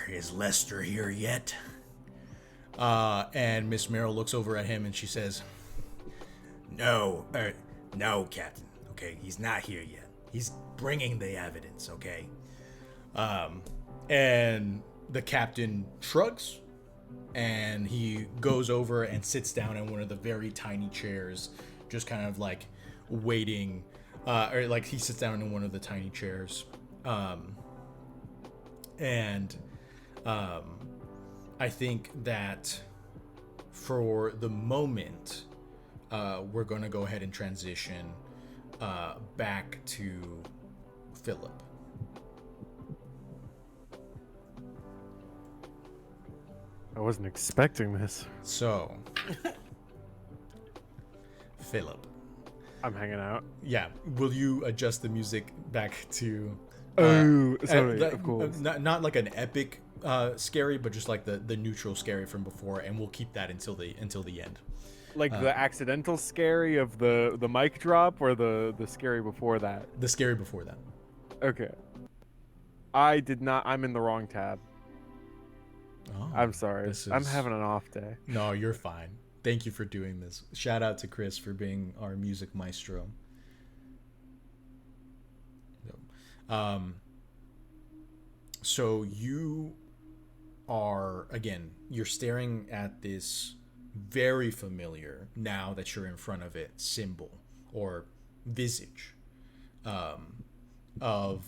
is Lester here yet? And Miss Merrill looks over at him and she says, no, Captain. Okay, he's not here yet. He's bringing the evidence, okay? And the captain shrugs, and he goes over and sits down in one of the very tiny chairs, just kind of like waiting, or like he sits down in one of the tiny chairs. And I think that for the moment, we're going to go ahead and transition back to Philip. I wasn't expecting this. So, Philip. I'm hanging out. Yeah. Will you adjust the music back to... sorry, of course. Not like an epic scary, but just like the neutral scary from before, and we'll keep that until the end. Like the accidental scary of the mic drop, or the scary before that? The scary before that. Okay. I did not. I'm in the wrong tab. Oh, I'm sorry. I'm having an off day. No, you're fine. Thank you for doing this. Shout out to Chris for being our music maestro. So you are, again, you're staring at this very familiar, now that you're in front of it, symbol or visage of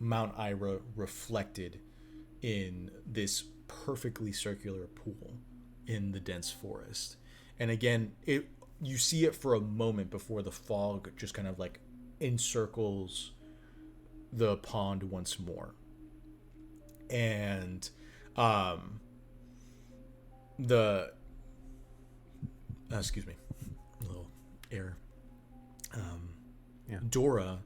Mount Ira reflected in this perfectly circular pool in the dense forest. And again, you see it for a moment before the fog just kind of like encircles the pond once more. And excuse me, a little air. Dora,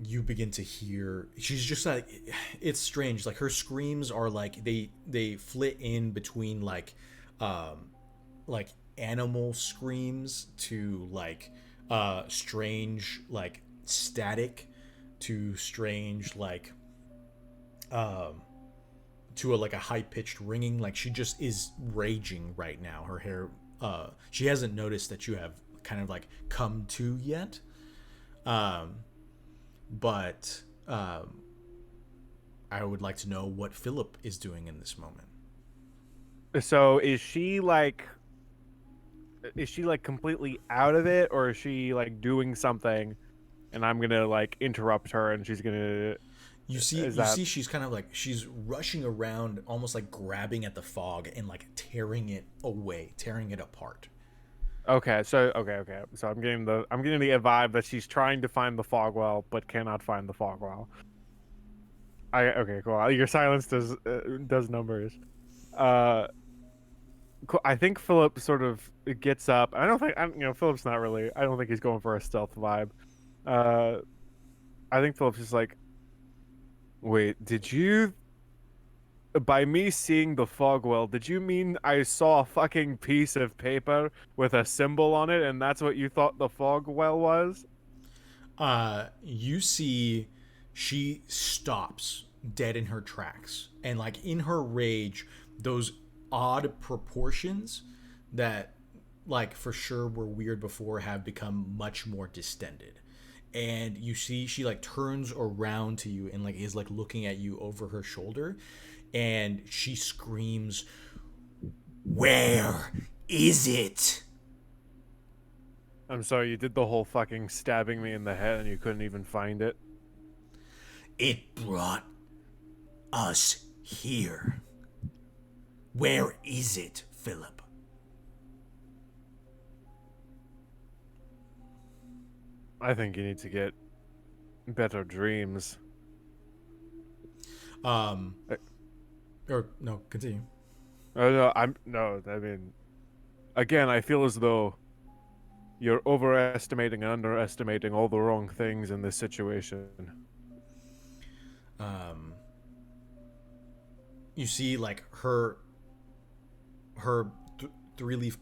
you begin to hear, she's just like, it's strange, like her screams are like they flit in between like animal screams to like strange like static to strange like to a high-pitched ringing. Like she just is raging right now. Her hair, she hasn't noticed that you have kind of like come to yet, but I would like to know what Philip is doing in this moment. So is she like completely out of it, or is she like doing something and I'm gonna like interrupt her and she's gonna... You see she's kind of like, she's rushing around, almost like grabbing at the fog and like tearing it away, tearing it apart. Okay, so I'm getting the vibe that she's trying to find the fog well but cannot find the fog well. Okay, cool. Your silence does numbers. I think Philip sort of gets up. Philip's not really. I don't think he's going for a stealth vibe. Uh, I think Philip's just like, wait, did you? By me seeing the fog well, did you mean I saw a fucking piece of paper with a symbol on it, and that's what you thought the fog well was? You see she stops dead in her tracks, and like in her rage, those odd proportions that like for sure were weird before have become much more distended. And you see she like turns around to you and like is like looking at you over her shoulder, and she screams, "Where is it?" I'm sorry, you did the whole fucking stabbing me in the head and you couldn't even find it. It brought us here. Where is it, Philip? I think you need to get better dreams. Or no, continue. Oh no, I mean, again, I feel as though you're overestimating and underestimating all the wrong things in this situation. You see, like her three-leaf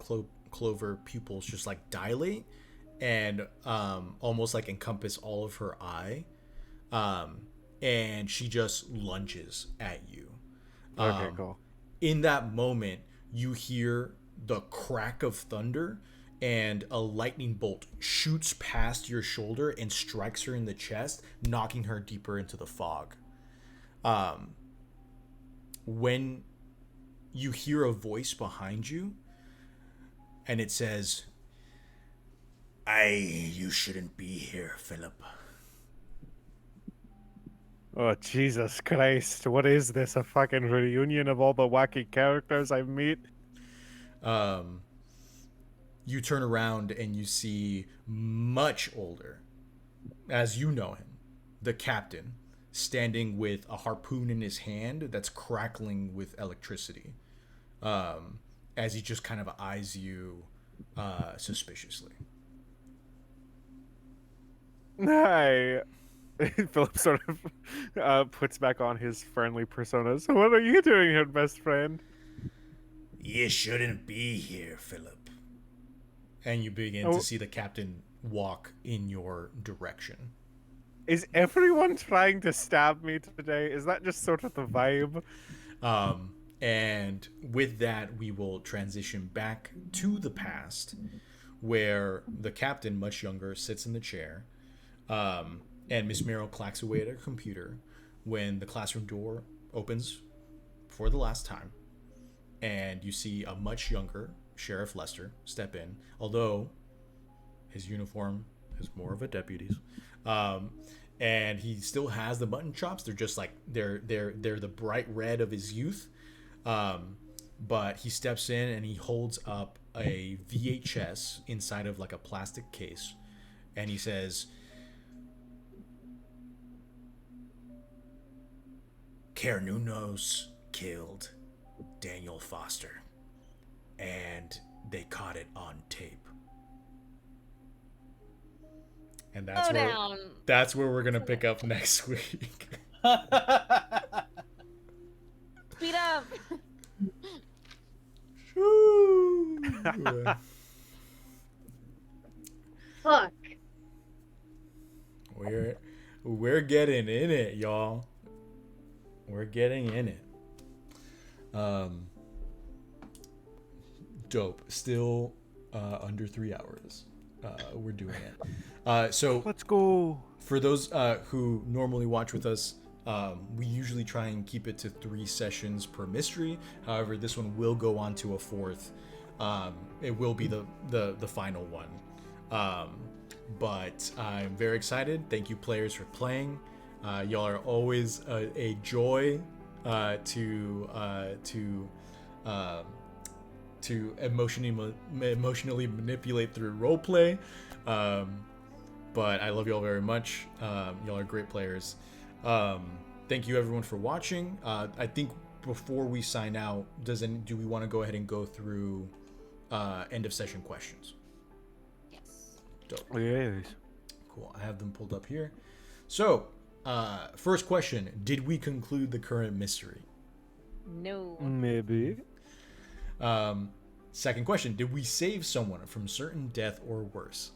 clover pupils just like dilate and almost like encompass all of her eye, and she just lunges at you. Okay, cool. In that moment, you hear the crack of thunder, and a lightning bolt shoots past your shoulder and strikes her in the chest, knocking her deeper into the fog. When you hear a voice behind you, and it says, You shouldn't be here, Philip." Oh, Jesus Christ. What is this? A fucking reunion of all the wacky characters I meet? You turn around and you see much older, as you know him, the captain, standing with a harpoon in his hand that's crackling with electricity, as he just kind of eyes you suspiciously. Hi. Philip sort of puts back on his friendly persona. So what are you doing here, best friend? You shouldn't be here, Philip. And you begin to see the captain walk in your direction. Is everyone trying to stab me today? Is that just sort of the vibe? And with that, we will transition back to the past, where the captain, much younger, sits in the chair, and Miss Merrill clacks away at her computer when the classroom door opens for the last time, and you see a much younger Sheriff Lester step in, although his uniform is more of a deputy's. And he still has the mutton chops. They're just like they're the bright red of his youth. But he steps in and he holds up a VHS inside of like a plastic case, and he says, "Carnunos killed Daniel Foster, and they caught it on tape." And that's where we're gonna pick up next week. Speed up. Fuck. We're getting in it, y'all. We're getting in it. Dope. Still under 3 hours. We're doing it. So Let's go. for those who normally watch with us, we usually try and keep it to 3 sessions per mystery. However, this one will go on to a 4th. It will be the final one. But I'm very excited. Thank you, players, for playing. Y'all are always a joy to emotionally manipulate through roleplay. But I love y'all very much. Y'all are great players. Thank you everyone for watching. I think before we sign out, do we want to go ahead and go through end of session questions? Yes. Dope. Yes. Cool. I have them pulled up here. So, first question: did we conclude the current mystery? No. Maybe. Second question: did we save someone from certain death or worse?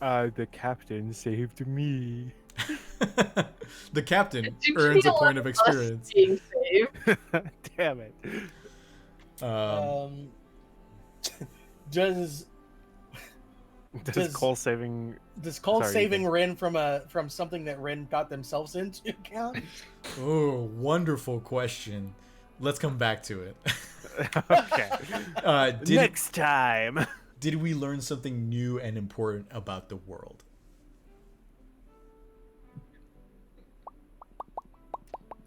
The captain saved me. The captain Did you earns a feel point of like experience. us being saved? Damn it. Does Does Cole saving... Cole Sorry, saving you Ren from something that Ren got themselves into count? Oh, wonderful question. Let's come back to it. Okay. Next time. Did we learn something new and important about the world?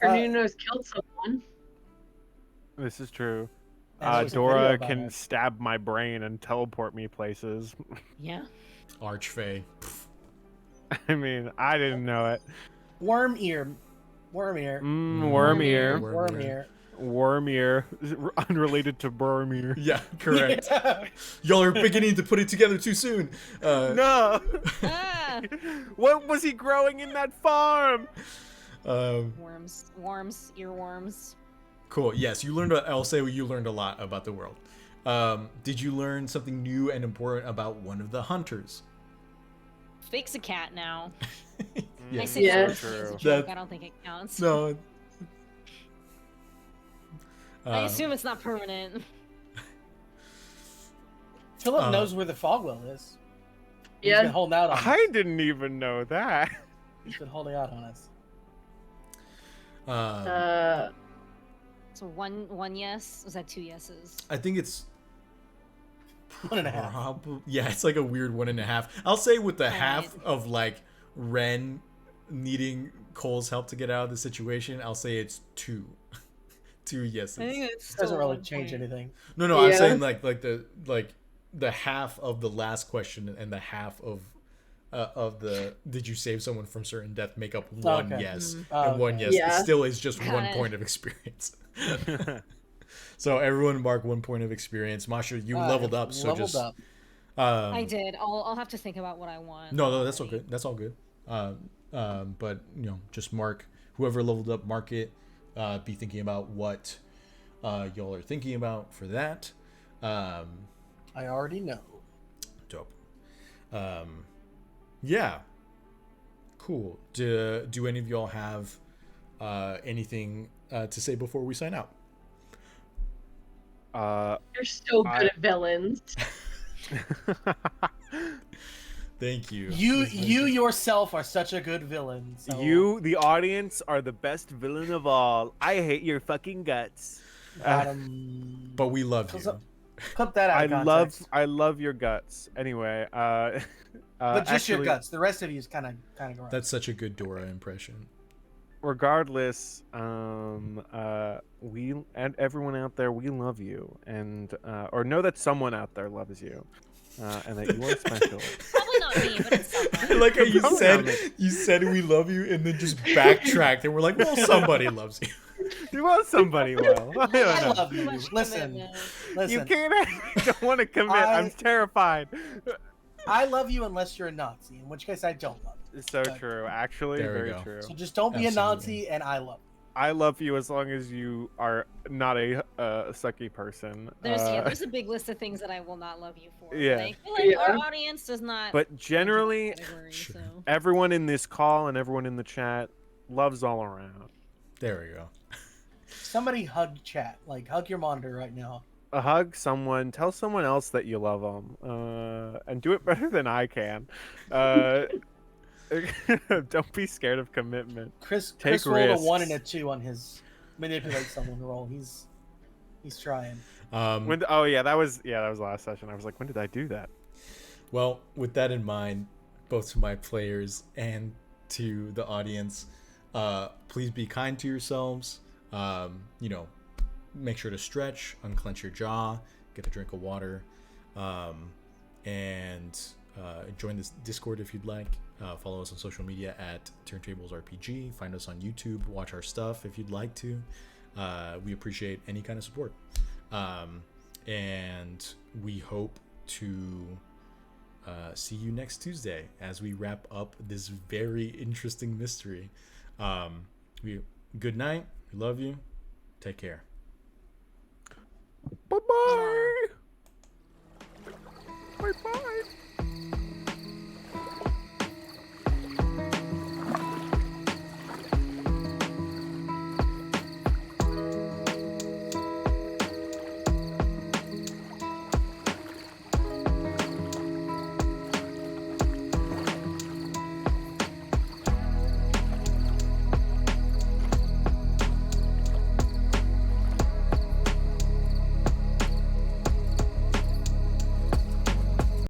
Nuno's killed someone. This is true. There was a video Dora about can it. stab my brain and teleport me places. Yeah. Archfey. I mean, I didn't know it. Worm ear. Worm ear. Worm ear. Worm ear. Worm ear. Unrelated to Burm ear. Yeah, correct. Y'all are beginning to put it together too soon. No! Ah! What was he growing in that farm? Worms, earworms. Cool. Yes, you learned. I'll say you learned a lot about the world. Did you learn something new and important about one of the hunters? Fake's a cat now. Yeah. I say Yeah. that as a joke. That- I don't think it counts. No. I assume it's not permanent. Philip knows where the fog well is. He's Yeah. been holding out on us. I didn't even know that. He's been holding out on us. So one yes. Was that two yeses? I think it's 1.5. yeah, it's like a weird 1.5. I'll say with the half Alright. of like Ren needing Cole's help to get out of the situation, I'll say it's 2. 2 yeses. I think it's Doesn't still really 1 change point. anything. No, I'm Yeah. saying like the half of the last question and the half of the did you save someone from certain death make up one Okay. yes Oh, and one okay. yes. Yeah. It still is just Got 1 it. point of experience. So everyone mark 1 point of experience. Masha, you leveled up, so Leveled just up. I did. I'll have to think about what I want. no, that's all good. That's all good. But just mark whoever leveled up. Mark it. Be thinking about what y'all are thinking about for that. I already know. Dope. Yeah. Cool. Do any of y'all have anything to say before we sign out? You're so good at villains. Thank you. You yourself are such a good villain. So You, the audience, are the best villain of all. I hate your fucking guts. But we love you. Clip that out of context. I love your guts. Anyway, But just your actually, guts. The rest of you is kind of gross. That's such a good Dora impression. regardless, we and everyone out there, we love you, and or know that someone out there loves you, and that you are special. Probably not me, but it's someone. Like how you Probably said, not me. you said we love you, and then just backtracked, and we're like, well, somebody loves you. You want somebody well. I don't I know. love you. Much Listen, commitment. listen. You can't. I don't want to commit. I'm I- terrified. I love you unless you're a Nazi, in which case I don't love you. So true. Actually, There we very go. true. So just don't be Absolutely. a Nazi, and I love you. I love you as long as you are not a sucky person. There's a big list of things that I will not love you for. Yeah. But I feel like our Yeah. audience does not. But fit into that generally, category, Sure. so. everyone in this call and everyone in the chat loves all around. There we go. Somebody hug chat. Like, hug your monitor right now. Hug someone, tell someone else that you love them, and do it better than I can. Don't be scared of commitment. Chris Take rolled risks. a 1 and a 2 on his manipulate someone roll. He's trying. When? Oh yeah, that was last session. I was like, when did I do that? Well, with that in mind, both to my players and to the audience, please be kind to yourselves. Make sure to stretch, unclench your jaw, get a drink of water, and Join this Discord if you'd like. Follow us on social media at TurnTables RPG. Find us on YouTube. Watch our stuff if you'd like to. We appreciate any kind of support. And we hope to see you next Tuesday as we wrap up this very interesting mystery. Good night. We love you. Take care. Bye-bye.